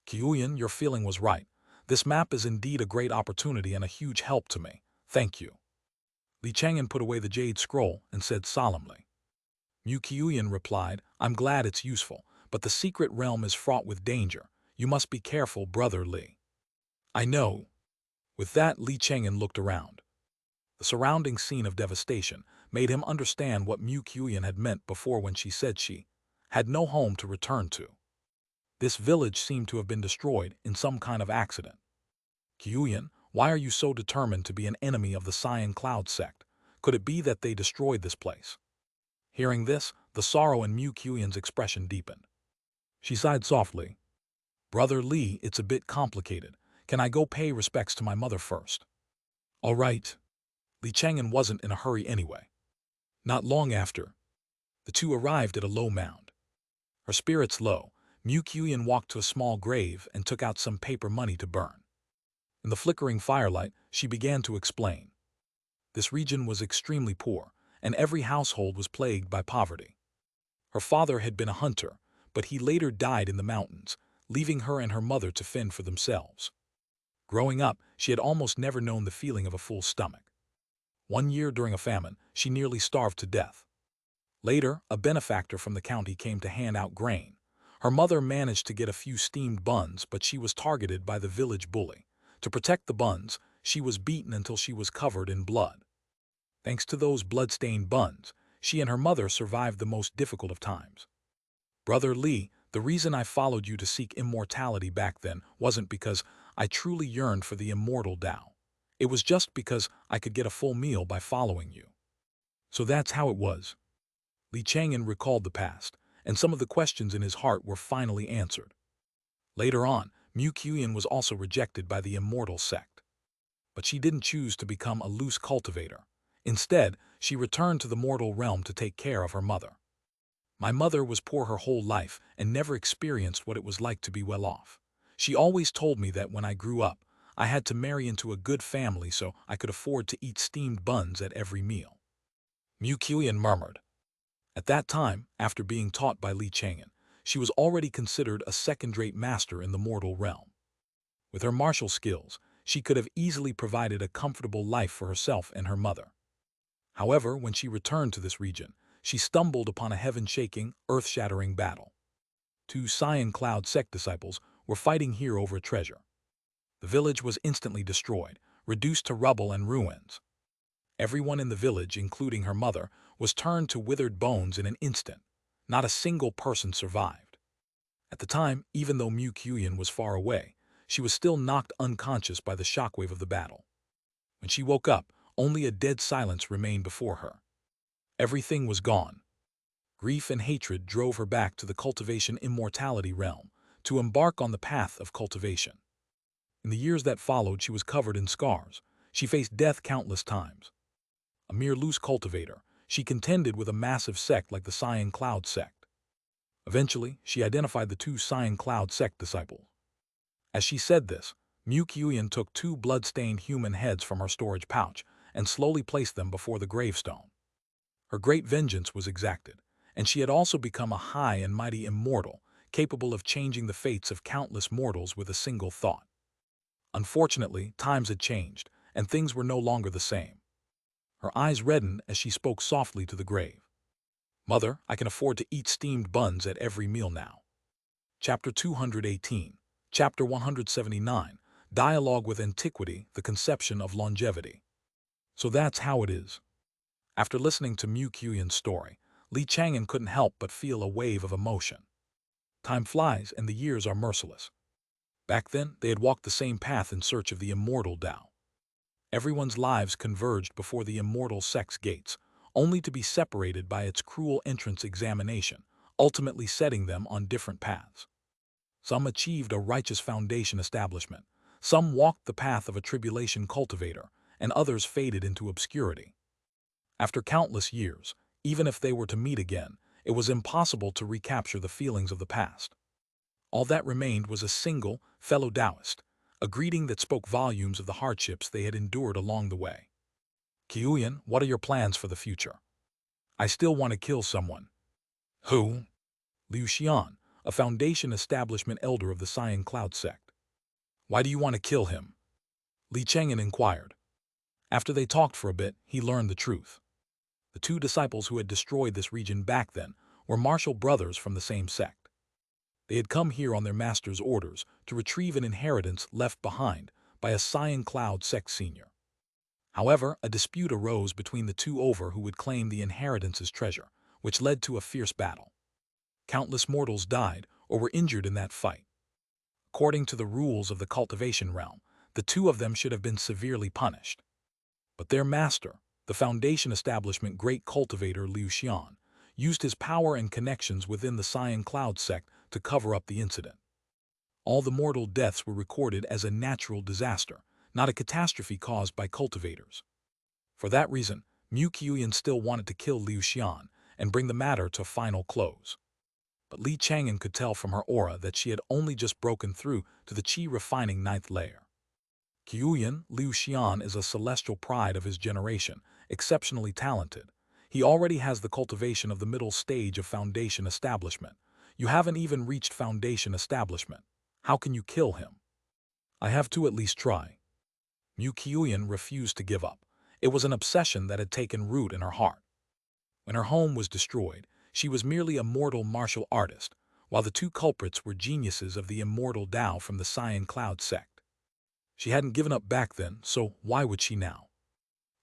"Qiuyan, your feeling was right. This map is indeed a great opportunity and a huge help to me. Thank you." Li Chang'an put away the jade scroll and said solemnly. Mu Qiuyan replied, "I'm glad it's useful, but the secret realm is fraught with danger. You must be careful, Brother Li." "I know." With that, Li Chang'an looked around. The surrounding scene of devastation made him understand what Mu Qiuyan had meant before when she said she had no home to return to. This village seemed to have been destroyed in some kind of accident. "Qiuyan, why are you so determined to be an enemy of the Cyan Cloud sect? Could it be that they destroyed this place?" Hearing this, the sorrow in Mu Qiuyan's expression deepened. She sighed softly. "Brother Li, it's a bit complicated. Can I go pay respects to my mother first?" "All right." Li Chang'an wasn't in a hurry anyway. Not long after, the two arrived at a low mound. Her spirits low, Mu Qiuyan walked to a small grave and took out some paper money to burn. In the flickering firelight, she began to explain. This region was extremely poor, and every household was plagued by poverty. Her father had been a hunter, but he later died in the mountains, leaving her and her mother to fend for themselves. Growing up, she had almost never known the feeling of a full stomach. One year during a famine, she nearly starved to death. Later, a benefactor from the county came to hand out grain. Her mother managed to get a few steamed buns, but she was targeted by the village bully. To protect the buns, she was beaten until she was covered in blood. Thanks to those blood-stained buns, she and her mother survived the most difficult of times. "Brother Li, the reason I followed you to seek immortality back then wasn't because I truly yearned for the immortal Tao. It was just because I could get a full meal by following you." So that's how it was. Li Chang'an recalled the past, and some of the questions in his heart were finally answered. Later on, Mu Qiuyan was also rejected by the immortal sect. But she didn't choose to become a loose cultivator. Instead, she returned to the mortal realm to take care of her mother. My mother was poor her whole life and never experienced what it was like to be well off. She always told me that when I grew up, I had to marry into a good family so I could afford to eat steamed buns at every meal. Qian murmured. At that time, after being taught by Chang'an, she was already considered a second-rate master in the mortal realm. With her martial skills, she could have easily provided a comfortable life for herself and her mother. However, when she returned to this region, she stumbled upon a heaven-shaking, earth-shattering battle. Two Cyan Cloud sect disciples were fighting here over a treasure. The village was instantly destroyed, reduced to rubble and ruins. Everyone in the village, including her mother, was turned to withered bones in an instant. Not a single person survived. At the time, even though Qian was far away, she was still knocked unconscious by the shockwave of the battle. When she woke up, only a dead silence remained before her. Everything was gone. Grief and hatred drove her back to the cultivation immortality realm, to embark on the path of cultivation. In the years that followed, she was covered in scars. She faced death countless times. A mere loose cultivator, she contended with a massive sect like the Cyan Cloud sect. Eventually, she identified the two Cyan Cloud sect disciples. As she said this, Qian took two blood-stained human heads from her storage pouch and slowly placed them before the gravestone. Her great vengeance was exacted, and she had also become a high and mighty immortal, capable of changing the fates of countless mortals with a single thought. Unfortunately, times had changed, and things were no longer the same. Her eyes reddened as she spoke softly to the grave. "Mother, I can afford to eat steamed buns at every meal now." Chapter 218, Chapter 179, Dialogue with Antiquity, the Conception of Longevity. So that's how it is. After listening to Qian's story, Chang'an couldn't help but feel a wave of emotion. Time flies and the years are merciless. Back then, they had walked the same path in search of the immortal Tao. Everyone's lives converged before the immortal sect's gates, only to be separated by its cruel entrance examination, ultimately setting them on different paths. Some achieved a righteous foundation establishment, some walked the path of a tribulation cultivator, and others faded into obscurity. After countless years, even if they were to meet again, it was impossible to recapture the feelings of the past. All that remained was a single, fellow Taoist, a greeting that spoke volumes of the hardships they had endured along the way. "Qian, what are your plans for the future?" "I still want to kill someone." "Who?" "Liu Xian, a foundation establishment elder of the Cyan Cloud sect." "Why do you want to kill him?" Chang'an inquired. After they talked for a bit, he learned the truth. The two disciples who had destroyed this region back then were martial brothers from the same sect. They had come here on their master's orders to retrieve an inheritance left behind by a Cyan Cloud sect senior. However, a dispute arose between the two over who would claim the inheritance as treasure, which led to a fierce battle. Countless mortals died or were injured in that fight. According to the rules of the cultivation realm, the two of them should have been severely punished. But their master, the foundation establishment great cultivator Liu Xian, used his power and connections within the Cyan Cloud sect to cover up the incident. All the mortal deaths were recorded as a natural disaster, not a catastrophe caused by cultivators. For that reason, Qian still wanted to kill Liu Xian and bring the matter to a final close. But Chang'an could tell from her aura that she had only just broken through to the qi-refining ninth layer. Liu Xian is a celestial pride of his generation, exceptionally talented. He already has the cultivation of the middle stage of foundation establishment. You haven't even reached foundation establishment. How can you kill him? "I have to at least try." Qian refused to give up. It was an obsession that had taken root in her heart. When her home was destroyed, she was merely a mortal martial artist, while the two culprits were geniuses of the immortal Tao from the Cyan Cloud sect. She hadn't given up back then, so why would she now?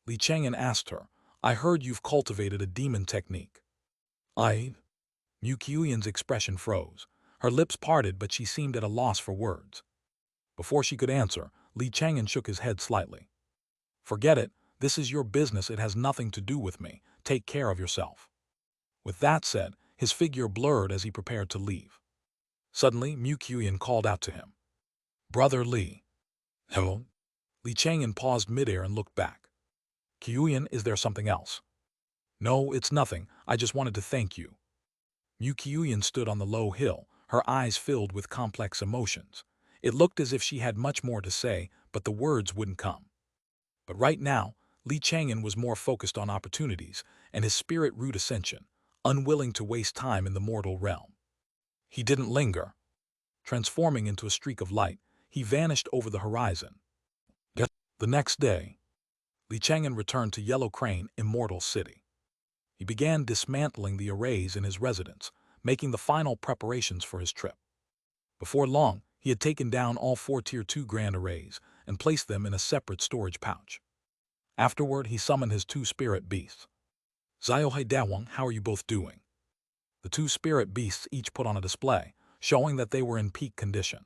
Chang'an asked her, "I heard you've cultivated a demon technique." Qian's expression froze. Her lips parted, but she seemed at a loss for words. Before she could answer, Chang'an shook his head slightly. "Forget it. This is your business. It has nothing to do with me. Take care of yourself." With that said, his figure blurred as he prepared to leave. Suddenly, Qian called out to him, "Brother Li." "Hello?" Chang'an paused midair and looked back. "Qian, is there something else?" "No, it's nothing. I just wanted to thank you." Mu stood on the low hill, her eyes filled with complex emotions. It looked as if she had much more to say, but the words wouldn't come. But right now, Li Chang'an was more focused on opportunities and his spirit-root ascension, unwilling to waste time in the mortal realm. He didn't linger. Transforming into a streak of light, he vanished over the horizon. The next day, Li Chang'an returned to Yellow Crane Immortal City. He began dismantling the arrays in his residence, making the final preparations for his trip. Before long, he had taken down all 4 Tier 2 grand arrays and placed them in a separate storage pouch. Afterward, he summoned his 2 spirit beasts. Ziohei Dawang, how are you both doing? The 2 spirit beasts each put on a display, showing that they were in peak condition.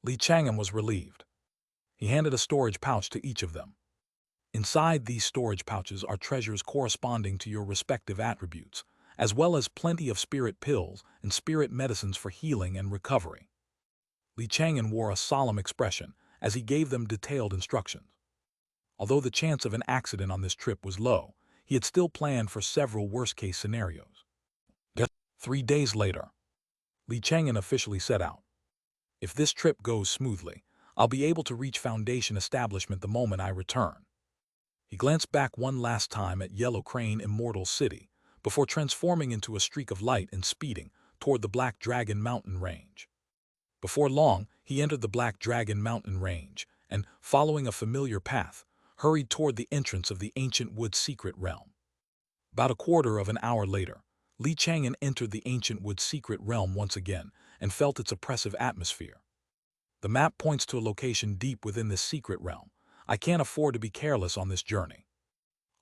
Li Chang'an was relieved. He handed a storage pouch to each of them. Inside these storage pouches are treasures corresponding to your respective attributes, as well as plenty of spirit pills and spirit medicines for healing and recovery. Li Chang'an wore a solemn expression as he gave them detailed instructions. Although the chance of an accident on this trip was low, he had still planned for several worst-case scenarios. 3 days later, Li Chang'an officially set out. If this trip goes smoothly, I'll be able to reach Foundation establishment the moment I return. He glanced back one last time at Yellow Crane Immortal City before transforming into a streak of light and speeding toward the Black Dragon Mountain Range. Before long, he entered the Black Dragon Mountain Range and, following a familiar path, hurried toward the entrance of the Ancient Wood Secret Realm. About a quarter of an hour later, Li Chang'an entered the Ancient Wood Secret Realm once again and felt its oppressive atmosphere. The map points to a location deep within this secret realm. I can't afford to be careless on this journey.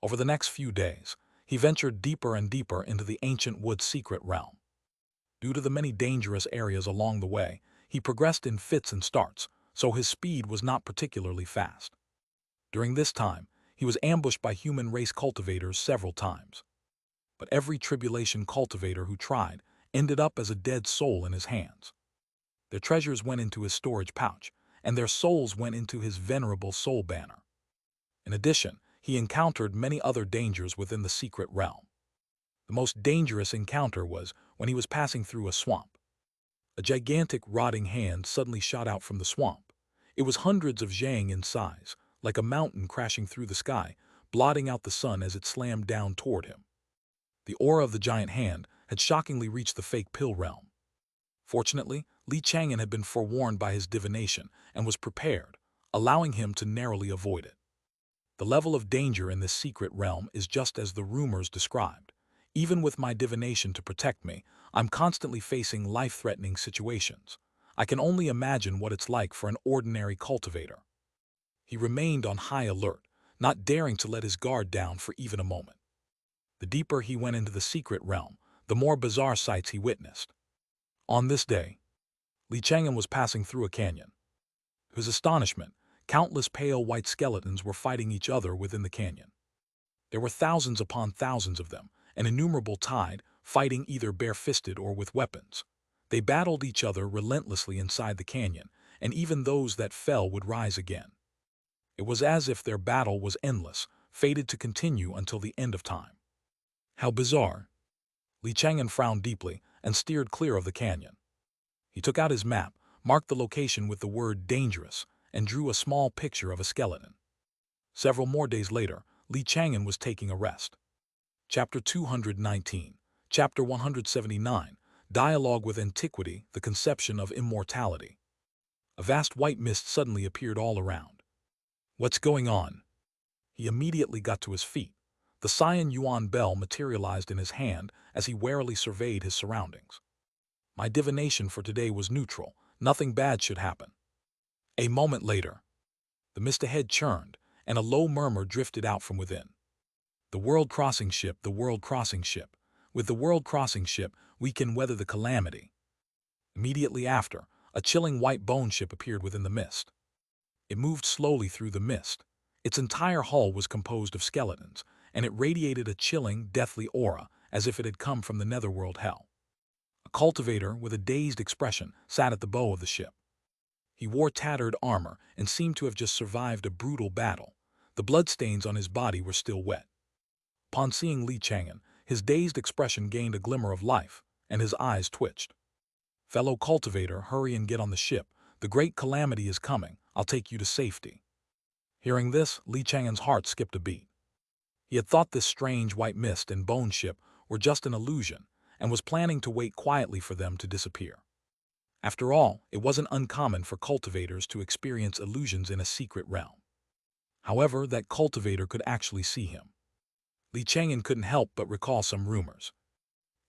Over the next few days, he ventured deeper and deeper into the Ancient Wood Secret Realm. Due to the many dangerous areas along the way, he progressed in fits and starts, so his speed was not particularly fast. During this time, he was ambushed by human race cultivators several times. But every tribulation cultivator who tried ended up as a dead soul in his hands. Their treasures went into his storage pouch, and their souls went into his venerable soul banner. In addition, he encountered many other dangers within the secret realm. The most dangerous encounter was when he was passing through a swamp. A gigantic rotting hand suddenly shot out from the swamp. It was hundreds of zhang in size, like a mountain crashing through the sky, blotting out the sun as it slammed down toward him. The aura of the giant hand had shockingly reached the fake pill realm. Fortunately, Li Chang'an had been forewarned by his divination and was prepared, allowing him to narrowly avoid it. The level of danger in this secret realm is just as the rumors described. Even with my divination to protect me, I'm constantly facing life-threatening situations. I can only imagine what it's like for an ordinary cultivator. He remained on high alert, not daring to let his guard down for even a moment. The deeper he went into the secret realm, the more bizarre sights he witnessed. On this day, Li Chang'an was passing through a canyon. To his astonishment, countless pale white skeletons were fighting each other within the canyon. There were thousands upon thousands of them, an innumerable tide, fighting either bare-fisted or with weapons. They battled each other relentlessly inside the canyon, and even those that fell would rise again. It was as if their battle was endless, fated to continue until the end of time. How bizarre! Li Chang'an frowned deeply and steered clear of the canyon. He took out his map, marked the location with the word dangerous, and drew a small picture of a skeleton. Several more days later, Li Chang'an was taking a rest. Chapter 219, Chapter 179, Dialogue with Antiquity, the Conception of Immortality. A vast white mist suddenly appeared all around. What's going on? He immediately got to his feet. The Cyan Yuan bell materialized in his hand as he warily surveyed his surroundings. My divination for today was neutral. Nothing bad should happen. A moment later, the mist ahead churned, and a low murmur drifted out from within. The world crossing ship, the world crossing ship. With the world crossing ship, we can weather the calamity. Immediately after, a chilling white bone ship appeared within the mist. It moved slowly through the mist. Its entire hull was composed of skeletons, and it radiated a chilling, deathly aura as if it had come from the netherworld hell. A cultivator with a dazed expression sat at the bow of the ship. He wore tattered armor and seemed to have just survived a brutal battle. The bloodstains on his body were still wet. Upon seeing Li Chang'an, his dazed expression gained a glimmer of life, and his eyes twitched. "Fellow cultivator, hurry and get on the ship. The great calamity is coming. I'll take you to safety." Hearing this, Chang'an's heart skipped a beat. He had thought this strange white mist and bone ship were just an illusion, and was planning to wait quietly for them to disappear. After all, it wasn't uncommon for cultivators to experience illusions in a secret realm. However, that cultivator could actually see him. Chang'an couldn't help but recall some rumors.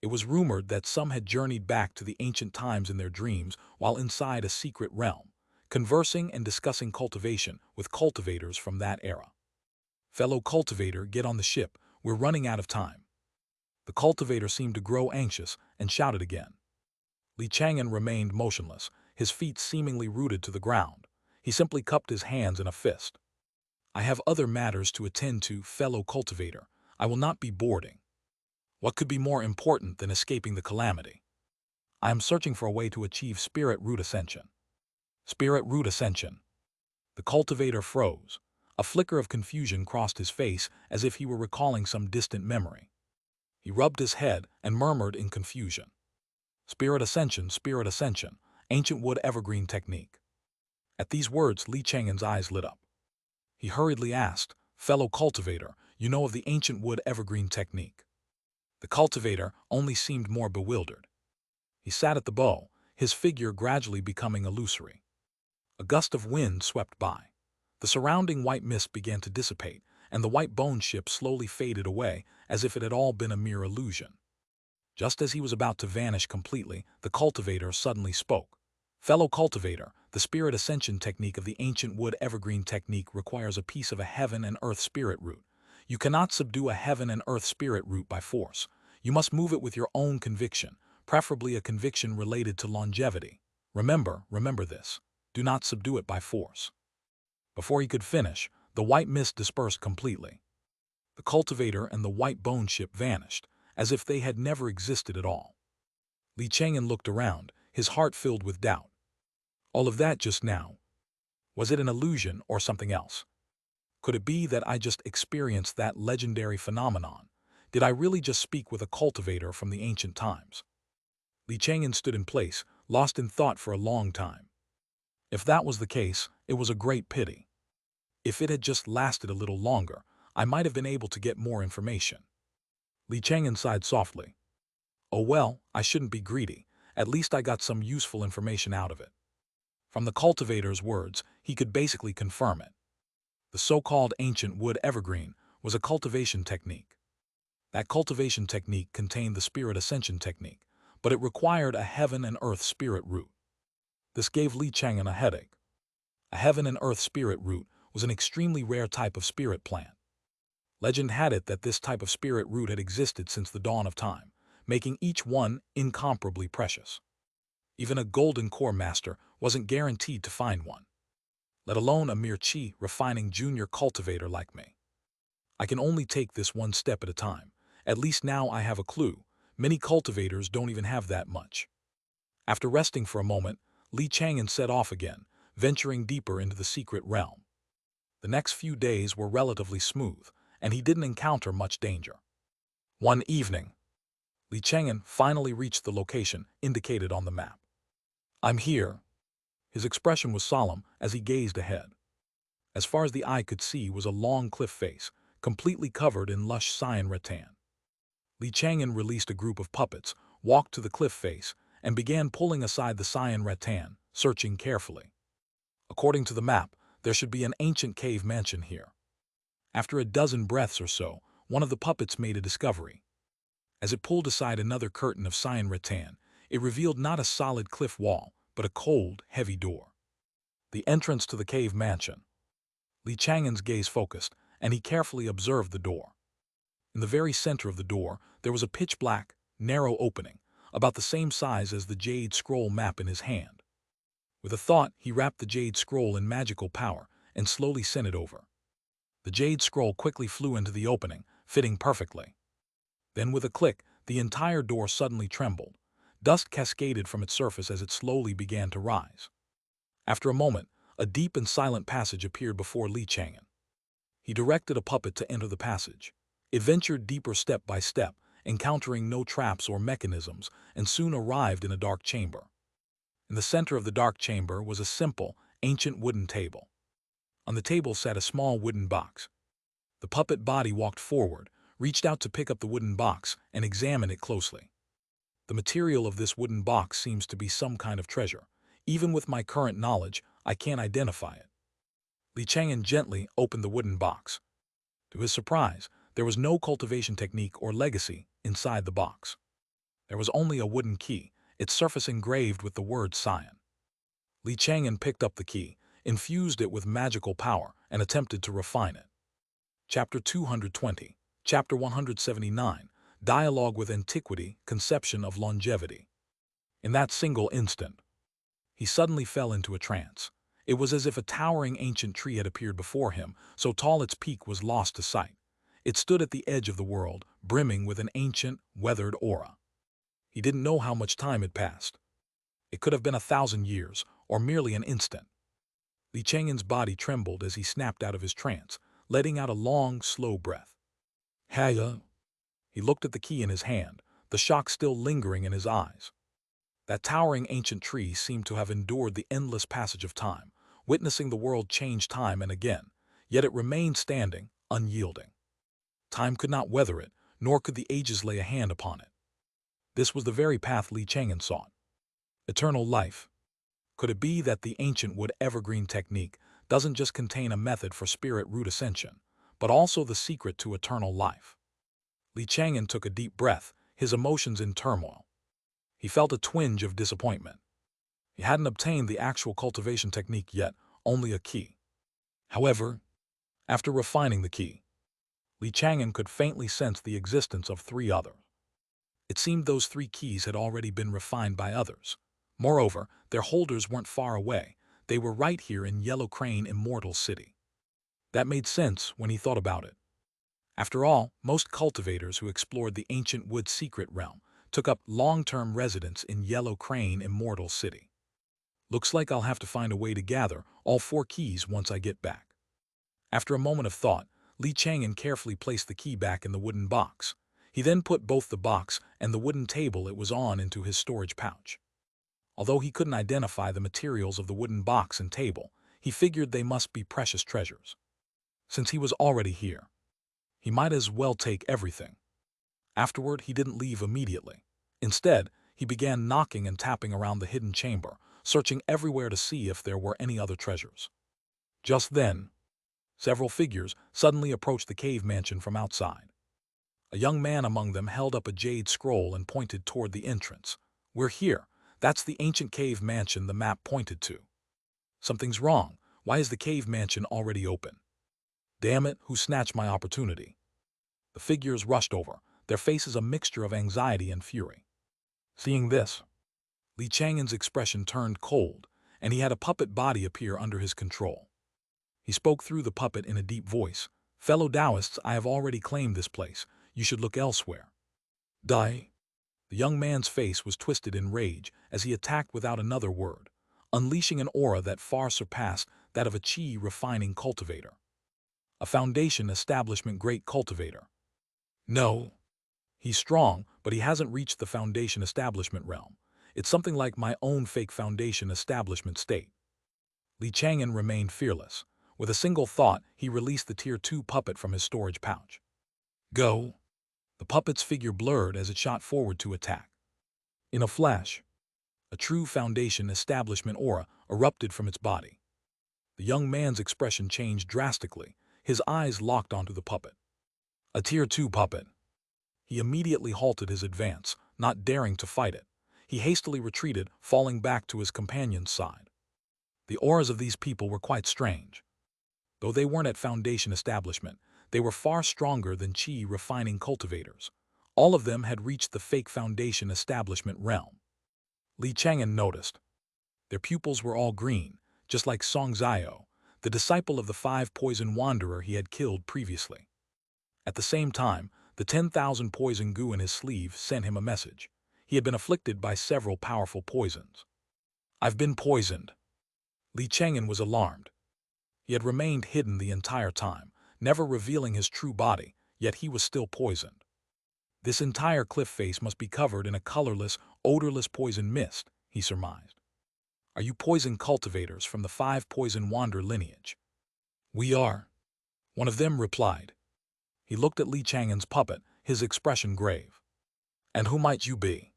It was rumored that some had journeyed back to the ancient times in their dreams while inside a secret realm, conversing and discussing cultivation with cultivators from that era. "Fellow cultivator, get on the ship. We're running out of time." The cultivator seemed to grow anxious and shouted again. Chang'an remained motionless, his feet seemingly rooted to the ground. He simply cupped his hands in a fist. "I have other matters to attend to, fellow cultivator. I will not be boarding." What could be more important than escaping the calamity? "I am searching for a way to achieve spirit root ascension." Spirit root ascension. The cultivator froze. A flicker of confusion crossed his face as if he were recalling some distant memory. He rubbed his head and murmured in confusion. Spirit ascension, ancient wood evergreen technique." At these words, Chang'an's eyes lit up. He hurriedly asked, "Fellow cultivator, you know of the ancient wood evergreen technique?" The cultivator only seemed more bewildered. He sat at the bow, his figure gradually becoming illusory. A gust of wind swept by. The surrounding white mist began to dissipate, and the white bone ship slowly faded away as if it had all been a mere illusion. Just as he was about to vanish completely, the cultivator suddenly spoke. "Fellow cultivator, the spirit ascension technique of the ancient wood evergreen technique requires a piece of a heaven and earth spirit root. You cannot subdue a heaven and earth spirit root by force. You must move it with your own conviction, preferably a conviction related to longevity. Remember this. Do not subdue it by force." Before he could finish, the white mist dispersed completely. The cultivator and the white bone ship vanished, as if they had never existed at all. Chang'an looked around, his heart filled with doubt. All of that just now? Was it an illusion or something else? Could it be that I just experienced that legendary phenomenon? Did I really just speak with a cultivator from the ancient times? Chang'an stood in place, lost in thought for a long time. If that was the case, it was a great pity. If it had just lasted a little longer, I might have been able to get more information. Chang'an sighed softly. "Oh well, I shouldn't be greedy. At least I got some useful information out of it." From the cultivator's words, he could basically confirm it. The so-called ancient wood evergreen was a cultivation technique. That cultivation technique contained the spirit ascension technique, but it required a heaven and earth spirit root. This gave Chang'an a headache. A heaven and earth spirit root was an extremely rare type of spirit plant. Legend had it that this type of spirit root had existed since the dawn of time, making each one incomparably precious. Even a golden core master wasn't guaranteed to find one, let alone a mere refining junior cultivator like me. I can only take this one step at a time. At least now I have a clue. Many cultivators don't even have that much. After resting for a moment, Chang'an set off again, venturing deeper into the secret realm. The next few days were relatively smooth, and he didn't encounter much danger. One evening, Chang'an finally reached the location indicated on the map. "I'm here." His expression was solemn as he gazed ahead. As far as the eye could see was a long cliff face, completely covered in lush cyan rattan. Chang'an released a group of puppets, walked to the cliff face, and began pulling aside the cyan rattan, searching carefully. According to the map, there should be an ancient cave mansion here. After a dozen breaths or so, one of the puppets made a discovery. As it pulled aside another curtain of cyan rattan, it revealed not a solid cliff wall, but a cold, heavy door. The entrance to the cave mansion. Chang'an's gaze focused, and he carefully observed the door. In the very center of the door, there was a pitch-black, narrow opening, about the same size as the Jade scroll map in his hand. With a thought, he wrapped the Jade scroll in magical power and slowly sent it over. The Jade scroll quickly flew into the opening, fitting perfectly. Then with a click, the entire door suddenly trembled. Dust cascaded from its surface as it slowly began to rise. After a moment, a deep and silent passage appeared before Chang'an. He directed a puppet to enter the passage. It ventured deeper step by step, encountering no traps or mechanisms, and soon arrived in a dark chamber. In the center of the dark chamber was a simple, ancient wooden table. On the table sat a small wooden box. The puppet body walked forward, reached out to pick up the wooden box, and examine it closely. The material of this wooden box seems to be some kind of treasure. Even with my current knowledge, I can't identify it. Chang'an gently opened the wooden box. To his surprise, there was no cultivation technique or legacy inside the box. There was only a wooden key, its surface engraved with the word Xian. Chang'an picked up the key, infused it with magical power, and attempted to refine it. Chapter 220, Chapter 179, Dialogue with Antiquity, Conception of Longevity. In that single instant, he suddenly fell into a trance. It was as if a towering ancient tree had appeared before him, so tall its peak was lost to sight. It stood at the edge of the world, brimming with an ancient, weathered aura. He didn't know how much time had passed. It could have been 1,000 years, or merely an instant. Chang'an's body trembled as he snapped out of his trance, letting out a long, slow breath. Haya. He looked at the key in his hand, the shock still lingering in his eyes. That towering ancient tree seemed to have endured the endless passage of time, witnessing the world change time and again, yet it remained standing, unyielding. Time could not weather it, nor could the ages lay a hand upon it. This was the very path Chang'an sought. Eternal life. Could it be that the ancient wood evergreen technique doesn't just contain a method for spirit root ascension, but also the secret to eternal life? Chang'an took a deep breath, his emotions in turmoil. He felt a twinge of disappointment. He hadn't obtained the actual cultivation technique yet, only a key. However, after refining the key, Chang'an could faintly sense the existence of 3 others. It seemed those 3 keys had already been refined by others. Moreover, their holders weren't far away. They were right here in Yellow Crane Immortal City. That made sense when he thought about it. After all, most cultivators who explored the ancient wood secret realm took up long-term residence in Yellow Crane Immortal City. Looks like I'll have to find a way to gather all 4 keys once I get back. After a moment of thought, Chang'an carefully placed the key back in the wooden box. He then put both the box and the wooden table it was on into his storage pouch. Although he couldn't identify the materials of the wooden box and table, he figured they must be precious treasures. Since he was already here, he might as well take everything. Afterward, he didn't leave immediately. Instead, he began knocking and tapping around the hidden chamber, searching everywhere to see if there were any other treasures. Just then, several figures suddenly approached the cave mansion from outside. A young man among them held up a jade scroll and pointed toward the entrance. "We're here. That's the ancient cave mansion the map pointed to." "Something's wrong. Why is the cave mansion already open?" "Damn it, who snatched my opportunity?" The figures rushed over, their faces a mixture of anxiety and fury. Seeing this, Chang'an's expression turned cold, and he had a puppet body appear under his control. He spoke through the puppet in a deep voice. "Fellow Taoists, I have already claimed this place. You should look elsewhere." "Die." The young man's face was twisted in rage as he attacked without another word, unleashing an aura that far surpassed that of a chi refining cultivator. A foundation establishment great cultivator. "No. He's strong, but he hasn't reached the foundation establishment realm. It's something like my own fake foundation establishment state." Chang'an remained fearless. With a single thought, he released the Tier 2 puppet from his storage pouch. "Go." The puppet's figure blurred as it shot forward to attack. In a flash, a true foundation establishment aura erupted from its body. The young man's expression changed drastically, his eyes locked onto the puppet. A Tier 2 puppet. He immediately halted his advance, not daring to fight it. He hastily retreated, falling back to his companion's side. The auras of these people were quite strange. Though they weren't at foundation establishment, they were far stronger than chi refining cultivators. All of them had reached the fake foundation establishment realm. Chang'an noticed. Their pupils were all green, just like Xianxia, the disciple of the 5-poison wanderer he had killed previously. At the same time, the 10,000 poison goo in his sleeve sent him a message. He had been afflicted by several powerful poisons. "I've been poisoned." Chang'an was alarmed. He had remained hidden the entire time, never revealing his true body, yet he was still poisoned. This entire cliff face must be covered in a colorless, odorless poison mist, he surmised. Are you poison cultivators from the 5 poison wander lineage? We are, one of them replied. He looked at Chang'an's puppet, his expression grave. And who might you be?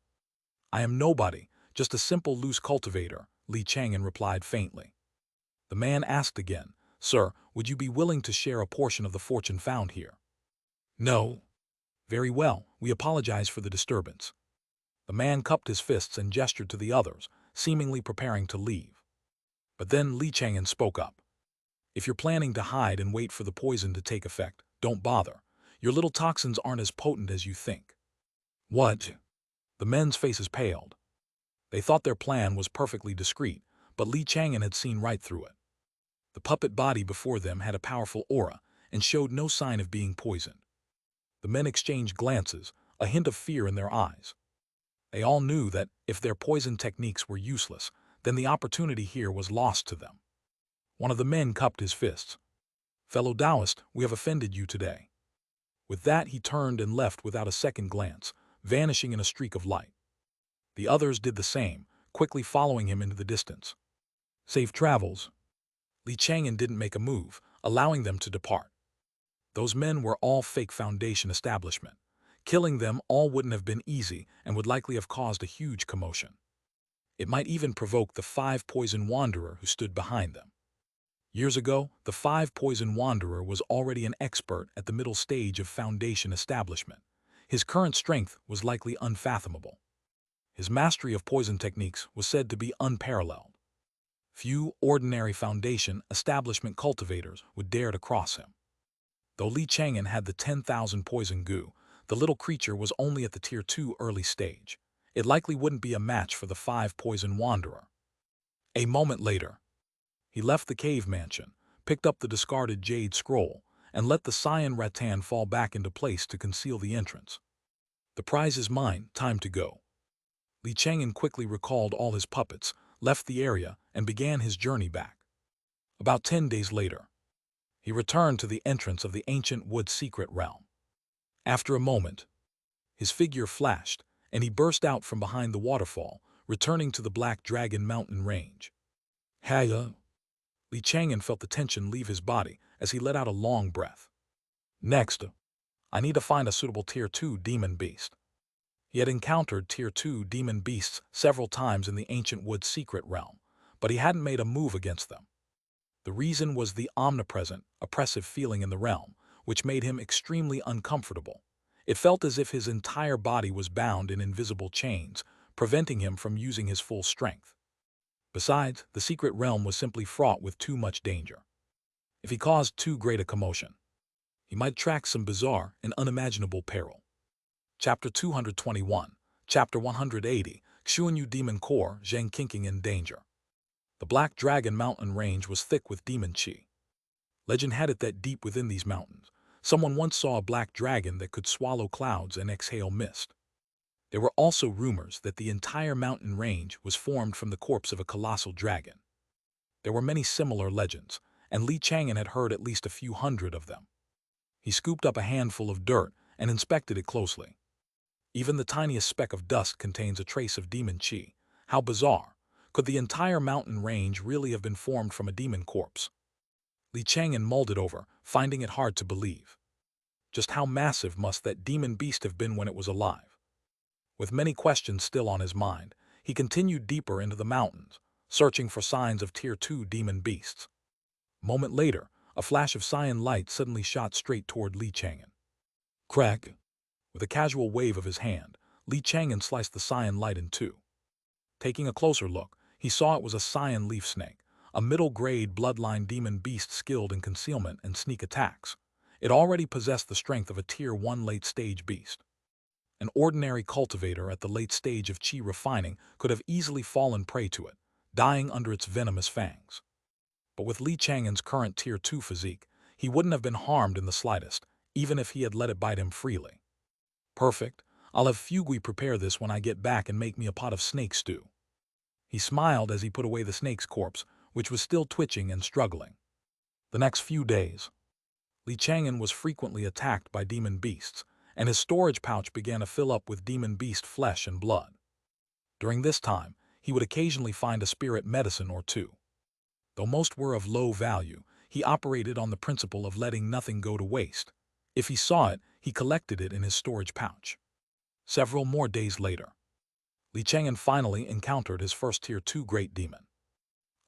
I am nobody, just a simple loose cultivator, Chang'an replied faintly. The man asked again, Sir, would you be willing to share a portion of the fortune found here? No. Very well, we apologize for the disturbance. The man cupped his fists and gestured to the others, seemingly preparing to leave. But then Chang'an spoke up. If you're planning to hide and wait for the poison to take effect, don't bother. Your little toxins aren't as potent as you think. What? The men's faces paled. They thought their plan was perfectly discreet, but Chang'an had seen right through it. The puppet body before them had a powerful aura and showed no sign of being poisoned. The men exchanged glances, a hint of fear in their eyes. They all knew that if their poison techniques were useless, then the opportunity here was lost to them. One of the men cupped his fists. Fellow Taoist, we have offended you today. With that, he turned and left without a second glance, vanishing in a streak of light. The others did the same, quickly following him into the distance. Safe travels. Chang'an didn't make a move, allowing them to depart. Those men were all fake Foundation establishment. Killing them all wouldn't have been easy and would likely have caused a huge commotion. It might even provoke the 5 poison wanderer who stood behind them. Years ago, the 5 poison wanderer was already an expert at the middle stage of Foundation establishment. His current strength was likely unfathomable. His mastery of poison techniques was said to be unparalleled. Few ordinary Foundation establishment cultivators would dare to cross him. Though Chang'an had the 10,000 poison goo, the little creature was only at the Tier 2 early stage. It likely wouldn't be a match for the 5 poison wanderer. A moment later, he left the cave mansion, picked up the discarded Jade scroll, and let the cyan rattan fall back into place to conceal the entrance. The prize is mine, time to go. Chang'an quickly recalled all his puppets, left the area, and began his journey back. About 10 days later, he returned to the entrance of the ancient wood secret realm. After a moment, his figure flashed, and he burst out from behind the waterfall, returning to the Black Dragon mountain range. Hiya! Chang'an felt the tension leave his body as he let out a long breath. Next, I need to find a suitable Tier 2 demon beast. He had encountered Tier 2 demon beasts several times in the ancient wood secret realm, but he hadn't made a move against them. The reason was the omnipresent, oppressive feeling in the realm, which made him extremely uncomfortable. It felt as if his entire body was bound in invisible chains, preventing him from using his full strength. Besides, the secret realm was simply fraught with too much danger. If he caused too great a commotion, he might attract some bizarre and unimaginable peril. Chapter 221, Chapter 180, Xuanyu Demon Core, Zheng Kinking in Danger. The Black Dragon mountain range was thick with demon qi. Legend had it that deep within these mountains, someone once saw a black dragon that could swallow clouds and exhale mist. There were also rumors that the entire mountain range was formed from the corpse of a colossal dragon. There were many similar legends, and Chang'an had heard at least a few hundred of them. He scooped up a handful of dirt and inspected it closely. Even the tiniest speck of dust contains a trace of demon qi. How bizarre! Could the entire mountain range really have been formed from a demon corpse? Chang'an mulled it over, finding it hard to believe. Just how massive must that demon beast have been when it was alive? With many questions still on his mind, he continued deeper into the mountains, searching for signs of Tier 2 demon beasts. A moment later, a flash of cyan light suddenly shot straight toward Chang'an. Crack! With a casual wave of his hand, Chang'an sliced the cyan light in two. Taking a closer look, he saw it was a cyan leaf snake, a middle-grade bloodline demon beast skilled in concealment and sneak attacks. It already possessed the strength of a Tier 1 late-stage beast. An ordinary cultivator at the late stage of qi refining could have easily fallen prey to it, dying under its venomous fangs. But with Chang'an's current Tier 2 physique, he wouldn't have been harmed in the slightest, even if he had let it bite him freely. Perfect. I'll have Fugui prepare this when I get back and make me a pot of snake stew. He smiled as he put away the snake's corpse, which was still twitching and struggling. The next few days, Chang'an was frequently attacked by demon beasts, and his storage pouch began to fill up with demon beast flesh and blood. During this time, he would occasionally find a spirit medicine or two. Though most were of low value, he operated on the principle of letting nothing go to waste. If he saw it, he collected it in his storage pouch. Several more days later, Chang'an finally encountered his first Tier 2 great demon.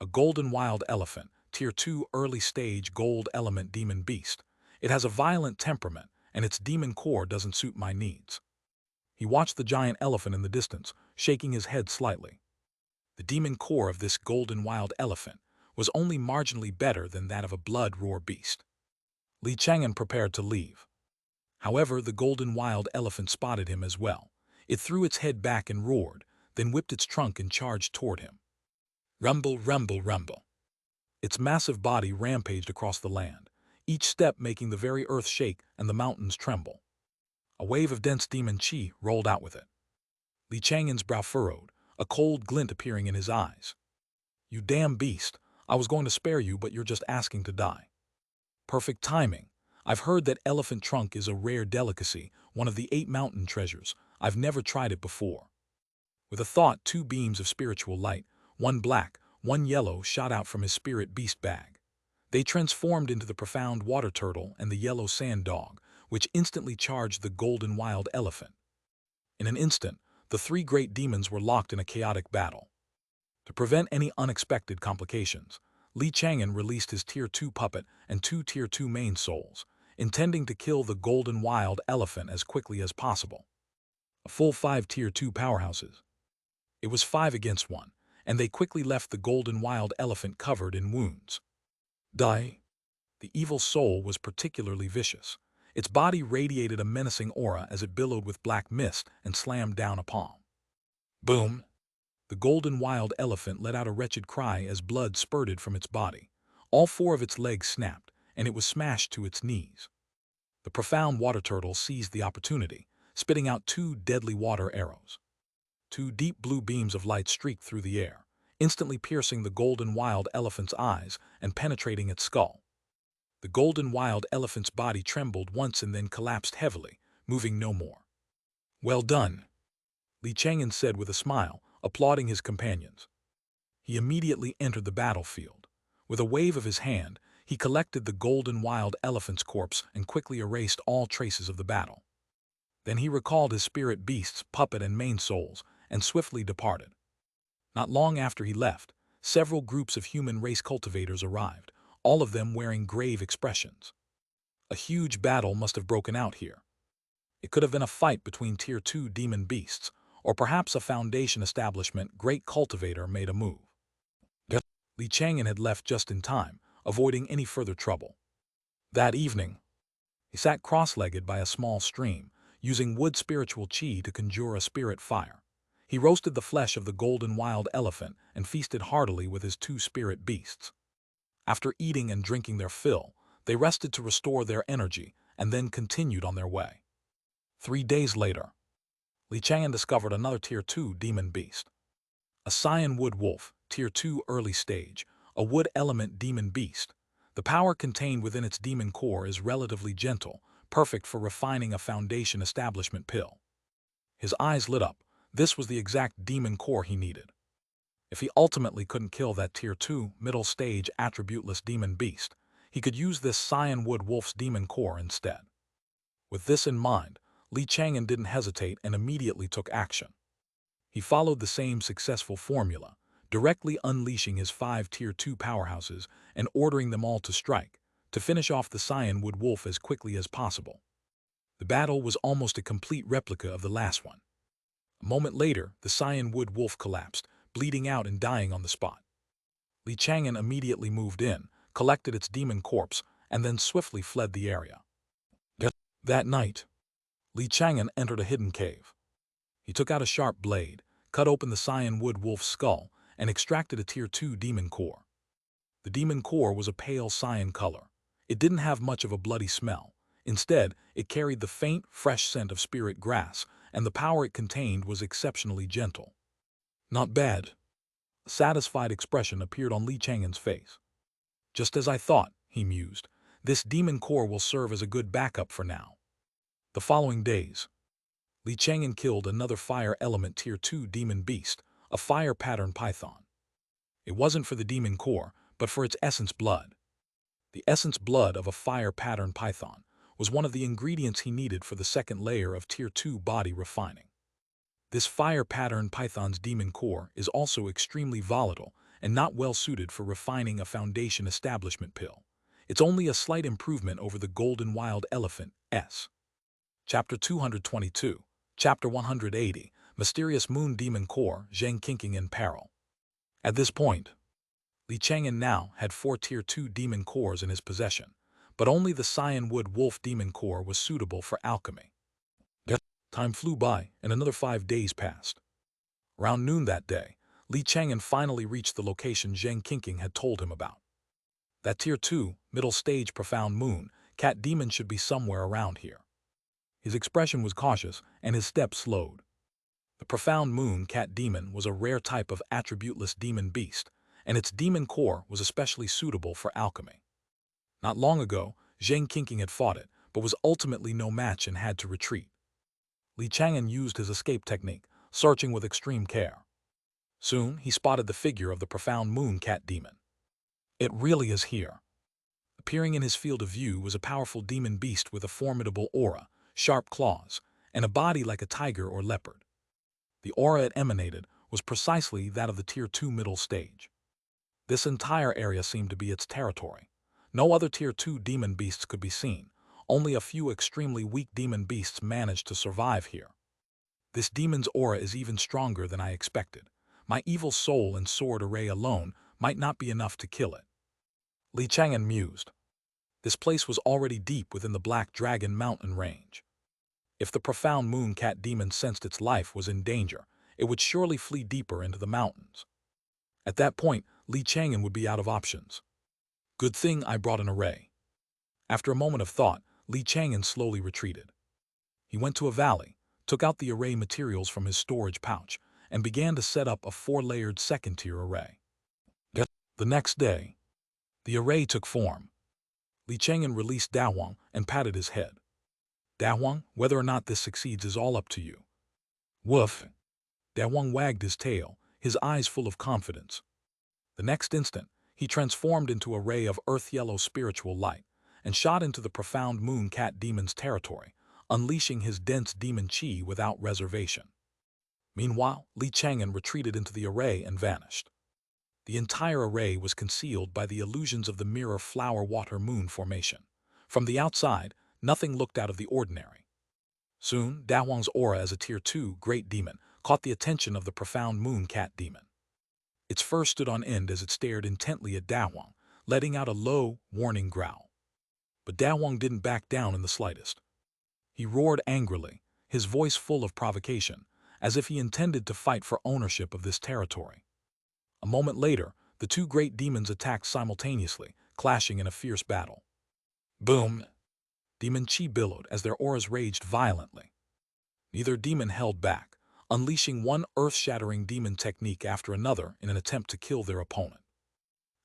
A golden wild elephant, Tier 2 early stage gold element demon beast. It has a violent temperament, and its demon core doesn't suit my needs. He watched the giant elephant in the distance, shaking his head slightly. The demon core of this golden wild elephant was only marginally better than that of a blood roar beast. Chang'an prepared to leave. However, the golden wild elephant spotted him as well. It threw its head back and roared, then whipped its trunk and charged toward him. Rumble, rumble, rumble. Its massive body rampaged across the land, each step making the very earth shake and the mountains tremble. A wave of dense demon chi rolled out with it. Chang'an's brow furrowed, a cold glint appearing in his eyes. You damn beast, I was going to spare you, but you're just asking to die. Perfect timing. I've heard that elephant trunk is a rare delicacy, one of the 8 mountain treasures. I've never tried it before. With a thought, 2 beams of spiritual light, one black, one yellow, shot out from his spirit beast bag. They transformed into the profound water turtle and the yellow sand dog, which instantly charged the golden wild elephant. In an instant, the 3 great demons were locked in a chaotic battle. To prevent any unexpected complications, Chang'an released his Tier 2 puppet and 2 Tier 2 main souls, intending to kill the golden wild elephant as quickly as possible. A full 5 Tier 2 powerhouses. It was 5 against 1, and they quickly left the golden wild elephant covered in wounds. Die. The evil soul was particularly vicious. Its body radiated a menacing aura as it billowed with black mist and slammed down a palm. Boom! The golden wild elephant let out a wretched cry as blood spurted from its body. All 4 of its legs snapped, and it was smashed to its knees. The profound water turtle seized the opportunity, spitting out 2 deadly water arrows. 2 deep blue beams of light streaked through the air, instantly piercing the golden wild elephant's eyes and penetrating its skull. The golden wild elephant's body trembled once and then collapsed heavily, moving no more. Well done, Chang'an said with a smile, applauding his companions. He immediately entered the battlefield. With a wave of his hand, he collected the golden wild elephant's corpse and quickly erased all traces of the battle. Then he recalled his spirit beasts, puppet and main souls, and swiftly departed. Not long after he left, several groups of human race cultivators arrived, all of them wearing grave expressions. A huge battle must have broken out here. It could have been a fight between Tier 2 demon beasts, or perhaps a Foundation establishment great cultivator made a move. Chang'an had left just in time, avoiding any further trouble. That evening, he sat cross-legged by a small stream, using wood spiritual chi to conjure a spirit fire. He roasted the flesh of the golden wild elephant and feasted heartily with his 2 spirit beasts. After eating and drinking their fill, they rested to restore their energy and then continued on their way. 3 days later, Chang'an discovered another Tier 2 demon beast. A cyan-wood wolf, Tier 2 early stage, a wood element demon beast. The power contained within its demon core is relatively gentle, perfect for refining a Foundation establishment pill. His eyes lit up. This was the exact demon core he needed. If he ultimately couldn't kill that Tier 2 middle stage attributeless demon beast, he could use this cyan-wood wolf's demon core instead. With this in mind, Chang'an didn't hesitate and immediately took action. He followed the same successful formula, directly unleashing his 5 Tier 2 powerhouses and ordering them all to strike, to finish off the cyan-wood wolf as quickly as possible. The battle was almost a complete replica of the last one. A moment later, the cyan-wood wolf collapsed, bleeding out and dying on the spot. Chang'an immediately moved in, collected its demon corpse, and then swiftly fled the area. That night, Chang'an entered a hidden cave. He took out a sharp blade, cut open the cyan-wood wolf's skull, and extracted a Tier 2 demon core. The demon core was a pale cyan color. It didn't have much of a bloody smell. Instead, it carried the faint, fresh scent of spirit grass, and the power it contained was exceptionally gentle. Not bad. A satisfied expression appeared on Chang'an's face. Just as I thought, he mused. This demon core will serve as a good backup for now. The following days, Chang'an killed another fire element tier 2 demon beast, a fire pattern python. It wasn't for the demon core, but for its essence blood. The essence blood of a fire pattern python was one of the ingredients he needed for the second layer of tier 2 body refining. This fire pattern python's demon core is also extremely volatile and not well suited for refining a foundation establishment pill. It's only a slight improvement over the golden wild elephant S. Chapter 222, Chapter 180, Mysterious Moon Demon Core, Xianxia in Peril. At this point, Chang'an now had 4 tier 2 demon cores in his possession, but only the Cyanwood Wolf demon core was suitable for alchemy. Time flew by, and another 5 days passed. Around noon that day, Chang'an finally reached the location Xianxia had told him about. That tier 2, middle stage profound moon, cat demon should be somewhere around here. His expression was cautious, and his steps slowed. The profound moon cat demon was a rare type of attributeless demon beast, and its demon core was especially suitable for alchemy. Not long ago, Xianxia had fought it, but was ultimately no match and had to retreat. Chang'an used his escape technique, searching with extreme care. Soon, he spotted the figure of the profound moon cat demon. It really is here. Appearing in his field of view was a powerful demon beast with a formidable aura, sharp claws, and a body like a tiger or leopard. The aura it emanated was precisely that of the tier 2 middle stage. This entire area seemed to be its territory. No other tier 2 demon beasts could be seen. Only a few extremely weak demon beasts managed to survive here. This demon's aura is even stronger than I expected. My evil soul and sword array alone might not be enough to kill it. Chang'an mused. This place was already deep within the Black Dragon mountain range. If the profound moon cat demon sensed its life was in danger, it would surely flee deeper into the mountains. At that point, Chang'an would be out of options. Good thing I brought an array. After a moment of thought, Chang'an slowly retreated. He went to a valley, took out the array materials from his storage pouch, and began to set up a 4-layered second-tier array. The next day, the array took form. Chang'an released Dahuang and patted his head. Dahuang, whether or not this succeeds is all up to you. Woof! Dahuang wagged his tail, his eyes full of confidence. The next instant, he transformed into a ray of earth-yellow spiritual light and shot into the profound moon cat demon's territory, unleashing his dense demon chi without reservation. Meanwhile, Chang'an retreated into the array and vanished. The entire array was concealed by the illusions of the mirror flower-water-moon formation. From the outside, nothing looked out of the ordinary. Soon, Dahuang's aura as a tier 2 great demon caught the attention of the profound moon cat demon. Its fur stood on end as it stared intently at Dahuang, letting out a low, warning growl. But Dahuang didn't back down in the slightest. He roared angrily, his voice full of provocation, as if he intended to fight for ownership of this territory. A moment later, the 2 great demons attacked simultaneously, clashing in a fierce battle. Boom! Demon chi billowed as their auras raged violently. Neither demon held back, unleashing one earth-shattering demon technique after another in an attempt to kill their opponent.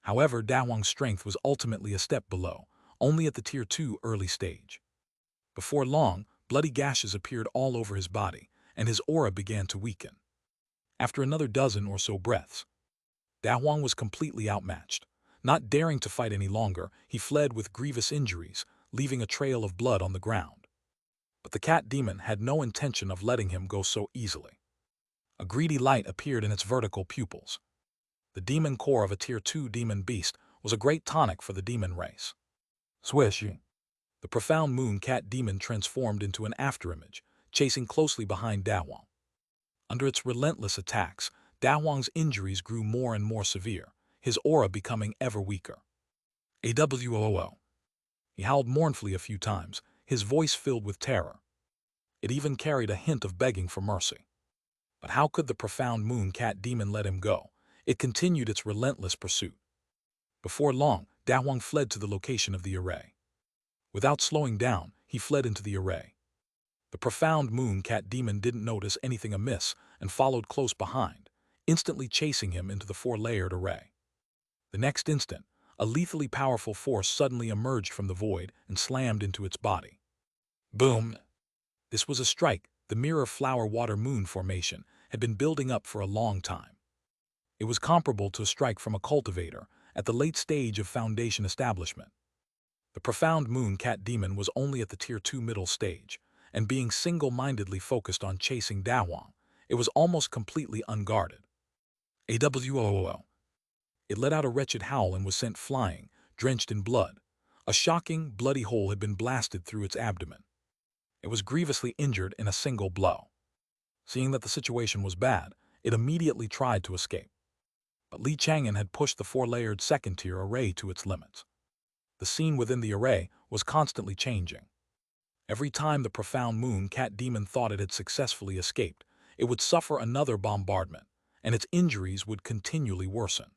However, Dahuang's strength was ultimately a step below, only at the tier 2 early stage. Before long, bloody gashes appeared all over his body, and his aura began to weaken. After another dozen or so breaths, Dahuang was completely outmatched. Not daring to fight any longer, he fled with grievous injuries, leaving a trail of blood on the ground. But the cat demon had no intention of letting him go so easily. A greedy light appeared in its vertical pupils. The demon core of a tier 2 demon beast was a great tonic for the demon race. Swish! The profound moon cat demon transformed into an afterimage, chasing closely behind Dahuang. Under its relentless attacks, Dahuang's injuries grew more and more severe, his aura becoming ever weaker. Awoo! He howled mournfully a few times, his voice filled with terror. It even carried a hint of begging for mercy. But how could the profound moon cat demon let him go? It continued its relentless pursuit. Before long, Dahuang fled to the location of the array. Without slowing down, he fled into the array. The profound moon cat demon didn't notice anything amiss and followed close behind, instantly chasing him into the 4-layered array. The next instant, a lethally powerful force suddenly emerged from the void and slammed into its body. Boom! This was a strike. The mirror flower-water moon formation had been building up for a long time. It was comparable to a strike from a cultivator at the late stage of foundation establishment. The profound moon cat demon was only at the tier 2 middle stage, and being single-mindedly focused on chasing Dawang, it was almost completely unguarded. AWOO. It let out a wretched howl and was sent flying, drenched in blood. A shocking, bloody hole had been blasted through its abdomen. It was grievously injured in a single blow. Seeing that the situation was bad, it immediately tried to escape. But Li Chang'an had pushed the 4-layered second-tier array to its limits. The scene within the array was constantly changing. Every time the profound moon cat demon thought it had successfully escaped, it would suffer another bombardment, and its injuries would continually worsen.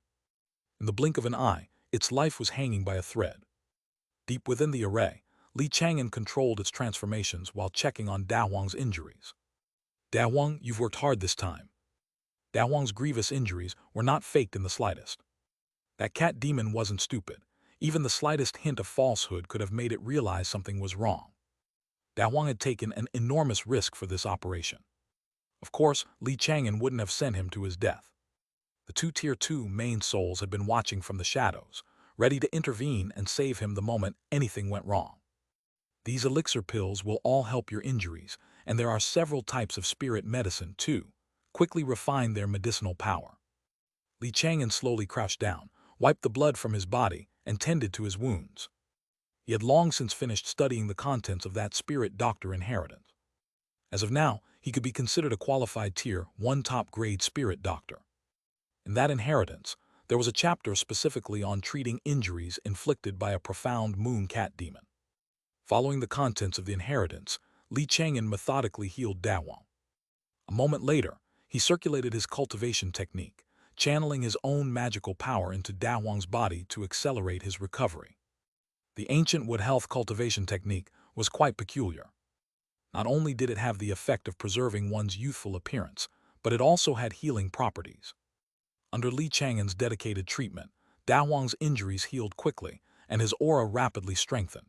In the blink of an eye, its life was hanging by a thread. Deep within the array, Li Chang'an controlled its transformations while checking on Dawang's injuries. Dawang, you've worked hard this time. Dawang's grievous injuries were not faked in the slightest. That cat demon wasn't stupid. Even the slightest hint of falsehood could have made it realize something was wrong. Dawang had taken an enormous risk for this operation. Of course, Li Chang'an wouldn't have sent him to his death. The 2 tier 2 main souls had been watching from the shadows, ready to intervene and save him the moment anything went wrong. These elixir pills will all help your injuries, and there are several types of spirit medicine, too. Quickly refine their medicinal power. Li Chang'an slowly crouched down, wiped the blood from his body, and tended to his wounds. He had long since finished studying the contents of that spirit doctor inheritance. As of now, he could be considered a qualified tier 1 top-grade spirit doctor. In that inheritance, there was a chapter specifically on treating injuries inflicted by a profound moon cat demon. Following the contents of the inheritance, Li Chang'an methodically healed Dawang. A moment later, he circulated his cultivation technique, channeling his own magical power into Dawang's body to accelerate his recovery. The ancient wood health cultivation technique was quite peculiar. Not only did it have the effect of preserving one's youthful appearance, but it also had healing properties. Under Li Chang'an's dedicated treatment, Dawang's injuries healed quickly, and his aura rapidly strengthened.